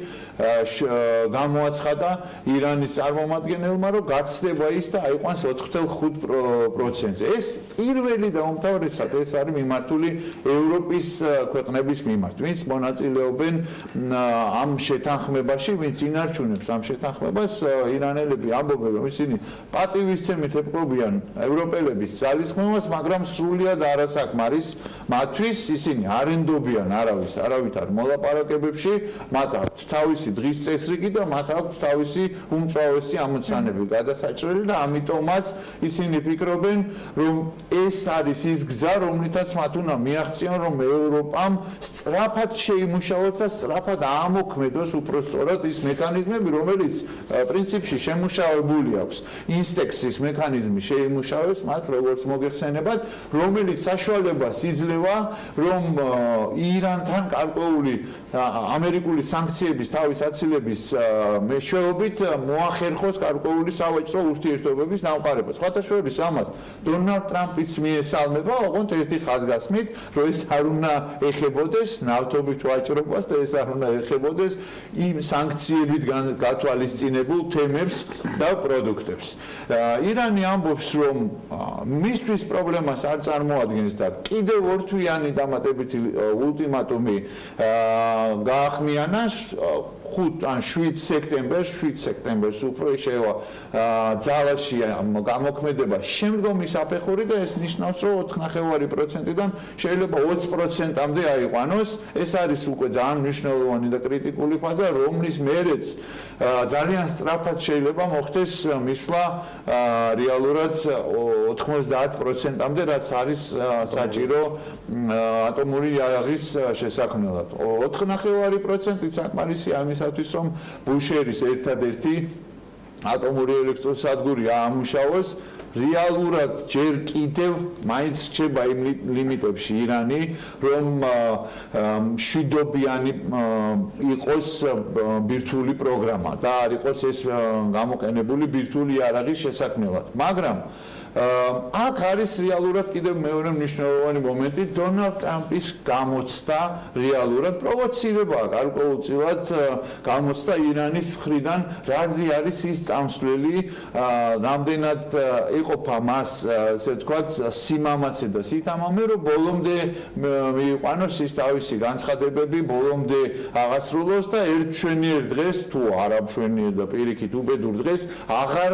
გამოაცხადა ირანის წარმომადგენელმა, რომ გაცდება ის და აიყვანოს გაიყვანს 4.5%-ზე. ეს პირველი და უმთავრესად ეს არის მიმართული ევროპის ქვეყნების მიმართ, ვინც მონაწილეობენ ამ შეთანხმებაში, ვინც ინარჩუნებს ამ შეთანხმებას. ირანელები ამბობენ, რომ ისინი პატივისცემით ებყრობიან ევროპელების ძალისხმევას, მაგრამ სრულიად არასაკმარის მათთვის. ისინი არ ენდობიან არავითარ მოლაპარაკებებში, მათ აქვთ თავისი დღის წესრიგი და მათ აქვთ თავისი უმწვავესი ამოცანები გადასაჭრელი და ამიტომაც ისინი ფიქრობენ, რომ ეს არის ის გზა, რომლითაც მათ უნდა მიაღწიონ, რომ ევროპამ სწრაფად შეიმუშაოს და სწრაფად აამოქმედოს უпростоრად ის მექანიზმები, რომელიც პრინციპში შემუშავებული აქვს. ინსტექსის მექანიზმი შეიმუშავეს მათ, როგორც მოგეხსენებათ, რომელიც საშუალებას იძლევა, რომ ირანთან გარკვეული ამერიკული სანქციების თავის აცილების მეშვეობით მოახერხოს გარკვეული სავაჭრო ურთიერთობების დამყარება. სხვათა შორის ამას დონალდ ტრამპიც მიესალმება, ოღონდ ერთი ხაზგასმით, რომ ეს არ უნდა ეხებოდეს ნავთობით ვაჭრობას და ეს არ უნდა ეხებოდეს იმ სანქციებით გათვალისწინებულ თემებს და პროდუქტებს. ირანი ამბობს, რომ მისთვის პრობლემას არ წარმოადგენს და კიდევ ორთვიანი დამატებითი ულტიმატუმი გაახმიანა 5 ან 7 სექტემბერს უფრო შევა ძალაში გამოქმედება შემდგომი საფეხური და ეს ნიშნავს, რომ 4.5%-დან შეიძლება 20%-მდე აიყვანოს. ეს არის უკვე ძალიან მნიშვნელოვანი და კრიტიკული ფაზა, რომლის მერეც ძალიან სწრაფად შეიძლება მოხდეს მისვლა რეალურად 90%-მდე, რაც არის საჭირო ატომური იარაღის შესაქმნელად. 4.5%-იც საკმარისია ამისათვის, რომ ბუშერის ერთადერთი ატომური ელექტროსადგური აამუშავოს. რეალურად ჯერ კიდევ მაინც რჩება იმ ლიმიტებში ირანი, რომ მშვიდობიანი იყოს ბირთვული პროგრამა და არ იყოს ეს გამოყენებული ბირთვული იარაღის შესაქმნელად. მაგრამ აქ არის რეალურად კიდევ მეორე მნიშვნელოვანი მომენტი, დონალდ ტრამპის გამოცდა რეალურად პროვოცირება გარკვეულწილად გამოცდა ირანის მხრიდან, რაზე არის ის წამსვლელი, რამდენად იყოფა მას, ესე ვთქვათ, სიმამაცე და სითამამე, რომ ბოლომდე მიიყვანოს ის თავისი განცხადებები, ბოლომდე აღასრულოს და ერთ მშვენიერ დღეს, თუ არა მშვენიერ და პირიქით უბედურ დღეს, აღარ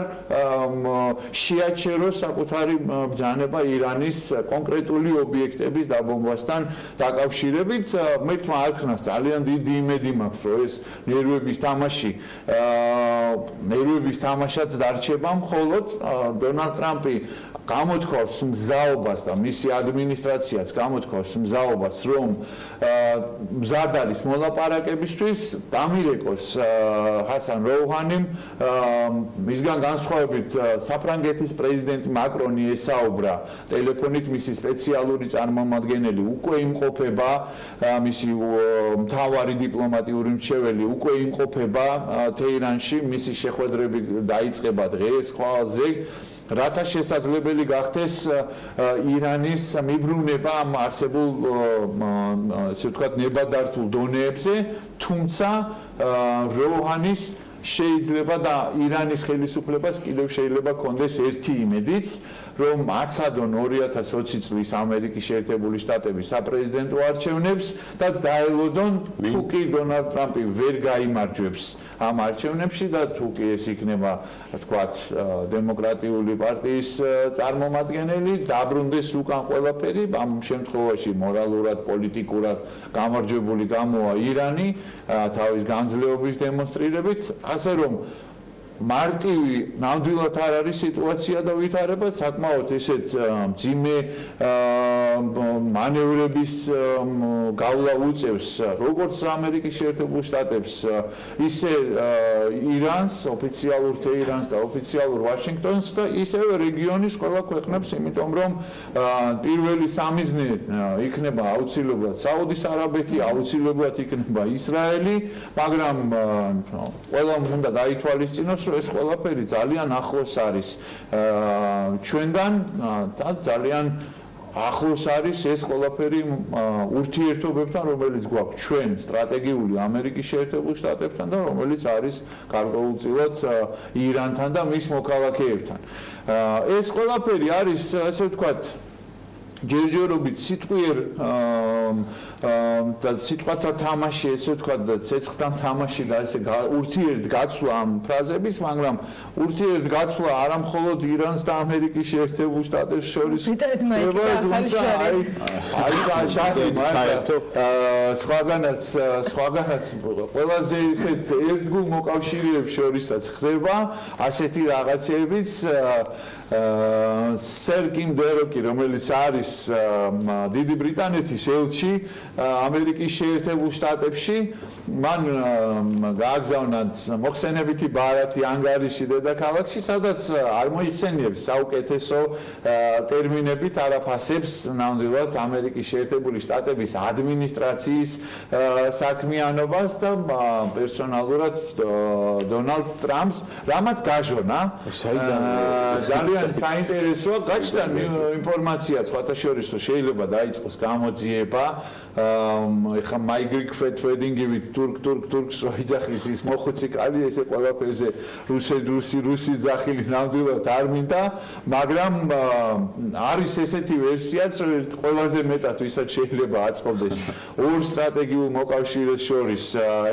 შეაჩეროს საკუთარი ბრძანება ირანის კონკრეტული ობიექტების დაბომბვასთან დაკავშირებით. მე თვითონ არ ხნას ძალიან დიდი იმედი მაქვს, რომ ეს ნერვების თამაშად დარჩება, მხოლოდ დონალდ ტრამპი გამოთქვავს მზაობას და მისი ადმინისტრაციაც გამოთქვავს მზაობას, რომ მზად არის მოლაპარაკებისთვის, დამირეკოს ჰასან როუჰანიმ, მისგან განსხვავებით საფრანგეთის პრეზიდენტი მაკრონი ესაუბრა ტელეფონით, მისი სპეციალური წარმომადგენელი უკვე იმყოფება, მისი მთავარი დიპლომატიური მრჩეველი უკვე იმყოფება თეირანში, მისი შეხვედრები დაიწყება დღეს, ხვალზე, რათა შესაძლებელი გახდეს ირანის მიბრუნება ამ არსებულ, ესე ვთქვათ, ნებადართულ დონეებზე, თუმცა როუჰანის შეიძლება და ირანის ხელისუფლებას კიდევ შეიძლება კონდეს ერთი იმედიც, რომ აცადონ 2020 წლის ამერიკის შეერთებული შტატების საპრეზიდენტო არჩევნებს და დაელოდონ თუ კი დონალდ ტრამპი ვერ გაიმარჯვებს ამ არჩევნებში და თუ კი ეს იქნება, თქვათ, დემოკრატიული პარტიის წარმომადგენელი, დაბრუნდეს უკან ყველაფერი, ამ შემთხვევაში მორალურად, პოლიტიკურად გამარჯვებული გამოვა ირანი თავის განძლეობის დემონსტრირებით, ასე რომ მარტივი ნამდვილად არ არის სიტუაცია და ვითარება, საკმაოდ ესეთ მძიმე მანევრების გავლა უწევს როგორც ამერიკის შეერთებულ შტატებს, ისე ირანს, ოფიციალურ თეირანს და ოფიციალურ ვაშინგტონს და ისევ რეგიონის ყველა ქვეყნებს, იმიტომ რომ პირველი სამიზნე იქნება აუცილებლად საუდის არაბეთი, აუცილებლად იქნება ისრაელი, მაგრამ ყველამ უნდა გაითვალისწინოს, რომ ეს ყველაფერი ძალიან ახლოს არის ჩვენგან და ძალიან ახლოს არის ეს ყველაფერი ურთიერთობებთან, რომელიც გვაქვს ჩვენ სტრატეგიული ამერიკის შეერთებულ შტატებთან და რომელიც არის გარკვეულწილად ირანთან და მის მოქალაქეებთან. ეს ყველაფერი არის, ასე ვთქვათ, ჯერჯერობით სიტყვიერ და სიტყვათა თამაში, ესე ვთქვათ, და ცეცხლთან თამაში და ესე ურთიერთგაცვლა ამ ფრაზების, მაგრამ ურთიერთგაცვლა არა მხოლოდ ირანს და ამერიკის შეერთებულ შტატებს შორის. სხვაგანაც ყველაზე ისეთ ერთგულ მოკავშირეებს შორისაც ხდება ასეთი რაღაცებიც. სერ კიმ დეროკი, რომელიც არის დიდი ბრიტანეთის ელჩი ამერიკის შეერთებულ შტატებში, მან გააგზავნა მოხსენებითი ბარათი ანგარიში დედაქალაქში, სადაც არ მოიხსენიებს საუკეთესო ტერმინებით არაფასებს ნამდვილად ამერიკის შეერთებული შტატების ადმინისტრაციის საქმიანობას და პერსონალურად დონალდ ტრამპს, რამაც გაჟონა. ძალიან საინტერესოა, გაჩნდა ინფორმაცია სხვათა შორის, რომ შეიძლება დაიწყოს გამოძიება, ეხა მაიგრიკფეთ ვედინგივით თურქს რო იძახის ის მოხუცი კალი, ესე ყველაფერზე რუსი ძახილი ნამდვილად არ მინდა, მაგრამ არის ესეთი ვერსიაც, რომ ყველაზე მეტად ვისაც შეიძლება აწყობდეს ორ სტრატეგიულ მოკავშირეს შორის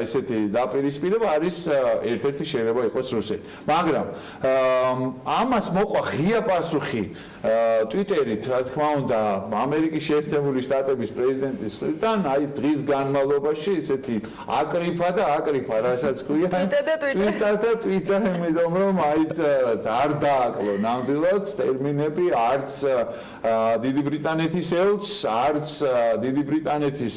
ესეთი დაპირისპირება არის ერთ-ერთი შეიძლება იყოს რუსეთი. მაგრამ ამას მოყვა ღია პასუხი ტვიტერით, რა თქმა უნდა, ამერიკის შეერთებული შტატების პრეზიდენტის მხრიდან, აი დღის განმავლობაში ესეთი აკრიფა და აკრიფა, რასაც ქვია. ტვიტა, იმედომ რომ აი არ დააკლო ნამდვილად ტერმინები არც დიდი ბრიტანეთის ელჩს, არც დიდი ბრიტანეთის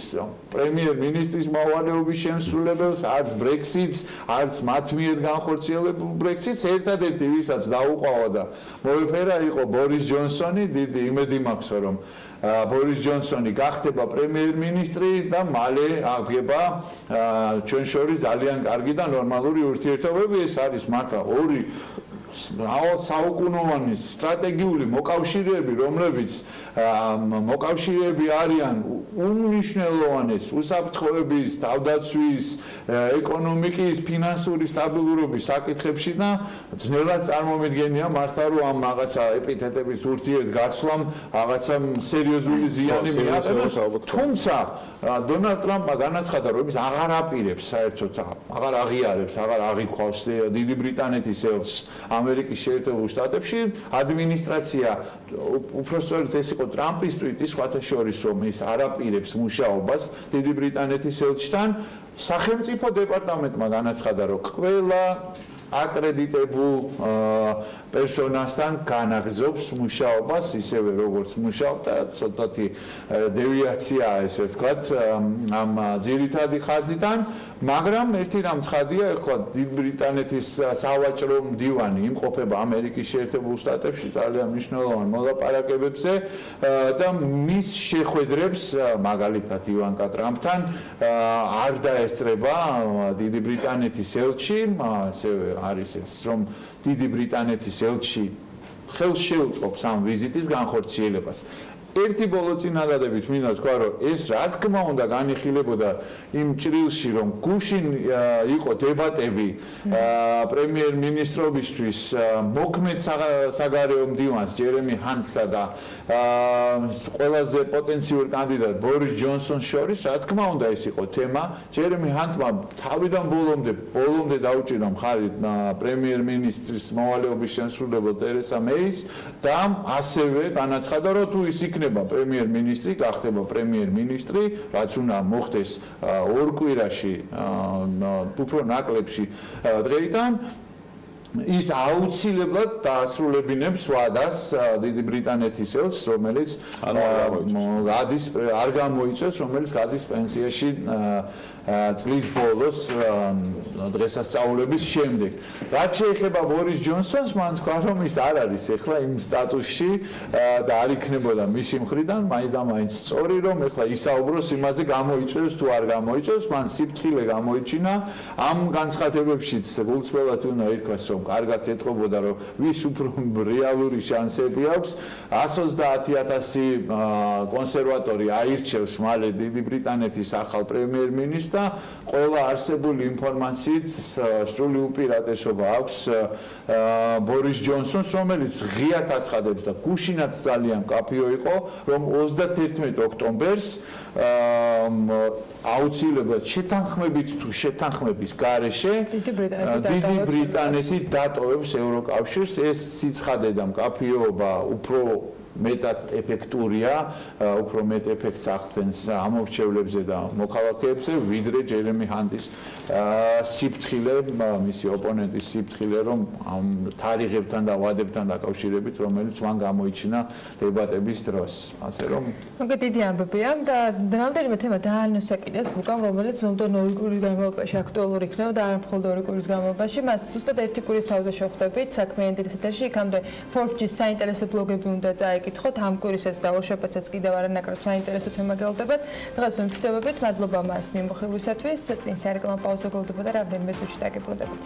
პრემიერ-მინისტრის მოვალეობის შემსრულებელს, არც ბრექსიტს, არც მათ მიერ განხორციელებულ ბრექსიტს, ერთადერთი ვისაც დაუყავა და მოეფერა იყო ბორის ჯონსონი, დიდი იმედი მაქვს, რომ ბორის ჯონსონი გახდება პრემიერ-მინისტრი და მალე აღდგება ჩვენ შორის ძალიან კარგი და ნორმალური ურთიერთობები. ეს არის მართლა ორი საუკუნოვანი სტრატეგიული მოკავშირეები, რომლებიც მოკავშირეები არიან უმნიშვნელოვანეს უსაფრთხოების, თავდაცვის, ეკონომიკის, ფინანსური სტაბილურობის საკითხებში და ძნელად წარმომიდგენია მართლა რომ ამ რაღაცა ეპითეტების ურთიერთგაცვლამ რაღაცა სერიოზული ზიანი მიაყენოს. თუმცა დონალდ ტრამპმა განაცხადა, რომ ის აღარ აპირებს საერთოდ, აღარ აღიარებს, აღარ აღიქვავს დიდი ბრიტანეთის ელჩს ამერიკის შეერთებულ შტატებში. ადმინისტრაცია, უпростоრად ეს იყო ტრამპის ტვიტი, სხვათა შორის, რომ ის არ აპირებს მუშაობას დიდი ბრიტანეთის ელჩთან. სახელმწიფო დეპარტამენტმა განაცხადა, რომ ყველა აკრედიტებულ პერსონასთან განაგრძობს მუშაობას, ისევე როგორც მუშაობდა, ცოტათი დევიაციაა, ესე ვთქვათ, ამ ძირითადი ხაზიდან. მაგრამ ერთი რამ ცხადია, ეხლა დიდ ბრიტანეთის სავაჭრო მდივანი იმყოფება ამერიკის შეერთებულ შტატებში ძალიან მნიშვნელოვან მოლაპარაკებებზე და მის შეხვედრებს, მაგალითად ივანკა ტრამპთან, არ დაესწრება დიდი ბრიტანეთის ელჩი, ასევე არის ეს, რომ დიდი ბრიტანეთის ელჩი ხელს შეუწყობს ამ ვიზიტის განხორციელებას. ერთი ბოლო წინადადებით მინდა თქვა, რომ ეს რა თქმა უნდა განიხილებოდა იმ ჭრილში, რომ გუშინ იყო დებატები პრემიერ-მინისტრობისთვის მოქმედ საგარეო მდივანს ჯერემი ჰანტსა და ყველაზე პოტენციურ კანდიდატ ბორის ჯონსონს შორის, რა თქმა უნდა ეს იყო თემა. ჯერემი ჰანტმა თავიდან ბოლომდე დაუჭირა მხარი პრემიერ-მინისტრის მოვალეობის შემსრულებელ ტერესა მეის და ასევე განაცხადა, რომ თუ ის იქნება პრემიერ-მინისტრი, გახდება პრემიერ-მინისტრი, რაც უნდა მოხდეს ორ კვირაში, უფრო ნაკლებში დღეიდან, ის აუცილებლად დაასრულებინებს ვადას დიდი ბრიტანეთის ელჩს, რომელიც არ გამოიწვევს, რომელიც გადის პენსიაში წლის ბოლოს დღესასწაულების შემდეგ. რაც შეეხება ბორის ჯონსონს, მან თქვა, რომ ის არ არის ეხლა იმ სტატუსში და არ იქნებოდა მისი მხრიდან, მაინც და მაინც სწორი, რომ ეხლა ისაუბროს იმაზე, გამოიწვევს თუ არ გამოიწვევს, მან სიფრთხილე გამოიჩინა. ამ განცხადებებშიც გულწრფელად უნდა ითქვას, რომ კარგად ეტყობოდა, რომ ვის უფრო რეალური შანსები აქვს 130,000 კონსერვატორი აირჩევს მალე დიდი ბრიტანეთის ახალ პრემიერ-მინისტრს და ყველა არსებული ინფორმაციით სრული უპირატესობა აქვს ბორის ჯონსონს, რომელიც ღიად აცხადებს და გუშინაც ძალიან კაფეო იყო, რომ 31 ოქტომბერს აუცილებლად შეთანხმებით თუ შეთანხმების გარეშე დიდი ბრიტანეთი დატოვებს ევროკავშირს. ეს სიცხადე და მკაფიოობა უფრო მეტად ეფექტურია, უფრო მეტ ეფექტს ახდენს ამორჩევლებზე და მოქალაქეებზე, ვიდრე ჯერემი ჰანტის სიფრთხილე, მისი ოპონენტის სიფრთხილე, რომ ამ თარიღებთან და ვადებთან დაკავშირებით, რომელიც მან გამოიჩინა დებატების დროს. ასე რომ მოგეთ დიდი ამბებია და რამდენიმე თემა დაანონსაკიდეს ბუკამ, რომელიც მომდევნო 2 კვირის განმავლობაში აქტუალური იქნება და არა მხოლოდ 2 კვირის განმავლობაში. მას ზუსტად 1 კვირის თავზე შევხვდებით საქმიანი დილის ეთერში, იქამდე Forbes-ის საინტერესო ბლოგები უნდა წაიკითხოთ, ამ კვირისაც და ორშაბათსაც კიდევ არანაკლებ საინტერესო თემა გელოდებათ. დღეს ვიმშვიდობებით, მადლობა მას მიმოხილვისათვის. წინ სარეკლამო პაუზა გელოდება და რამდენიმე წუთში დაგებრუნდებით.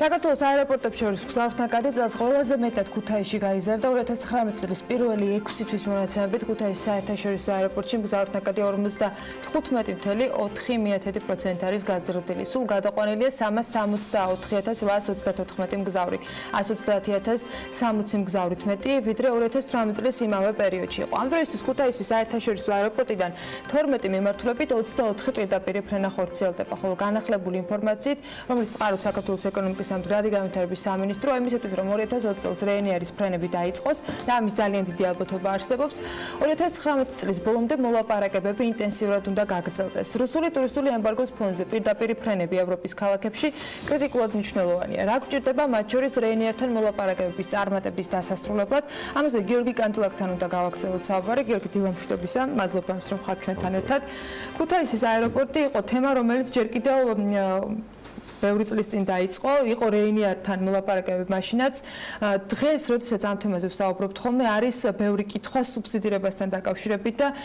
საქართველოს აეროპორტებს შორის მგზავრთნაკადი წელს ყველაზე მეტად ქუთაისში გაიზარდა. 2019 წლის პირველი 6 თვის მონაცემებით ქუთაისის საერთაშორისო აეროპორტში მგზავრთნაკადი 55.4% არის გაზრდილი. სულ გადაყვანილია 364,834 მგზავრი, 130,060 მგზავრით მეტი, ვიდრე 2018 წლის იმავე პერიოდში იყო. ამ დროისთვის ქუთაისის საერთაშორისო აეროპორტიდან 12 მიმართულებით 24 პირდაპირ ფრენა ხორციელდება, ხოლო განახლებული ინფორმაციით, რომელიც წყაროთ საქართველოს ეკონომიკის სამდგრადი განვითარების სამინისტრო, იმისათვის რომ 2020 წელს რეენიერის ფრენები დაიწყოს და ამის ძალიან დიდი ალბათობა არსებობს, 2019 წლის ბოლომდე მოლაპარაკებები ინტენსიურად უნდა გაგრძელდეს. რუსული ტურისტული ემბარგოს ფონზე პირდაპირ ფრენები ევროპის ქალაქებში კრიტიკულად მნიშვნელოვანია. რა გვჭირდება მათ შორის რეენიერთან მოლაპარაკებების წარმატების დასასრულებლად? ამაზე გიორგი კანტილაკთან უნდა გავაგრძელოთ საუბარი. გიორგი, დილა მშვიდობისა, მადლობა რომ ხართ ჩვენთან ერთად. ქუთაისის აეროპორტი იყო თემა, რომელიც ჯერ კიდევ ბევრი წლის წინ დაიწყო, იყო რეენიერთან მოლაპარაკებები მაშინაც. დღეს, როდესაც ამ თემაზე ვსაუბრობთ ხოლმე, არის ბევრი კითხვა სუბსიდირებასთან დაკავშირებით და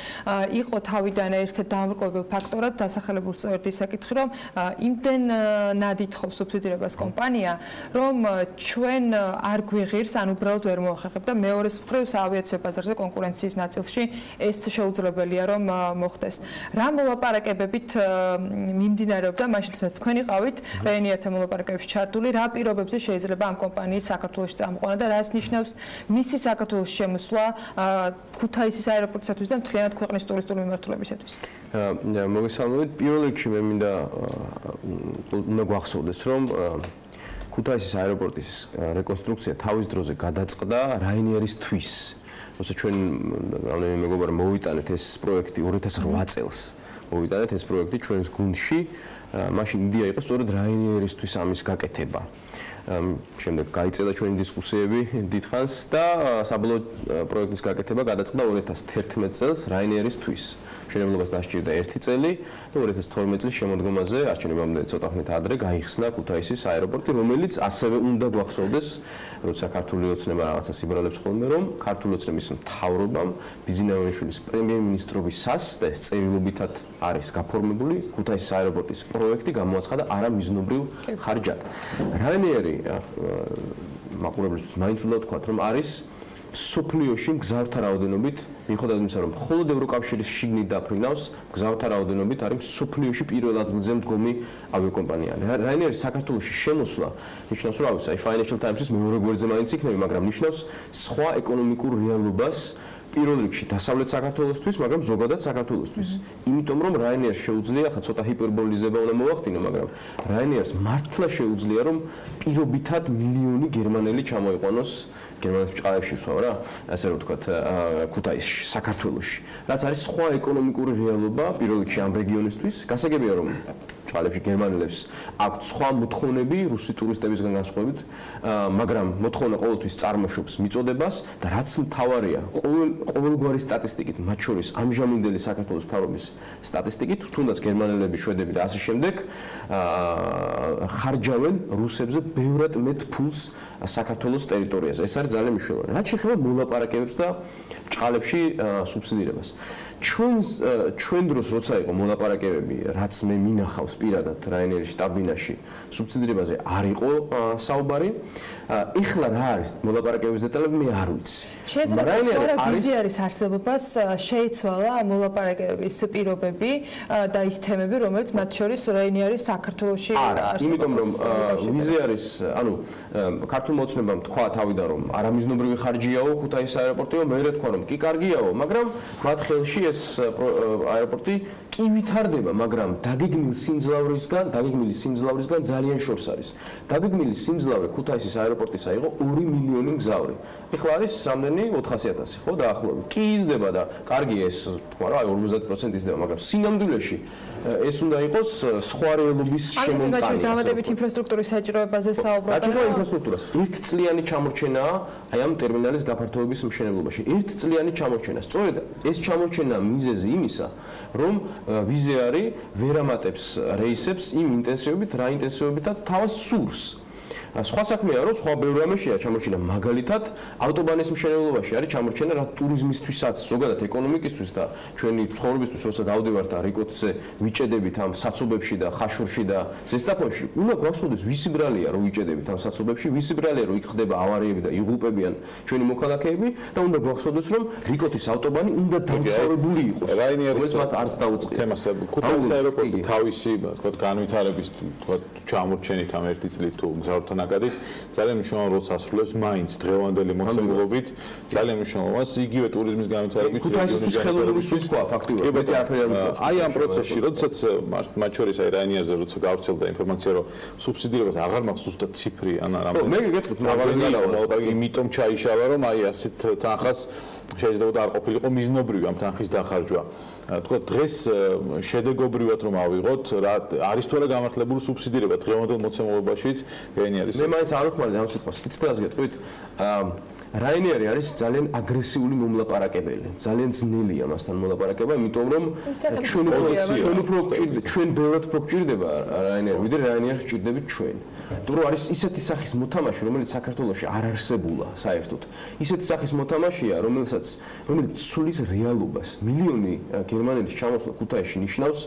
იყო თავიდან ერთ დამრყობილ ფაქტორად დასახელებულ სწორედ ის საკითხი, რომ იმდენად ითხოვს სუბსიდირებას კომპანია, რომ ჩვენ არ გვიღირს, ან უბრალოდ ვერ მოახერხებთ და მეორეს მხრივ საავიაციო ბაზარზე კონკურენციის ნაწილში ეს შეუძლებელია რომ მოხდეს. რა მოლაპარაკებებით მიმდინარეობდა მაშინ, როდესაც თქვენ იყავით რეენიერთან მოლაპარაკებებში ჩართული, რა პირობებზე შეიძლება ამ კომპანიის საქართველოში წამოყვანა და რას ნიშნავს მისი საქართველოში შემოსვლა ქუთაისის აეროპორტისათვის და მთლიანად ქვეყნის ტურისტული მიმართულებისათვის? მოგესალმებით. პირველ რიგში მე მინდა უნდა გვახსოვდეს, რომ ქუთაისის აეროპორტის რეკონსტრუქცია თავის დროზე გადაწყდა რაინიერისთვის. როცა ჩვენ რამდენიმე მეგობარი მოვიტანეთ ეს პროექტი 2008 წელს. მოვიტანეთ ეს პროექტი ჩვენს გუნდში. მაშინ იდეა იყო სწორედ რაინიერისთვის ამის გაკეთება. შემდეგ გაიწედა ჩვენი დისკუსიები დიდხანს და საბოლოო პროექტის გაკეთება გადაწყდა 2011 წელს რაინიერისთვის. მშენებლობას დასჭირდა 1 წელი და 2012 წლის შემოდგომაზე არჩევნებამდე ცოტა ხნით ადრე გაიხსნა ქუთაისის აეროპორტი, რომელიც ასევე უნდა გვახსოვდეს, როცა ქართული ოცნება რაღაცას იბრალებს ხოლმე, რომ ქართული ოცნების მთავრობამ ბიზნესამბეშვილის პრემიერ-მინისტრობისას და ეს წერილობითად არის გაფორმებული ქუთაისის აეროპორტის პროექტი გამოაცხადა არამიზნობრივ ხარჯად. რაინიერი მაყურებლისთვის მაინც უნდა ვთქვათ, რომ არის მსოფლიოში მგზავრთა რაოდენობით, მიუხედავად იმისა, რომ მხოლოდ ევროკავშირის შიგნით დაფრინავს, მგზავრთა რაოდენობით არის მსოფლიოში პირველ ადგილზე მდგომი ავიაკომპანია. რაინიერის საქართველოში შემოსვლა ნიშნავს, რომ აი Financial Times-ის მეორე გვერდზე მაინც იქნება, მაგრამ ნიშნავს სხვა ეკონომიკურ რეალობას პირველ რიგში დასავლეთ საქართველოსთვის, მაგრამ ზოგადად საქართველოსთვის. იმიტომ რომ რაინიერს შეუძლია, ხა ცოტა ჰიპერბოლიზება უნდა მოვახდინო, მაგრამ რაინიერს მართლა შეუძლია, რომ პირობითად მილიონი გერმანელი ჩამოიყვანოს გერმანიის ბჭყალებში ვსვამ რა, ასე რომ ვთქვათ, ქუთაისში, საქართველოში. რაც არის სხვა ეკონომიკური რეალობა პირველ რიგში ამ რეგიონისთვის. გასაგებია რომ ბრჭყალებში გერმანელებს აქვთ სხვა მოთხოვნები რუსი ტურისტებისგან განსხვავებით, მაგრამ მოთხოვნა ყოველთვის წარმოშობს მიწოდებას და რაც მთავარია, ყოველგვარი სტატისტიკით, მათ შორის ამჟამინდელი საქართველოს მთავრობის სტატისტიკით, თუნდაც გერმანელები, შვედები და ასე შემდეგ ხარჯავენ რუსებზე ბევრად მეტ ფულს საქართველოს ტერიტორიაზე. ეს არის ძალიან მნიშვნელოვანი. რაც შეეხება მოლაპარაკებებს და ბრჭყალებში სუბსიდირებას. ჩვენ დროს როცა იყო მოლაპარაკებები, რაც მე მინახავს პირადად რაინერის შტაბ-ბინაში, სუბსიდირებაზე არ იყო საუბარი. ეხლა რა არის მოლაპარაკებების დეტალები მე არ ვიცი. შეიძლება ვიზიარის არსებობას შეიცვალა მოლაპარაკებების პირობები და ის თემები, რომელიც მათ შორის რაინერის საქართველოში არსებობს. იმიტომ რომ ვიზიარის, ანუ ქართულმა ოცნებამ თქვა თავიდან რომ არამიზნობრივი ხარჯიაო ქუთაისის აეროპორტიო, მე თქვა რომ კი კარგიაო, მაგრამ მათ ხელში ეს აეროპორტი კი ვითარდება, მაგრამ დაგეგმილი სიმძლავრისგან ძალიან შორს არის. დაგეგმილი სიმძლავრე ქუთაისის აეროპორტისა იყო 2 მილიონი მგზავრი. ეხლა არის რამდენი 400,000, ხო, დაახლოებით. კი იზრდება და კარგია ეს, თქვა რა, 50% იზრდება, მაგრამ სინამდვილეში ეს უნდა იყოს სხვა რეალობის შემონტანა. ანუ დამატებით ინფრასტრუქტურის საჭიროებაზე საუბრობთ. საჭირო ინფრასტრუქტურას ერთწლიანი ჩამორჩენაა აი ამ ტერმინალის გაფართოების მშენებლობაში. ერთწლიანი ჩამორჩენა. სწორედ ეს ჩამორჩენა მიზეზი იმისა, რომ ვიზიარი ვერ ამატებს რეისებს იმ ინტენსივობით, რა ინტენსივობითაც თავს სურს. სხვა საქმეა რომ სხვა ბევრი რამეშია ჩამორჩენა, მაგალითად ავტობანის მშენებლობაში არის ჩამორჩენა რა ტურიზმისთვისაც, ზოგადად ეკონომიკისთვის და ჩვენი ცხოვრებისთვის, როცა დავდივართ და რიკოტზე ვიჭედებით ამ საცობებში და ხაშურში და ზესტაფონში, უნდა გვახსოვდეს ვისი ბრალია რომ ვიჭედებით ამ საცობებში, ვისი ბრალია რომ იქ ხდება ავარიები და იღუპებიან ჩვენი მოქალაქეები და უნდა გვახსოვდეს რომ რიკოტის ავტობანი უნდა დამთავრებული იყოს. რაინერის მათ არც დაუწყია. თემას ქუთაისის აეროპორტი თავისი, თქვა განვითარების, თქვა ჩამორჩენით ამ ერთი წლით თუ მგზავრთან ნაკადით ძალიან მნიშვნელოვან როლს ასრულებს მაინც დღევანდელი მოცემულობით ძალიან მნიშვნელოვანს იგივე ტურიზმის განვითარების ქუთაისის ხელოვნების სხვა ფაქტიურად აი ამ პროცესში როდესაც მათ შორის აი რაინერზე როცა გავრცელდა ინფორმაცია რომ სუბსიდირებას აღარ მაქვს ზუსტად ციფრი ან რამე მე გეკითხეთ იმიტომ ჩაიშალა რომ აი ასეთ თანხას შეიძლება და არ ყოფილიყო მიზნობრივი ამ თანხის დახარჯვა. თქვა დღეს შედეგობრივად რომ ავიღოთ რა არის თუ არა გამართლებული სუბსიდირება დღევანდელ მოცემულობაშიც რაინერის მე მაინც არ ვხმარდი ამ სიტყვას. იცით გეტყვით რაინერი არის ძალიან აგრესიული მომლაპარაკებელი. ძალიან ძნელია მასთან მოლაპარაკება, იმიტომ რომ ჩვენ ბევრად უფრო გვჭირდება რაინერი, ვიდრე რაინერს გვჭირდებით ჩვენ. იმიტომ რომ არის ისეთი სახის მოთამაშე, რომელიც საქართველოში არ არსებულა საერთოდ. ისეთი სახის მოთამაშეა, რომელიც სულის რეალობას. მილიონი გერმანელის ჩამოსვლა ქუთაისში ნიშნავს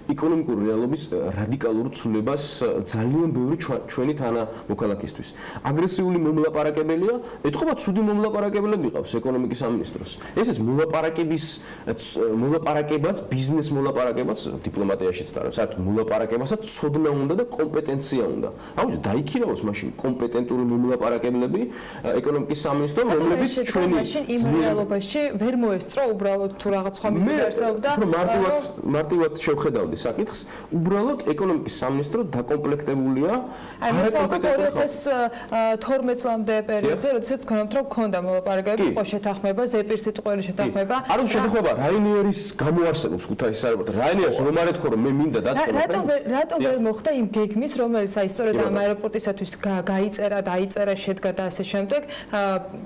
ეკონომიკური რეალობის რადიკალურ ცვლილებას ძალიან ბევრი ჩვენი თანამოქალაქისთვის. აგრესიული მომლაპარაკებელია, ეთქობა ცუდი მომლაპარაკებელები ყავს ეკონომიკის სამინისტროს. ეს მოლაპარაკებაც, ბიზნეს მოლაპარაკებაც დიპლომატიაშიც და საერთოდ მოლაპარაკებასაც ცოდნა უნდა და კომპეტენცია უნდა. აუჯი დაიქირავოს მაშინ კომპეტენტური მომლაპარაკებლები ეკონომიკის სამინისტრო, რომლებიც ჩვენი იმ რეალობაში ვერ მოესწრო უბრალოდ თუ რაღაც სხვა მიზეზი არსებობდა. მარტივად შევხედავდი საკითხს, უბრალოდ ეკონომიკის სამინისტრო დაკომპლექტებულია. აი, მოსაუბრეთ 2012 წლამდე პერიოდზე, როდესაც თქვენებთ, რომ ქონდა მოლაპარაკებები, იყო შეთანხმება, ზეპირ სიტყველი შეთანხმება. არ უნდა შეთანხმება, რაინერის გამოარსებობს ქუთაისის აეროპორტი. რაინერს რომ არ ეთქო, რომ მე მინდა დაწყება. რატომ ვერ მოხდა იმ გეგმის, რომელიც აი სწორედ ამ აეროპორტისათვის დაიწერა, შედგა და ასე შემდეგ,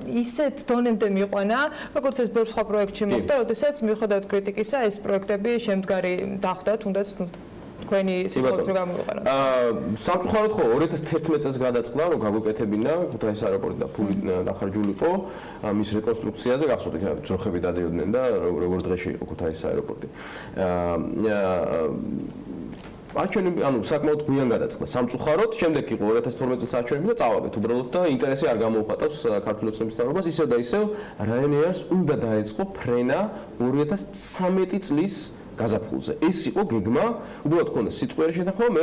ისეთ დონემდე მიიყვანა, როგორც ეს ბევრ სხვა პროექტში მოხდა, როდესაც მიუხედავად კრიტიკისა, ეს პროექტები შემდგარი დახვდა, თუნდაც თქვენი სიტყვები გამოვიყენოთ. სამწუხაროდ ხო 2011 წელს გადაწყდა, რომ გაგვეკეთებინა ქუთაისის აეროპორტი და ფული დახარჯულიყო მის რეკონსტრუქციაზე, გახსოვთ, ძროხები დადიოდნენ და როგორ დღეში იყო ქუთაისის აეროპორტი. არჩევნები, ანუ საკმაოდ გვიან გადაწყდა. სამწუხაროდ, შემდეგ იყო 2012 წელს არჩევნები და წავაგეთ უბრალოდ და ინტერესი არ გამოუხატავს ქართული ოცნების მთავრობას. ისევ და ისევ რაინერს უნდა დაეწყო ფრენა 2013 წლის გაზაფხულზე. ეს იყო გეგმა, უბრალოდ ქონდა სიტყვიერი შეთანხმება, მე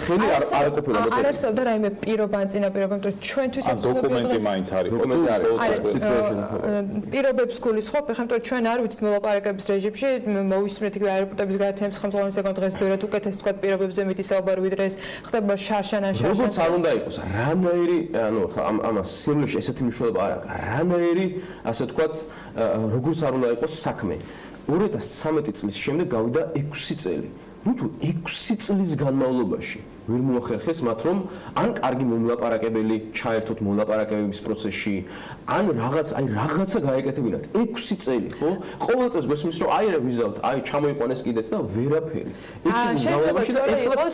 ხელი არ ყოფილა მოწესრიგებული. არ არსებობდა რაიმე პირობა ან წინაპირობა, იმიტომ რომ ჩვენთვის ეს დოკუმენტი მაინც არის. დოკუმენტი არის სიტყვიერი შეთანხმება. პირობებს გულისხმობ, ეხლა იმიტომ ჩვენ არ ვიცით მოლაპარაკების რეჟიმში, მოვისმენთ იგივე აეროპორტების გარეთენების ხელმძღვანელის დღეს ბევრად უკეთეს თქვა პირობებზე მეტი საუბარი ვიდრე ეს ხდება შარშან ან შარშან. როგორც არ უნდა იყოს, რანაირი, ანუ ამას სიმლოში ესეთი მნიშვნელობა არ აქვს. რანაირი, ასე თქვა, როგორც არ უნდა იყოს საქმე. 2013 წლის შემდეგ გავიდა 6 წელი. თუ 6 წლის განმავლობაში ვერ მოახერხეს მათ რომ ან კარგი მომლაპარაკებელი ჩაერთოთ მოლაპარაკებების პროცესში, ან რაღაცა გაეკეთებინათ 6 წელი, ხო? ყოველ წელს გვესმის რომ აი ვიზავთ, აი ჩამოიყვანეს კიდეც და ვერაფერი. 6 წლის განმავლობაში და ეხლა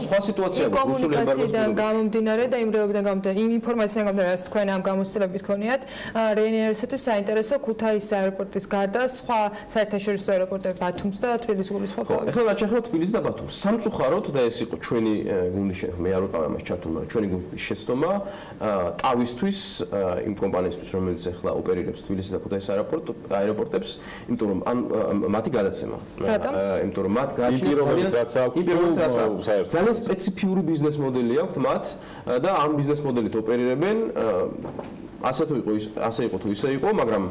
სხვა სიტუაცია გვაქვს რუსული ემბარგოსთან გამომდინარე და იმ რეობიდან გამომდინარე, იმ ინფორმაციიდან გამომდინარე, რაც თქვენ ამ გამოცდილებით გქონიათ, რეინიერისათვის საინტერესო ქუთაისის აეროპორტის გარდა სხვა საერთაშორისო აეროპორტები ბათუმს და თბილისის გულისხმობ. ეხლა რაც შეეხება თბილისს და ბათუმს, სამწუხაროდ და ეს იყო ჩვენი გუნდის მე არ ვიყავ ამას ჩართული, მაგრამ ჩვენი გუნდის შეცდომა თავისთვის იმ კომპანიისთვის, რომელიც ეხლა ოპერირებს თბილისის და ქუთაისის აეროპორტებს, იმიტომ რომ მათი გადაცემა. იმიტომ რომ მათ ძალიან სპეციფიური ბიზნეს მოდელი აქვთ მათ და ამ ბიზნეს მოდელით ოპერირებენ. ასე იყო თუ ისე იყო, მაგრამ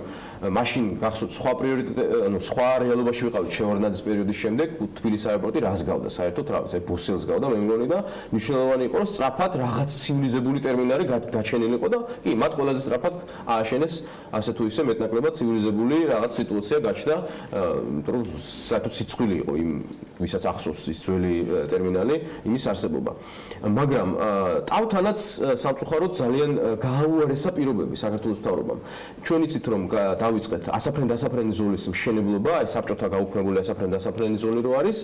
მაშინ გახსოვთ სხვა პრიორიტეტი, ანუ სხვა რეალობაში ვიყავით შევარდნაძის პერიოდის შემდეგ, თბილისის აეროპორტი რას გავდა საერთოდ, რა ვიცი, ბოსელს გავდა, მე მგონი და მნიშვნელოვანი იყო, რომ სწრაფად რაღაც ცივილიზებული ტერმინალი გაჩენილიყო და კი, მათ ყველაზე სწრაფად ააშენეს ასე თუ ისე მეტნაკლებად ცივილიზებული რაღაც სიტუაცია გაჩნდა, იმიტომ რომ საერთოდ სიცხვილი იყო იმ ვისაც ახსოვს ის ძველი ტერმინალი, იმის არსებობა. მაგრამ ტავთანაც სამწუხაროდ ძალიან გააუარესა პირობები საქართველოს მთავრობამ. ჩვენ იცით რომ დავიწყეთ ასაფრენ-დასაფრენი ზოლის მშენებლობა, ეს საბჭოთა გაუქმებული ასაფრენ-დასაფრენი ზოლი რო არის,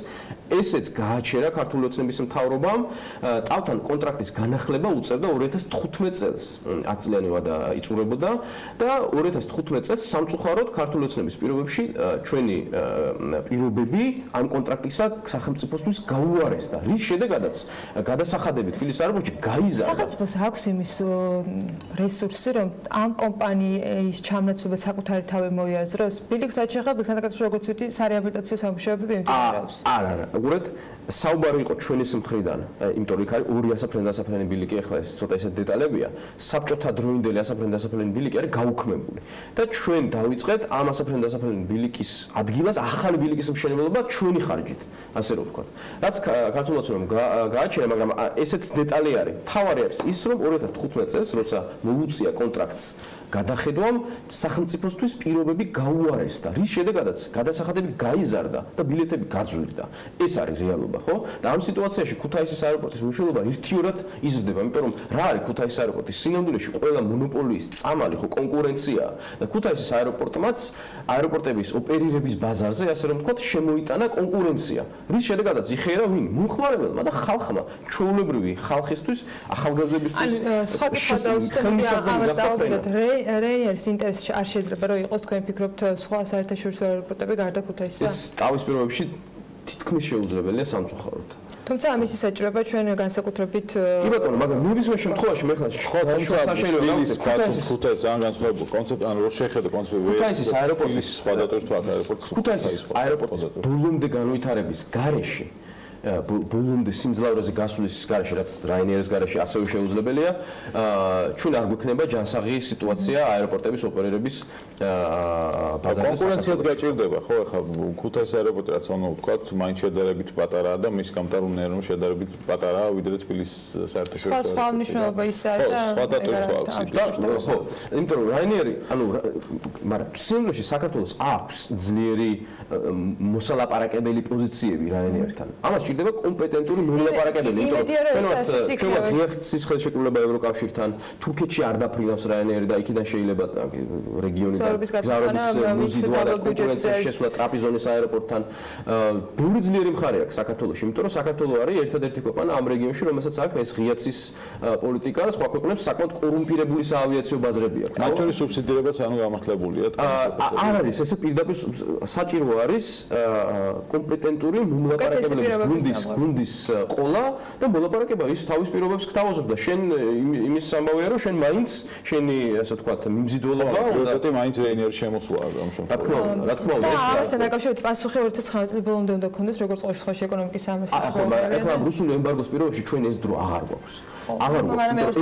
ესეც გააჩერა ქართული ოცნების მთავრობამ, ტავთან კონტრაქტის განახლება უწევდა 2015 წელს. 10 წლიანი ვადა იწურებოდა და 2015 წელს სამწუხაროდ ქართული ოცნების პირობებში ჩვენი პირობები ამ კონტრაქტისა სახელმწიფოსთვის გაუარესდა. რის შედეგადაც გადასახადებით თბილისის აეროპორტში გაიზარდა. სახელმწიფოს აქვს იმის რესურსი, რომ ამ კომპანიის ჩამნაცვლება საკუთარი თავი მოიაზროს. ბილიქს რაც შეეხება ბილიქთან დაკავშირებით, როგორც ვთქვი, სარეაბილიტაციო სამუშაოები მიმდინარეობს. არა, უბრალოდ საუბარი იყო ჩვენის მხრიდან, იმიტომ რომ იქ არის ორი ასაფრენ-დასაფრენი ბილიკი, ახლა ეს ცოტა ისეთ დეტალებია. საბჭოთა დროინდელი ასაფრენ-დასაფრენი ბილიკი არის გაუქმებული. და ჩვენ დავიწყეთ ამ ასაფრენ-დასაფრენი ბილიკის ადგილას ახალი ბილიკის მშენებლობა ჩვენი ხარჯით, ასე რომ ვთქვათ. რაც ქართულაც რომ გააჩერა, მაგრამ ესეც დეტალი არის. თავარი არის ის, რომ 2015 წელს, როცა მოუწია კონტრაქტს გადახედვამ სახელმწიფოსთვის პირობები გაუარესდა. რის შედეგადაც გადასახადები გაიზარდა და ბილეთები გაძვირდა. ეს არის რეალობა, ხო? და ამ სიტუაციაში ქუთაისის აეროპორტის მნიშვნელობა ერთიორად იზრდება, იმიტომ რომ რა არის ქუთაისის აეროპორტის სინამდვილეში ყველა მონოპოლიის წამალი, ხო, კონკურენცია და ქუთაისის აეროპორტმაც აეროპორტების ოპერირების ბაზარზე, ასე რომ ვთქვათ, შემოიტანა კონკურენცია. რის შედეგადაც იხერა ვინ? მომხმარებელმა და ხალხმა, ჩვეულებრივი ხალხისთვის, ახალგაზრდებისთვის. სხვა კითხვა დავუსწრებდი ამას დავუბრუნდეთ. რეინიერის ინტერესში არ შეიძლება რომ იყოს, თქვენ ფიქრობთ, სხვა საერთაშორისო აეროპორტები გარდა ქუთაისისა? ეს თავის პირობებში თითქმის შეუძლებელია სამწუხაროდ. თუმცა ამისი საჭიროება ჩვენ განსაკუთრებით კი ბატონო, მაგრამ ნებისმიერ შემთხვევაში მე ხარ ქუთაისის ძალიან განსხვავებული კონცეფტი, ანუ რო შეხედა კონცეფტი ქუთაისის აეროპორტის სხვადასხვა აეროპორტის ქუთაისის აეროპორტის ბოლომდე განვითარების გარეშე ბოლომდე სიმძლავრეზე გასulis გარეშე, რაც რაინიერის გარეშე ასევე შეუძლებელია, ჩვენ არ გვექნება ჯანსაღი სიტუაცია აეროპორტების ოპერირების ბაზარზე. კონკურენციაც გაჭირდება, ხო, ახლა ქუთაისის აეროპორტი რაც უნდა ვთქვათ, მაინც შედარებით პატარაა და მის გამტარუნერნო შედარებით პატარაა, ვიდრე თბილისის საერთაშორისო. სხვა მნიშვნელობა ის არის და სხვა დატვირთვა აქვს. ხო, იმიტომ რომ რაინიერი, ანუ მაგრამ სინამდვილეში საქართველოს აქვს ძლიერი მოსალაპარაკებელი პოზიციები რაინიერთან. ამას ჭირდება კომპეტენტური მომლაპარაკებელი, იმიტომ რომ ჩვენ ღიაცის ხელშეკრულება ევროკავშირთან, თურქეთში არ დაფრინავს რაინიერი და იქიდან შეიძლება რეგიონის მოვიზიდავთ კონკურენციის შესვლა ტრაპიზონის აეროპორტთან. ბევრი ძლიერი მხარე აქვს საქართველოში, იმიტომ რომ საქართველო არის ერთადერთი ქვეყანა ამ რეგიონში, რომელსაც აქვს ეს ღიაცის პოლიტიკა და სხვა ქვეყნებს საკმაოდ კორუმპირებული საავიაციო ბაზრები აქვს. მათ შორის სუბსიდირებაც ანუ გამართლებულია. არ არის, ესე პირდაპირ საჭირო არის კომპეტენტური მომლაპარაკებლების გუნდის ყოლა და მოლაპარაკება ის თავის პირობებს გთავაზობ და შენ იმის ამბავია რომ შენ მაინც შენი ასე ვთქვათ მიმზიდველობა უნდა მაინც რეინიერის შემოსვლა ამ შემთხვევაში. რა თქმა უნდა ეს ამასთან დაკავშირებით პასუხი 2019 წლის ბოლომდე უნდა გქონდეს როგორც ყოველ შემთხვევაში ეკონომიკის სამეცნიერო. ახლა რუსული ემბარგოს პირობებში ჩვენ ეს დრო აღარ გვაქვს. აღარ გვაქვს.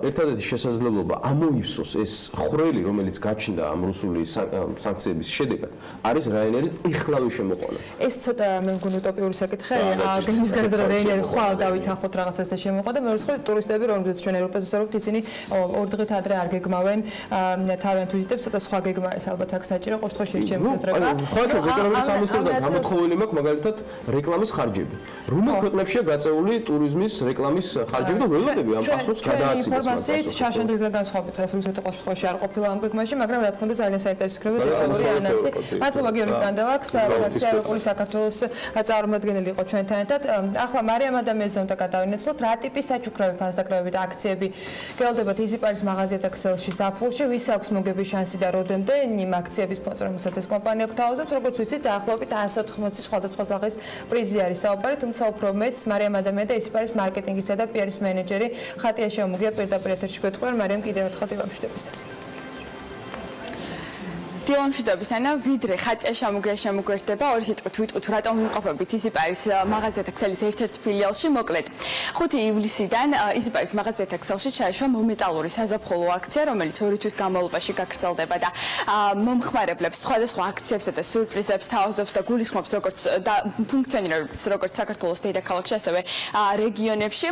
ერთადერთი შესაძლებლობა ამოივსოს ეს ხრელი, რომელიც გაჩნდა ამ რუსული სანქციების შედეგად, არის რაინიერის ეხლავე შემოყვანა. ეს ცოტა მე მგონი უტოპიური საკითხია. გეგმის გარდა რეალია ხვალ დავითანხოთ რაღაცას და შემოყვა და მეორე სხვა ტურისტები რომლებიც ჩვენ ევროპაზე ვსაუბრობთ ისინი ორ დღით ადრე არ გეგმავენ თავიანთ ვიზიტებს ცოტა სხვა გეგმა არის ალბათ აქ საჭირო ყოველთვის შემოწესრება. სხვა ჩვენს ეკონომიკის სამინისტროდან გამოთხოვილი მაქვს მაგალითად რეკლამის ხარჯები. რომელ ქვეყნებშია გაწეული ტურიზმის რეკლამის ხარჯები და ველოდები ამ პასუხს გადააცილეს. ინფორმაციით შაშანდეზე განსხვავებით რუსეთი ყოველთვის არ ყოფილა ამ გეგმაში, მაგრამ რა თქმა უნდა ძალიან საინტერესო იქნება დეტალური ანალიზი. მადლობა გიორგი კანდელაკს, რედაქცია ევროპული საქართველოს წარმომადგენელი იყო ჩვენთან ერთად. ახლა მარიამ ადამიანს უნდა გადავინაცვლოთ, რა ტიპის საჩუქრები, ფასდაკრებები და აქციები გელოდებათ იზიპარის მაღაზიათა ქსელში ზაფხულში, ვის აქვს მოგების შანსი და როდემდე იმ აქციების სპონსორებსაც ეს კომპანია გვთავაზობს, როგორც ვიცით, დაახლოებით 180 სხვადასხვა სახის პრიზი არის საუბარი, თუმცა უფრო მეც მარიამ ადამიანი და იზიპარის მარკეტინგისა და პიარის მენეჯერი ხატია შემოგია პირდაპირ ეთერში გვეთქვენ. მარიამ კიდევ ერთხელ დილამშვიდობისა. დილამშვიდობის ანა, ვიდრე ხატია შემოგვერდება, ორი სიტყვით ვიტყვით, რატომ ვიმყოფებით იზიპარის მაღაზიათა ქსელის ერთ-ერთ ფილიალში, მოკლედ 5 ივლისიდან იზიპარის მაღაზიათა ქსელში ჩაეშვა მომენტალური საზაფხულო აქცია, რომელიც 2 თვის განმავლობაში გაგრძელდება და მომხმარებლებს სხვადასხვა აქციებსა და სიურპრიზებს თავაზობს და გულისხმობს როგორც და ფუნქციონირებს როგორც საქართველოს დედაქალაქში, ასევე რეგიონებში.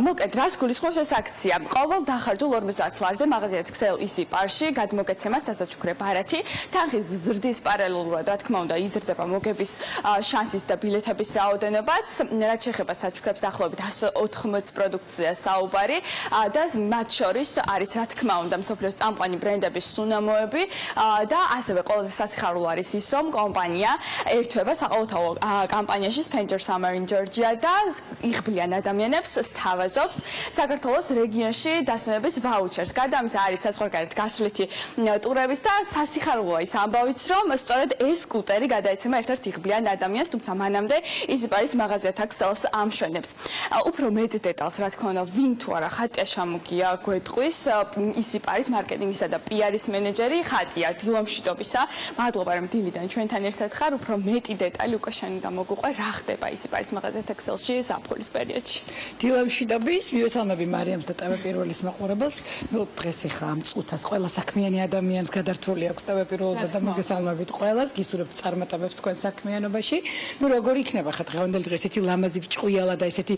მოკლედ, რას გულისხმობს ეს აქცია? ყოველ დახარჯულ 50 ლარზე მაღაზიათა ქსელ იზიპარში გადმოგეცემათ სასაჩუქრება თანხის ზრდის პარალელურად, რა თქმა უნდა, იზრდება მოგების შანსის და ბილეთების რაოდენობაც. რაც შეეხება საჩუქრებს, დაახლოებით 180 პროდუქცია საუბარი და მათ შორის არის, რა თქმა უნდა, მსოფლიოს წამყვანი ბრენდების სუნამოები და ასევე ყველაზე სასიხარულო არის ის, რომ კომპანია ერთვება საყოველთაო კამპანიაში Spend Your Summer in Georgia და იღბლიან ადამიანებს სთავაზობს საქართველოს რეგიონში დასვენების ვაუჩერს. გარდა ამისა არის საზღვარგარეთ გასვლითი ტურების და სასიხარულოა ის ამბავიც, რომ სწორედ ეს სკუტერი გადაეცემა ერთ-ერთ იღბლიან ადამიანს, თუმცა მანამდე იზიპარის მაღაზიათა ქსელს ამშვენებს. უფრო მეტ დეტალს, რა თქმა უნდა, ვინ თუ არა ხატია შემოგია გვეტყვის იზიპარის მარკეტინგისა და პიარის მენეჯერი ხატია დილამშვიდობისა. მადლობა რომ დილიდან ჩვენთან ერთად ხარ, უფრო მეტი დეტალი უკვე შენ გამოგუყვე, რა ხდება იზიპარის მაღაზიათა ქსელში ზაფხულის პერიოდში. დილამშვიდობის, მივესალმები მარიამს და ტელეპირველის მაყურებელს. ნუ დღეს ახლა ამ წუთას ყველა საქმიანი ადამიანს გადართული აქვს ტელეპირველზე და მოგესალმებით ყველას, გისურვებთ წარმატებებს თქვენ საქმიანობაში. ნუ როგორ იქნება ხა დღევანდელი დღე ესეთი ლამაზი ჭყუიალა და ესეთი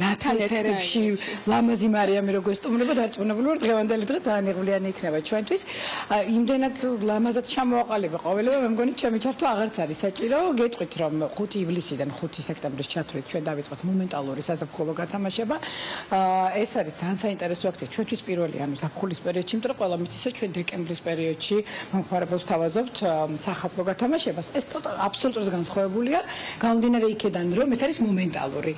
ნათელფერებში ლამაზი მარიამი როგორ სტუმრობა დარწმუნებული ვარ დღევანდელი დღე ძალიან იღბლიანი იქნება ჩვენთვის. იმდენად ლამაზად ჩამოაყალიბა ყოველივე, მე მგონი ჩემი ჩართვა აღარც არის საჭირო. გეტყვით რომ 5 ივლისიდან 5 სექტემბრის ჩათვლით ჩვენ დავიწყოთ მომენტალური საზაფხულო გათამაშება. ეს არის ძალიან საინტერესო აქცია ჩვენთვის პირველი, ანუ ზაფხულის პერიოდში, იმიტომ რომ ყველა მიცის რომ ჩვენ დეკემბრის პერიოდში მომხმარებელს თავაზობთ სახალხო გათამაშებას. ეს აბსოლუტურად განსხვავებულია. გამომდინარე იქედან, რომ ეს არის მომენტალური.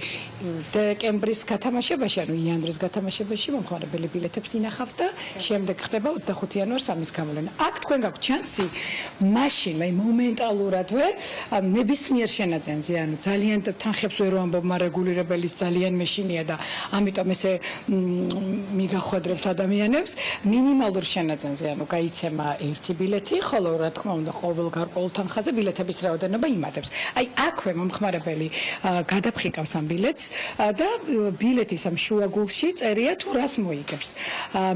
დეკემბრის გათამაშებაში, ანუ იანვრის გათამაშებაში მომხმარებელი ბილეთებს ინახავს და შემდეგ ხდება 25 იანვარს ამის გამოვლენა. აქ თქვენ გაქვთ შანსი მაშინ, აი მომენტალურადვე ნებისმიერ შენაძენზე, ანუ ძალიან თანხებს ვერ ვამბობ, მაგრამ რეგულირებელის ძალიან მეშინია და ამიტომ ესე მიგახვედრებთ ადამიანებს მინიმალურ შენაძენზე, ანუ გაიცემა ერთი ბილეთი, ხოლო რა თქმა უნდა ყოველ გარკვეულ თანხაზე ბილეთების რაოდენობა იმატებს. აი აქვე მომხმარებელი გადაფხიკავს ამ ბილეთს და ბილეთის ამ შუაგულში წერია თუ რას მოიგებს.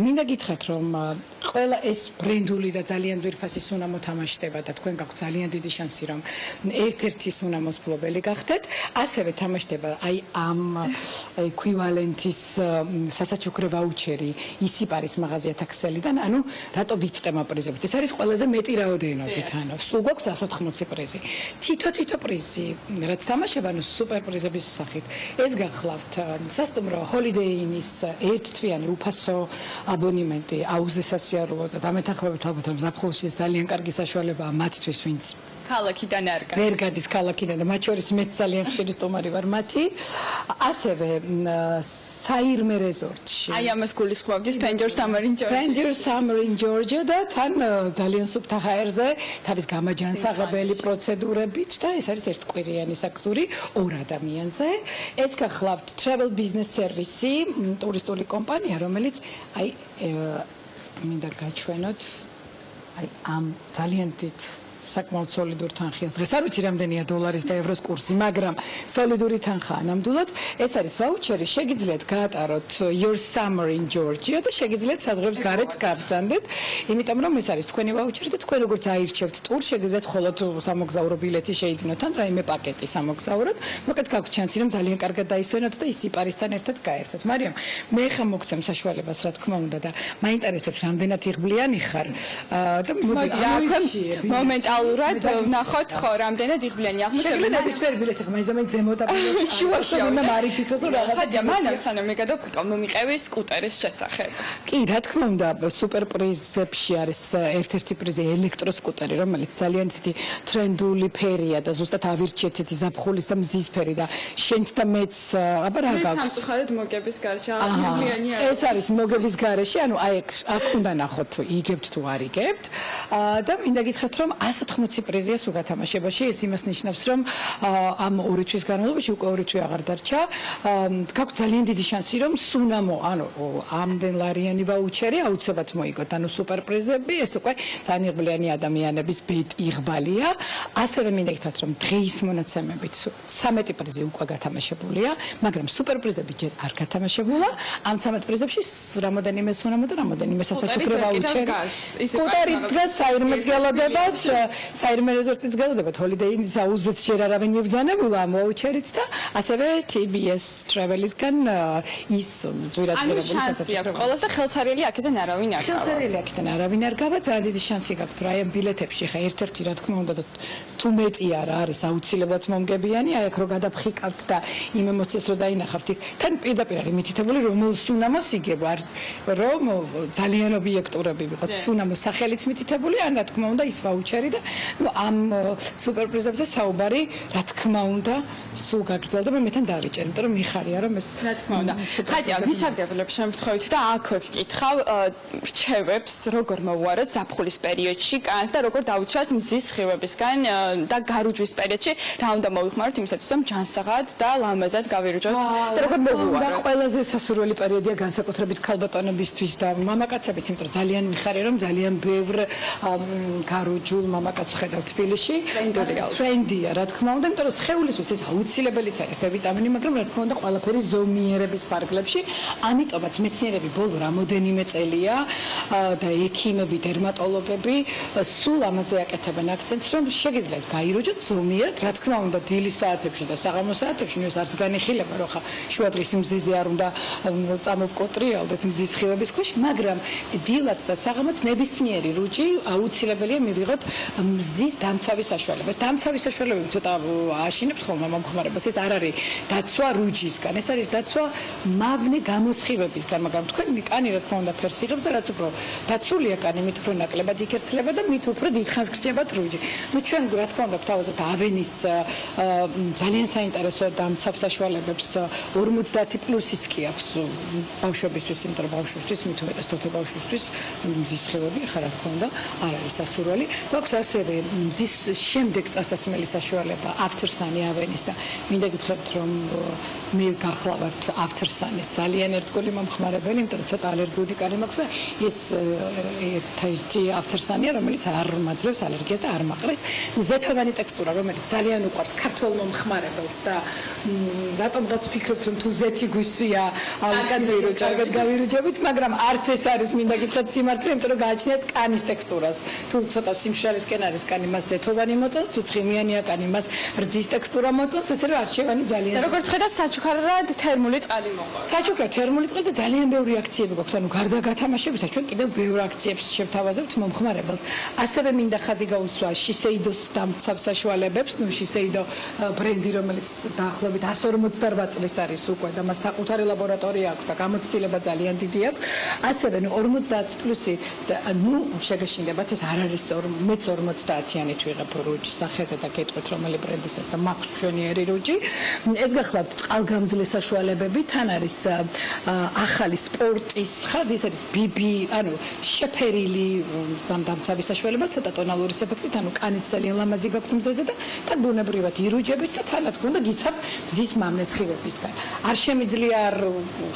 მინდა გითხრათ რომ ყველა ეს ბრენდული და ძალიან ძვირფასი სუნამო თამაშდება და თქვენ გაქვთ ძალიან დიდი შანსი რომ ერთ-ერთი სუნამოს მფლობელი გახდეთ. ასევე თამაშდება აი ამ ეკვივალენტის სასაჩუქრე ვაუჩერი იზიპარის მაღაზიათა ქსელიდან, ანუ რატო ვიწყებ ამ პრიზებით. ეს არის ყველაზე მეტი რაოდენობით, ანუ სულ გვაქვს 180 პრიზი. თითო პრიზი, რაც თამაშება, ანუ სუპერ პრიზების სახით. ეს გახლავთ სასტუმრო ჰოლიდეი ინის ერთთვიანი უფასო აბონემენტი აუზე სასიარულო და დამეთანხმებით ალბათ რომ ზაფხულში ეს ძალიან კარგი საშუალებაა მათთვის, ვინც ქალაქიდან არ გადის. ვერ გადის ქალაქიდან და მათ შორის მეც ძალიან ხშირი სტუმარი ვარ მათი. ასევე საირმე რეზორტში. აი ამას გულისხმობდი Spend Your Summer in Georgia. Spend Your Summer in Georgia და თან ძალიან სუფთა ჰაერზე თავის გამაჯანსაღებელი პროცედურებით და ეს არის ერთკვირიანი საქსური 2 ადამიანზე. ეს გახლავთ Travel Business Service-ი, ტურისტული კომპანია, რომელიც აი მინდა გაჩვენოთ აი ამ ძალიან დიდ საკმაოდ სოლიდურ თანხას. დღეს არ ვიცი რამდენია დოლარის და ევროს კურსი, მაგრამ სოლიდური თანხაა ნამდვილად. ეს არის ვაუჩერი, შეგიძლიათ გაატაროთ your summer in Georgia და შეგიძლიათ საზღვრებს გარეთ გაბრძანდეთ, იმიტომ რომ ეს არის თქვენი ვაუჩერი და თქვენ როგორც აირჩევთ ტურს, შეგიძლიათ მხოლოდ სამოგზაურო ბილეთი შეიძინოთ ან რაიმე პაკეტი სამოგზაუროდ. მოკლედ გაქვთ შანსი რომ ძალიან კარგად დაისვენოთ და ისიპარისთან ერთად გაერთოთ. მარიამ, მე ხა მოგცემ საშუალებას, რა თქმა უნდა და მაინტერესებს რამდენად იღბლიანი ხარ და მომენტალურად ვნახოთ ხო რამდენად იღბლიანი აღმოჩნდა. შეგვიძლია ნებისმიერი ბილეთი ხა მაინც ზემოთ აბილეთი. შუაში მე არ იფიქროს რომ რაღაცა ხადია მანამ სანამ მე გადავხტავ მომიყევი სკუტერის შესახებ. კი, რა თქმა უნდა, სუპერ პრიზებში არის ერთ-ერთი პრიზი ელექტროსკუტერი, რომელიც ძალიან ცივი ტრენდული ფერია და ზუსტად ავირჩიეთ ცეთი ზაფხულის და მზის ფერი და შენც და მეც აბა რა გაქვს? სამწუხაროდ მოგების გარშე იღბლიანი არის. ეს არის მოგების გარეშე, ანუ აი აქ უნდა ნახოთ, იგებთ თუ არ იგებთ. და მინდა გითხრათ რომ 180 პრიზია სულ გათამაშებაში, ეს იმას ნიშნავს რომ ამ 2 თვის განმავლობაში უკვე 2 თვე აღარ დარჩა. გაქვთ ძალიან დიდი შანსი რომ სუნამო, ანუ ამდენ ლარიანი ვაუჩერი აუცილებლად მოიგოთ, ანუ სუპერ პრიზები, ეს უკვე ძალიან იღბლიანი ადამიანების ბედ იღბალია. ასევე მინდა გითხრათ რომ დღის მონაცემებით 13 პრიზი უკვე გათამაშებულია, მაგრამ სუპერ პრიზები ჯერ არ გათამაშებულა. ამ 13 პრიზებში რამოდენიმე სუნამო და რამოდენიმე სასაჩუქრე ვაუჩერი. სკუტერიც დგას, საირმეც გელოდებათ, საირმე რეზორტიც გელოდებათ, ჰოლიდეის აუზეც ჯერ არავინ მიბრძანებულა ამ ვაუჩერით და ასევე TBS Travel-ისგან ის ძვირადღირებული სასაჩუქრე აქვს ყოველას და ხელსარიელი აქედან არავინ არ გავა. ხელსარიელი აქედან არავინ არ გავა, ძალიან დიდი შანსი გაქვთ რა ამ ბილეთებში ხა ერთ-ერთი რა თქმა უნდა და თუ მეტი არა არის აუცილებლად მომგებიანი, აი აქ რო გადაფხიკავთ და იმ ემოციას რო დაინახავთ, თან პირდაპირ არის მითითებული რომელ სუნამოს იგებ, რომ ძალიან ობიექტურები ვიყოთ. სუნამოს სახელიც მითითებული, ან რა თქმა უნდა ის ვაუჩერი და ამ სუპერ პრიზებზე საუბარი რა თქმა უნდა სულ გაგრძელდა და მე თან დავიჭერ, იმიტომ რომ მიხარია რომ ეს რა თქმა უნდა. ხადია ვისარგებლებს შემთხვევით და აქ ვკითხავ რჩევებს როგორ მოვუაროთ ზაფხულის პერიოდში კანს და როგორ დავიცვათ მზის სხივებისგან და გარუჯვის პერიოდში რა უნდა მოვიხმაროთ იმისათვის რომ ჯანსაღად და ლამაზად გავირუჯოთ და როგორ მოვუაროთ. და ყველაზე სასურველი პერიოდია განსაკუთრებით ქალბატონებისთვის და მამაკაცებიც, იმიტომ რომ ძალიან მიხარია რომ ძალიან ბევრ გარუჯულ მამაკაცს ხედავ თბილისში. ტრენდია, რა თქმა უნდა, იმიტომ რომ სხეულისთვის ეს აუცილებელიც არის და ვიტამინი, მაგრამ რა თქმა უნდა ყველაფერი ზომიერების ფარგლებში. ამიტომაც მეცნიერები ბოლო რამოდენიმე წელია და ექიმები, დერმატოლოგები სულ ამაზე აკეთებენ აქცენტს, რომ შეგიძლიათ გაიროჯოთ ზომიერად, რა თქმა უნდა, დილის საათებში და საღამოს საათებში, ეს არც განიხილება, რომ ხა შუადღის მზეზე არ უნდა წამოვკოტრიალდეთ მზის სხივების ქვეშ, მაგრამ დილაც და საღამოც ნებისმიერი რუჯი აუცილებელია მივიღოთ მზის დამცავი საშუალებას. დამცავი საშუალებები ცოტა აშინებს ხოლმე მომხმარებას, ეს არ არის დაცვა რუჯისგან, ეს არის დაცვა მავნე გამოსხივებისგან, მაგრამ თქვენი კანი რა თქმა უნდა ფერს იღებს და რაც უფრო დაცულია კანი, მით უფრო ნაკლებად იქერცლება და მით უფრო დიდხანს გრჩებათ რუჯი. ნუ ჩვენ რა თქმა უნდა გვთავაზობთ ავენის ძალიან საინტერესო დამცავ საშუალებებს 50 პლუსიც კი აქვს ბავშვებისთვის, იმიტომ რომ ბავშვისთვის მით უმეტეს თოთე ბავშვისთვის მზის სხივები ხა რა თქმა უნდა არ არის სასურველი. გვაქვს ასევე მზის შემდეგ წასასმელი საშუალება after-sun ავენის და მინდა გითხრათ რომ მე გახლავართ after-sun-ის ძალიან ერთგული მომხმარებელი, იმიტომ რომ ცოტა ალერგიული კარი მაქვს და ეს ერთ-ერთი after-sun-ია, რომელიც არ მაძლევს ალერგიას და არ მაყრეს. ზეთოვანი ტექსტურა, რომელიც ძალიან უყვარს ქართულ მომხმარებელს და რატომღაც ფიქრობთ რომ თუ ზეთი გვისვია კარგად გავირუჯებით, მაგრამ არც ეს არის მინდა გითხრათ სიმართლე, იმიტომ რომ გააჩნიათ კანის ტექსტურას. თუ ცოტა სიმშრალისკენ არის კანი, მას ზეთოვანი მოწონს, თუ ცხიმიანია კანი, მას რძის ტექსტურა მოწონს, ესე რომ არჩევანი ძალიან. და როგორც ხედავ, საჩუქრად თერმული წყალი მოყავს. საჩუქრად თერმული წყალი და ძალიან ბევრი აქციები გვაქვს, ანუ გარდა გათამაშებისა, ჩვენ კიდევ ბევრ აქციებს შევთავაზებთ მომხმარებელს. ასევე მინდა ხაზი გაუსვა შისეიდოს დამცავ საშუალებებს, ნუ შისეიდო ბრენდი, რომელიც დაახლოებით 148 წლის არის უკვე და მას საკუთარი ლაბორატორია აქვს და გამოცდილება ძალიან დიდი აქვს. ასევე ნუ 50 პლუსი ნუ შეგეშინდებათ, ეს არ არის მეც 50-იანით ვიღებ რუჯს სახეზე და გეტყვით რომელი ბრენდისას და მაქვს მშვენიერი რუჯი. ეს გახლავთ წყალგამძლე საშუალებები, თან არის ახალი სპორტის ხაზი, ეს არის BB, ანუ შეფერილი დამცავი საშუალება, ცოტა ტონალურის ეფექტით, ანუ კანიც ძალიან ლამაზი გაქვთ მზეზე და თან ბუნებრივად ირუჯებით და თან რა თქმა უნდა გიცავ მზის მავნე სხივებისგან. არ შემიძლია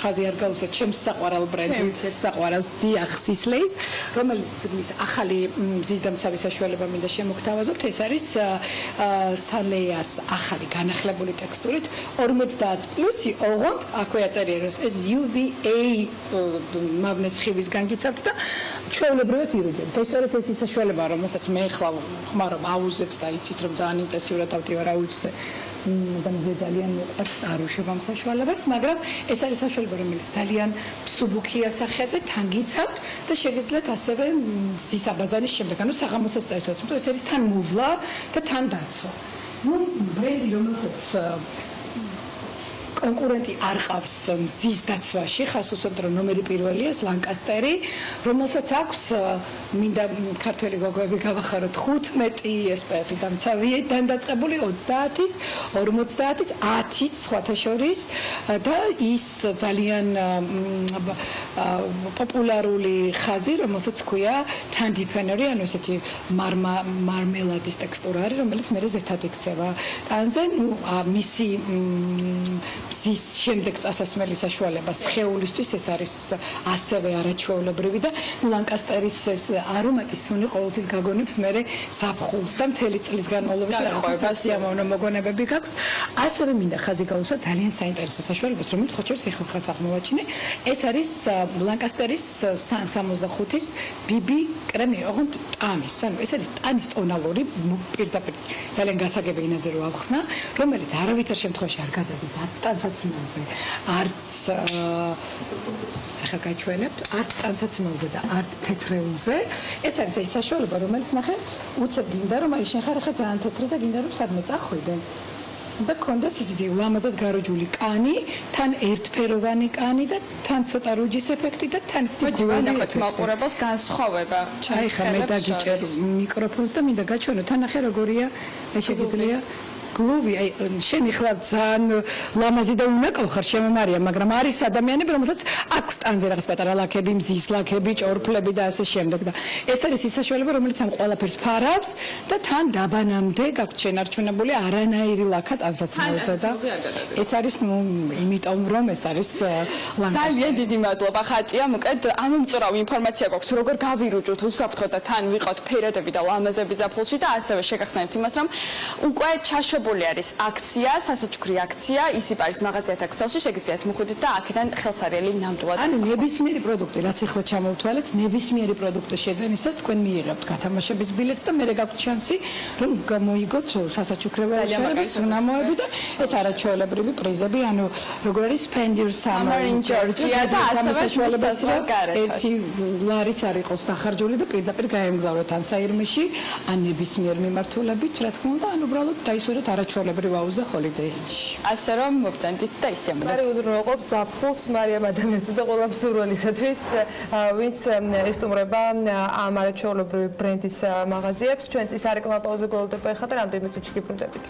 ხაზი არ გავუსვათ ჩემს საყვარელ ბრენდს, საყვარელს დიახ სისლეის, რომელიც ახალი მზის დამცავი საშუალება განცხადება მინდა შემოგთავაზობთ, ეს არის სალეას ახალი განახლებული ტექსტურით 50 პლუსი, ოღონდ აქვე აწერია, რომ ეს UVA მაგნეს ხივის განგიცავთ და ჩვეულებრივად ირუჯებთ. ეს სწორედ ეს საშუალება, რომელსაც მე ხლა ხმარობ აუზეც და იცით, რომ ძალიან ინტენსიურად ავტივარ აუზზე და მზე ძალიან მოყვარს არ უშვებ ამ საშუალებას, მაგრამ ეს არის საშუალება, რომელიც ძალიან მსუბუქია სახეზე, თან გიცავთ და შეგიძლიათ ასევე მზის აბაზანის შემდეგ, ანუ საღამოსაც წაისვათ, რომ ეს არის თან მოვლა და თან დაცვა. ნუ ბრენდი რომელსაც კონკურენტი არ ყავს მზის დაცვაში, ხას უსვამთ რომ ნომერი პირველია ეს ლანკასტერი, რომელსაც აქვს მინდა ქართველი გოგოები გავახაროთ 15 SPF დამცავია, დანდაწყებული 30-ის, 50-ის, 10-იც სხვათა შორის და ის ძალიან პოპულარული ხაზი, რომელსაც ქვია თანდიფენერი, ანუ ესეთი მარმელადის ტექსტურა არის, რომელიც მე ზეთად იქცევა. ტანზე, ნუ მისი მზის შემდეგ წასასმელი საშუალება სხეულისთვის ეს არის ასევე არაჩვეულებრივი და ლანკასტერის ეს არომატი სუნი ყოველთვის გაგონებს მე ზაფხულს და მთელი წლის განმავლობაში სიამოვნო მოგონებები გაქვს. ასევე მინდა ხაზი გაუსვა ძალიან საინტერესო საშუალებას, რომელიც ხო შეიძლება ეხლა აღმოვაჩინე. ეს არის ლანკასტერის 65-ის BB კრემი, ოღონდ ტანის, ანუ ეს არის ტანის ტონალური პირდაპირ ძალიან გასაგები ენაზე რო ავხსნა, რომელიც არავითარ შემთხვევაში არ გადადის არც ტანსაცმელზე, არც ახლა გაჩვენებთ, არც ტანსაცმელზე და არც თეთრეულზე. ეს არის ეს საშუალება, რომელიც ნახე, უცებ გინდა რომ აი შენ ხარ ახლა ძალიან თეთრი და გინდა რომ სადმე წახვიდე. და კონდეს ისეთი ლამაზად გაროჯული კანი, თან ერთფეროვანი კანი და თან ცოტა რუჯის ეფექტი და თან ისეთი გულოვანი ეფექტი. მაყურებელს განსხვავება აი ხა მე დაგიჭერ მიკროფონს და მინდა გაჩვენო თან ახლა როგორია შეგიძლია გლოვი, აი შენ ახლა ძალიან ლამაზი და უნაკალ ხარ შემომარია, მაგრამ არის ადამიანები, რომელსაც აქვს ტანზე რაღაც პატარა ლაქები, მზის ლაქები, ჭორფლები და ასე შემდეგ და ეს არის ის საშუალება, რომელიც ამ ყველაფერს ფარავს და თან დაბანამდე გაქვთ შენარჩუნებული არანაირი ლაქა ტანსაცმელზე და ეს არის ნუ იმიტომ რომ ეს არის ლანკასტერი. ძალიან დიდი მადლობა ხატია, მოკლედ ამომწურავი ინფორმაცია გვაქვს, როგორ გავირუჯოთ უსაფრთხოდ და თან ვიყავთ ფერადები და ლამაზები ზაფხულში და ასევე შეგახსენებთ იმას, რომ უკვე ჩაშვებული არის აქცია, სასაჩუქრი აქცია, ისიპარის მაღაზიათა ქსელში შეგიძლიათ მოხვიდეთ და აქედან ხელსარიელი ნამდვილად. ანუ ნებისმიერი პროდუქტი, რაც ახლა ჩამოვთვალეთ, ნებისმიერი პროდუქტის შეძენისას თქვენ მიიღებთ გათამაშების ბილეთს და მერე გაქვთ შანსი, რომ გამოიგოთ სასაჩუქრები უნამოები და ეს არაჩვეულებრივი პრიზები, ანუ როგორ არის Spend Your Summer in Georgia და ასევე ერთი ლარიც არ იყოს დახარჯული და პირდაპირ გაემგზავროთ ან საირმეში, ან ნებისმიერ მიმართულებით, რა თქმა უნდა, ან უბრალოდ დაისურვოთ არაჩვეულებრივ აუზზე ჰოლიდეიში. ასე რომ მოგწანდით და ისიამოვნებთ. მარი უზრუნველყოფს ზაფხულს მარიამ ადამიანს და ყველა მსურველისათვის, ვინც ესტუმრება ამ არაჩვეულებრივი ბრენდის მაღაზიებს. ჩვენც ის არეკლამა პაუზა გველოდება ახლა და რამდენიმე წუთში გიბრუნდებით.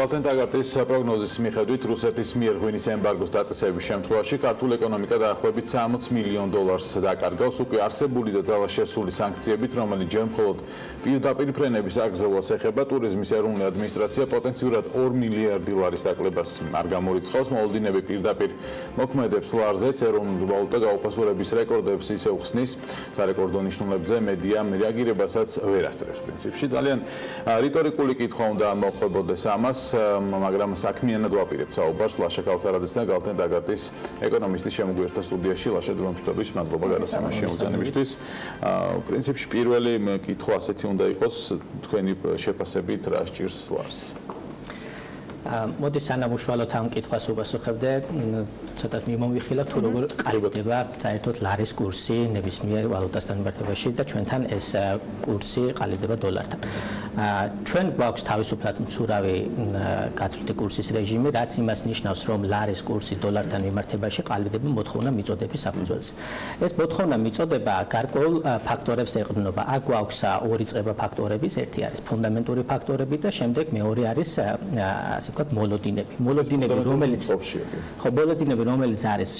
კალთენტაგარტის პროგნოზის მიხედვით რუსეთის მიერ ღვინის ემბარგოს დაწესების შემთხვევაში ქართულ ეკონომიკა დაახლოებით $60 მილიონ დაკარგავს უკვე არსებული და ძალას შესული სანქციებით, რომელიც ჯერ მხოლოდ პირდაპირ ფრენების აგზავნას ეხება. ტურიზმის ეროვნული ადმინისტრაცია პოტენციურად $2 მილიარდი დაკლებას არ გამორიცხავს. მოლოდინები პირდაპირ მოქმედებს ლარზეც, ეროვნული ვალუტა გაუფასურების რეკორდებს ისევ ხსნის. სარეკორდო ნიშნულებზე მედიამ რეაგირებასაც ვერ ასწრებს პრინციპში. ძალიან რიტორიკული კითხვა უნდა მოხვდებოდეს ამას, მაგრამ საქმიანად ვაპირებთ საუბარს ლაშა ქავთარაძის და კალთენტაგარტის ეკონომისტის შემოგვიერთდა სტუდიაში. ლაშა დრომშტობის მადლობა გადაცემაში შემოწმებისთვის. პრინციპში პირველი კითხვა ასეთი უნდა იყოს, თქვენი შეფასებით რა სჭირს ლარს? მოდი სანამ უშუალოდ ამ კითხვას უპასუხებდე, ცოტა მიმოვიხილავ თუ როგორ ყალიბდება საერთოდ ლარის კურსი ნებისმიერ ვალუტასთან მიმართებაში და ჩვენთან ეს კურსი ყალიბდება დოლართან. ჩვენ გვაქვს თავისუფლად მცურავი გაცვლითი კურსის რეჟიმი, რაც იმას ნიშნავს, რომ ლარის კურსი დოლართან მიმართებაში ყალიბდება მოთხოვნა მიწოდების საფუძველზე. ეს მოთხოვნა მიწოდება გარკვეულ ფაქტორებს ეყრდნობა. აქ გვაქვს ორი წყება ფაქტორების, ერთი არის ფუნდამენტური ფაქტორები და შემდეგ მეორე არის ასე ვთქვათ, მოლოდინები. მოლოდინები, რომელიც არის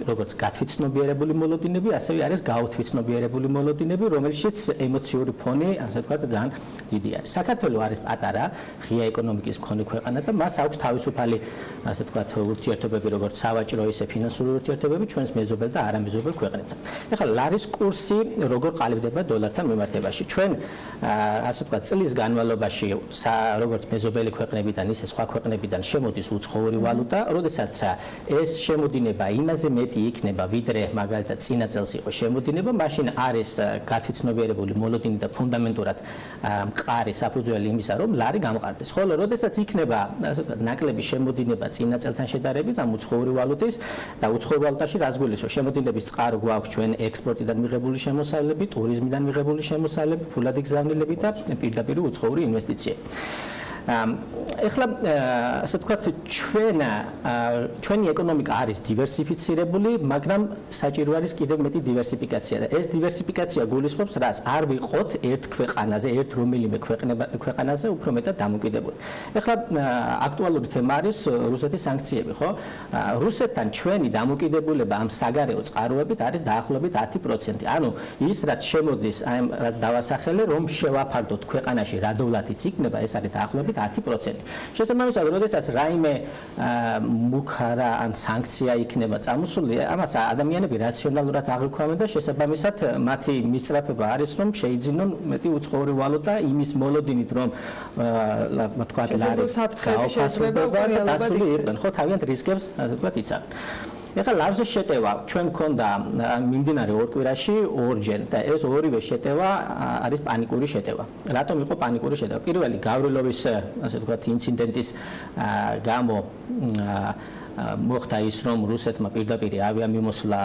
როგორც გათვითცნობიერებული მოლოდინები, ასევე არის გაუთვითცნობიერებული მოლოდინები, რომელშიც ემოციური ფონი, ასე ვთქვათ, ძალიან დიდი არის. საქართველო არის პატარა, ღია ეკონომიკის მქონე ქვეყანა და მას აქვს თავისუფალი, ასე ვთქვათ, ურთიერთობები, როგორც სავაჭრო, ისე ფინანსური ურთიერთობები ჩვენს მეზობელ და არამეზობელ ქვეყნებთან. ეხლა ლარის კურსი როგორ ყალიბდება დოლართან მიმართებაში? ჩვენ, ასე ვთქვათ, წლის განმავლობაში, როგორც მეზობელი ქვეყნებიდან, ისე სხვა ქვეყნებიდან შემოდის უცხოური ვალუტა, როდესაც ეს შემოდინება იმაზე მეტი იქნება, ვიდრე მაგალითად წინა წელს იყო შემოდინება, მაშინ არის გათვითცნობიერებული მოლოდინი და ფუნდამენტურად მყარი საფუძველი იმისა, რომ ლარი გამყარდეს. ხოლო როდესაც იქნება, ასე ვთქვათ, ნაკლები შემოდინება წინა წელთან შედარებით ამ უცხოური ვალუტის და უცხოურ ვალუტაში რას გულისხმობს? შემოდინების წყარო გვაქვს ჩვენ ექსპორტიდან მიღებული შემოსავლები, ტურიზმიდან მიღებული შემოსავლები, ფულადი გზავნილები და პირდაპირ უცხოური ინვესტიციები. ეხლა ასე ვთქვათ, ჩვენი ეკონომიკა არის დივერსიფიცირებული, მაგრამ საჭირო არის კიდევ მეტი დივერსიფიკაცია და ეს დივერსიფიკაცია გულისხმობს რას? არ ვიყოთ ერთ ქვეყანაზე, ერთ რომელიმე ქვეყანაზე უფრო მეტად დამოკიდებული. ეხლა აქტუალური თემა არის რუსეთის სანქციები, ხო? რუსეთთან ჩვენი დამოკიდებულება ამ საგარეო წყაროებით არის დაახლოებით 10%. ანუ ის რაც შემოდის, რაც დავასახელე, რომ შევაფარდოთ ქვეყანაში რა დოლარიც იქნება, ეს არის დაახლოებით 10%. შესაბამისად, როდესაც რაიმე მუქარა ან სანქცია იქნება წამოსული, ამას ადამიანები რაციონალურად აღიქვამენ და შესაბამისად მათი მისწრაფება არის, რომ შეიძინონ მეტი უცხოური ვალუტა იმის მოლოდინით, რომ თქვათ ლარის გაოფასურდება და დაცული იყვნენ, ხო, თავიანთ რისკებს, ასე ვთქვათ, იცავენ. ეხლა ლარზე შეტევა ჩვენ მქონდა მიმდინარე ორ კვირაში ორჯერ და ეს ორივე შეტევა არის პანიკური შეტევა. რატომ იყო პანიკური შეტევა? პირველი გავრილოვის, ასე ვთქვათ, ინციდენტის გამო მოხდა ის, რომ რუსეთმა პირდაპირ ავიამიმოსვლა,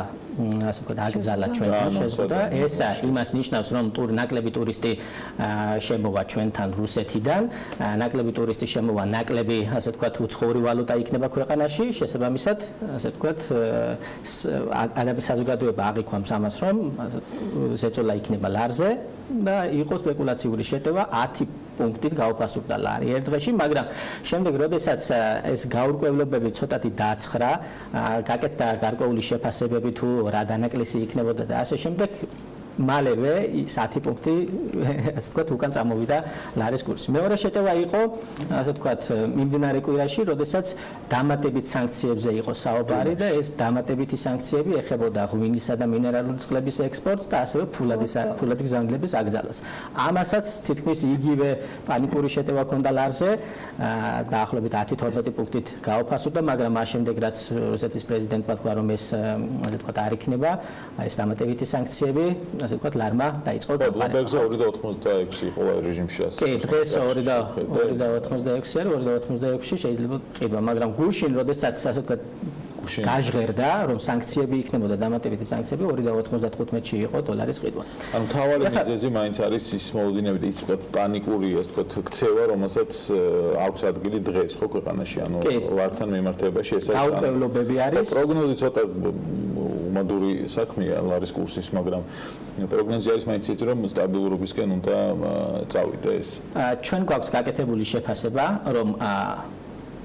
ასე ვთქვათ, აკრძალა ჩვენთან შეზღუდვა. ეს იმას ნიშნავს, რომ ნაკლები ტურისტი შემოვა ჩვენთან რუსეთიდან, ნაკლები ტურისტი შემოვა, ნაკლები, ასე ვთქვათ, უცხოური ვალუტა იქნება ქვეყანაში, შესაბამისად, ასე ვთქვათ, საზოგადოება აღიქვამს ამას, რომ ზეწოლა იქნება ლარზე და იყო სპეკულაციური შეტევა 10 პუნქტით გაუფასურდა ლარი ერთ დღეში, მაგრამ შემდეგ, როდესაც ეს გაურკვევლობები ცოტათი დააცხრა, გაკეთდა გარკვეული შეფასებები თუ რა დანაკლისი იქნებოდა და ასე შემდეგ, მალევე 10 პუნქტი, ასე ვთქვათ, უკან წამოვიდა ლარის კურსი. მეორე შეტევა იყო, ასე ვთქვათ, მიმდინარე კვირაში, როდესაც დამატებით სანქციებზე იყო საუბარი და ეს დამატებითი სანქციები ეხებოდა ღვინისა და მინერალური წყლების ექსპორტს და ასევე ფულადი გზავნილების აკრძალვას. ამასაც თითქმის იგივე პანიკური შეტევა ჰქონდა ლარზე, დაახლოებით 10-12 პუნქტით გაუფასურდა, მაგრამ მას შემდეგ, რაც რუსეთის პრეზიდენტმა თქვა, რომ ეს, ასე ვთქვათ, არ იქნება, ეს დამატებითი სანქციები, ასე ვთქვათ, ლარმა დაიწყო კამპანია. ბლუმბერგზე 2.86 იყო რეჟიმში ასე. კი, დღეს 2.86 არის, 2.86 შეიძლება ყიდვა, მაგრამ გუშინ, როდესაც, ასე ვთქვათ, გაჟღერდა, რომ სანქციები იქნებოდა, დამატებითი სანქციები 2.95-ში იყო დოლარის ყიდვა. ანუ მთავარი მიზეზი მაინც არის ის მოლოდინები და ის ვთქვათ პანიკური, ასე ვთქვათ, ქცევა, რომელსაც აქვს ადგილი დღეს ხო ქვეყანაში, ანუ ლართან მიმართებაში ეს არის. გაურკვევლობები არის. პროგნოზი ცოტა უმადური საქმეა ლარის კურსის, მაგრამ პროგნოზი არის მაინც ის, რომ სტაბილურობისკენ უნდა წავიდე ეს. ჩვენ გვაქვს გაკეთებული შეფასება, რომ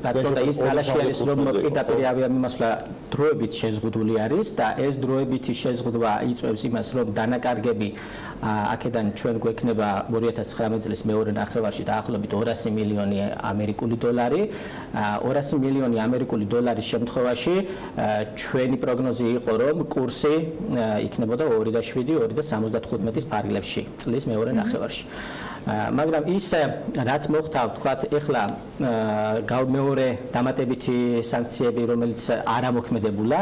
რატომ და ის ძალაში არის, რომ პირდაპირ ავიამიმოსვლა დროებით შეზღუდული არის და ეს დროებითი შეზღუდვა იწვევს იმას, რომ დანაკარგები აქედან ჩვენ გვექნება 2019 წლის მეორე ნახევარში დაახლოებით 200 მილიონი ამერიკული დოლარი. 200 მილიონი ამერიკული დოლარის შემთხვევაში ჩვენი პროგნოზი იყო, რომ კურსი იქნებოდა 2.7-2.75-ის ფარგლებში წლის მეორე ნახევარში. მაგრამ ის რაც მოხდა, ვთქვათ, ეხლა მეორე დამატებითი სანქციები, რომელიც არ ამოქმედებულა,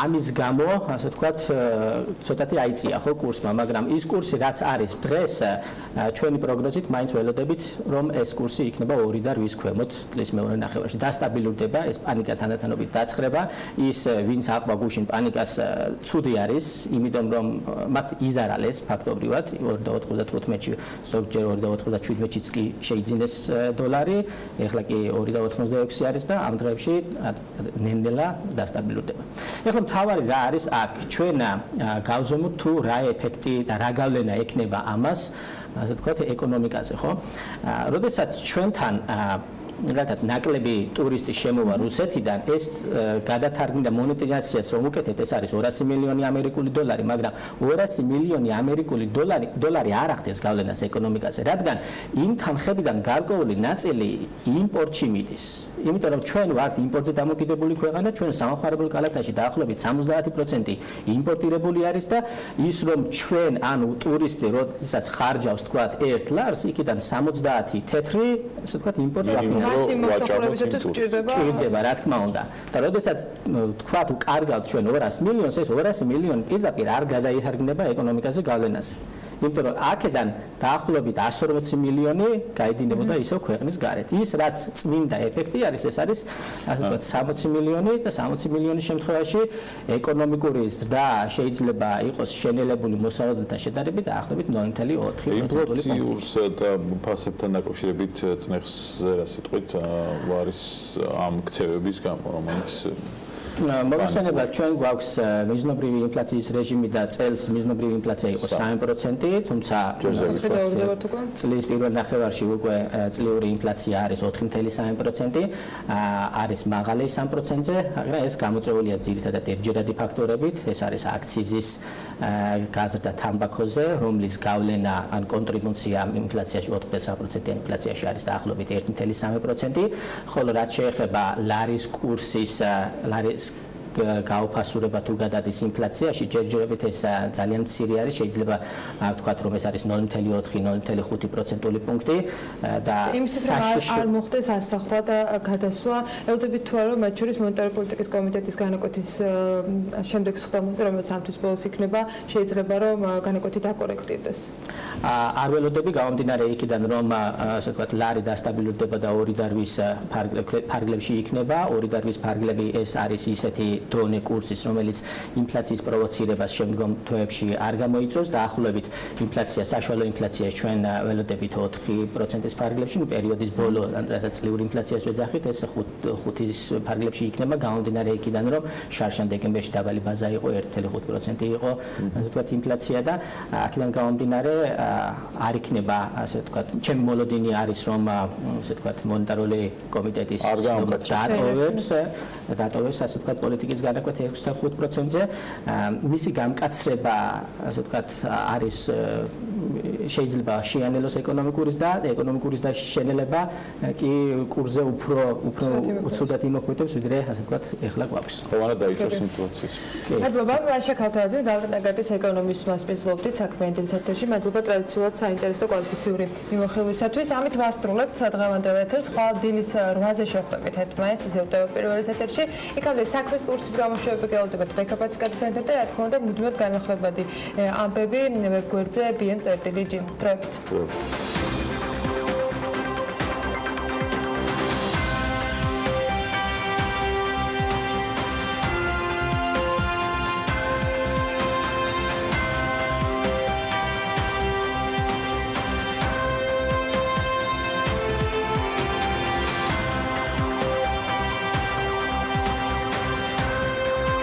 ამის გამო, ასე ვთქვათ, ცოტათი აიწია ხო კურსმა, მაგრამ ის კურსი რაც არის დღეს, ჩვენი პროგნოზით მაინც ველოდებით, რომ ეს კურსი იქნება 2.8-ის ქვემოთ წლის მეორე ნახევარში. დასტაბილურდება, ეს პანიკა თანდათანობით დაწყრება, ის ვინც აყვა გუშინ პანიკას ცუდი არის, იმიტომ რომ მათ იზარალეს ფაქტობრივად 2.95-ში, ზოგჯერ 2.97-ში კი შეიძინეს დოლარი, ეხლა კი 2.86 არის და ამ დღეებში ნელ-ნელა დასტაბილურდება. ეხლა მთავარი რა არის აქ? ჩვენ გავზომოთ თუ რა ეფექტი და რა გავლენა ექნება ამას, ასე ვთქვათ, ეკონომიკაზე, ხო? როდესაც ჩვენთან რადგან ნაკლები ტურისტი შემოვა რუსეთიდან, ეს გადათარგმნიდა მონეტიზაციას რომ უკეთებთ, ეს არის 200 მილიონი ამერიკული დოლარი, მაგრამ 200 მილიონი ამერიკული დოლარი არ ახდენს გავლენას ეკონომიკაზე, რადგან იმ თანხებიდან გარკვეული ნაწილი იმპორტში მიდის. იმიტომ რომ ჩვენ ვართ იმპორტზე დამოკიდებული ქვეყანა, ჩვენ სამხარებელ კალათაში დაახლოებით 70% იმპორტირებული არის და ის რომ ჩვენ ანუ ტურისტი როდესაც ხარჯავს თქვათ 1 ლარს, იქიდან 70 თეთრი, ასე ვთქვათ, იმპორტს მოსახლეობისათვის გჭირდება, რა თქმა უნდა. და როდესაც თქვათ უკარგავთ ჩვენ 200 მილიონს, ეს 200 მილიონი პირდაპირ არ გადაითარგმნება ეკონომიკაზე გავლენაზე. იმიტომ რომ აქედან დაახლოებით 140 მილიონი გაედინებოდა ისევ ქვეყნის გარეთ. ის რაც წმინდა ეფექტი არის, ეს არის ასე ვთქვათ 60 მილიონი და 60 მილიონის შემთხვევაში ეკონომიკური ზრდა შეიძლება იყოს შენელებული მოსალოდნელთან შედარებით დაახლოებით 0.4%. ინფლაციურს და ფასებთან დაკავშირებით წნეხზე რა სიტყვით არის ამ ქცევების გამო, რომელიც მოგესალმებით, ჩვენ გვაქვს მიზნობრივი ინფლაციის რეჟიმი და წელს მიზნობრივი ინფლაცია იყო 3%, თუმცა წლის პირველ ნახევარში უკვე წლიური ინფლაცია არის 4.3%, არის მაღალი 3%-ზე, მაგრამ ეს გამოწვეულია ძირითადად ერთჯერადი ფაქტორებით, ეს არის აქციზის გაზრდა თამბაქოზე, რომლის გავლენა ან კონტრიბუცია ინფლაციაში 4.3%-იან ინფლაციაში არის დაახლოებით 1.3%, ხოლო რაც შეეხება ლარის კურსის გაუფასურება თუ გადადის ინფლაციაში, ჯერჯერობით ეს ძალიან მცირე არის, შეიძლება ვთქვათ, რომ ეს არის 0.4-0.5% პუნქტი და იმისთვის არ მოხდეს ასახვა და გადასვლა, ელოდებით თუ არა, რომ მათ შორის მონეტარული პოლიტიკის კომიტეტის განაკვეთის შემდეგ სხდომაზე, რომელიც ამთვის ბოლოს იქნება, შეიძლება რომ განაკვეთი დაკორექტირდეს. არ ველოდები გამომდინარე იქიდან, რომ ასე ვთქვათ, ლარი დასტაბილურდება და 2.8-ის ფარგლებში იქნება, 2.8-ის ფარგლები ეს არის ისეთი დრონე კურსის, რომელიც ინფლაციის პროვოცირებას შემდგომ თვეებში არ გამოიწვევს, დაახლოებით ინფლაცია, საშუალო ინფლაციას ჩვენ ველოდებით 4%-ის ფარგლებში, პერიოდის ბოლო, რასაც წლიური ინფლაციას ვეძახით, ეს 5-ის ფარგლებში იქნება, გამომდინარე იქიდან, რომ შარშან დეკემბერში დაბალი ბაზა იყო, 1.5% იყო, ასე ვთქვათ, ინფლაცია და აქედან გამომდინარე არ იქნება, ასე ვთქვათ, ჩემი მოლოდინი არის, რომ ასე ვთქვათ, მონეტარული კომიტეტის დატოვებს, ასე ვთქვათ, პოლიტიკის განაკვეთი 6.5%-ზე, მისი გამკაცრება, ასე ვთქვათ, არის შეიძლება შეანელოს ეკონომიკურის და შენელება კი კურსზე უფრო უცუდად იმოქმედებს, ვიდრე ასე ვთქვათ, ეხლა გვაქვს. ყოველდღე დაიჭერს ინფლაციის. მადლობა, ლაშა ქავთარაძე, გალაკტაგარდის ეკონომის მასპინძლობდით საქმიანი დილის ეთერში. მადლობა ტრადიციულად საინტერესო კვალიფიციური მიმოხილვისათვის. ამით ვასრულებთ დღევანდელ ეთერს. ხვალ დილის 8-ზე შევხვდებით ერთმანეთს, ისევ პირველის ეთერში. იქამდე საქმის კურსის გამოშვებები გელოდებათ ბექაპაცის გადასცემად და რა თქმა უნდა მუდმივად განახლებადი ამბები ვებგვერდზე bm.gr. დროებით.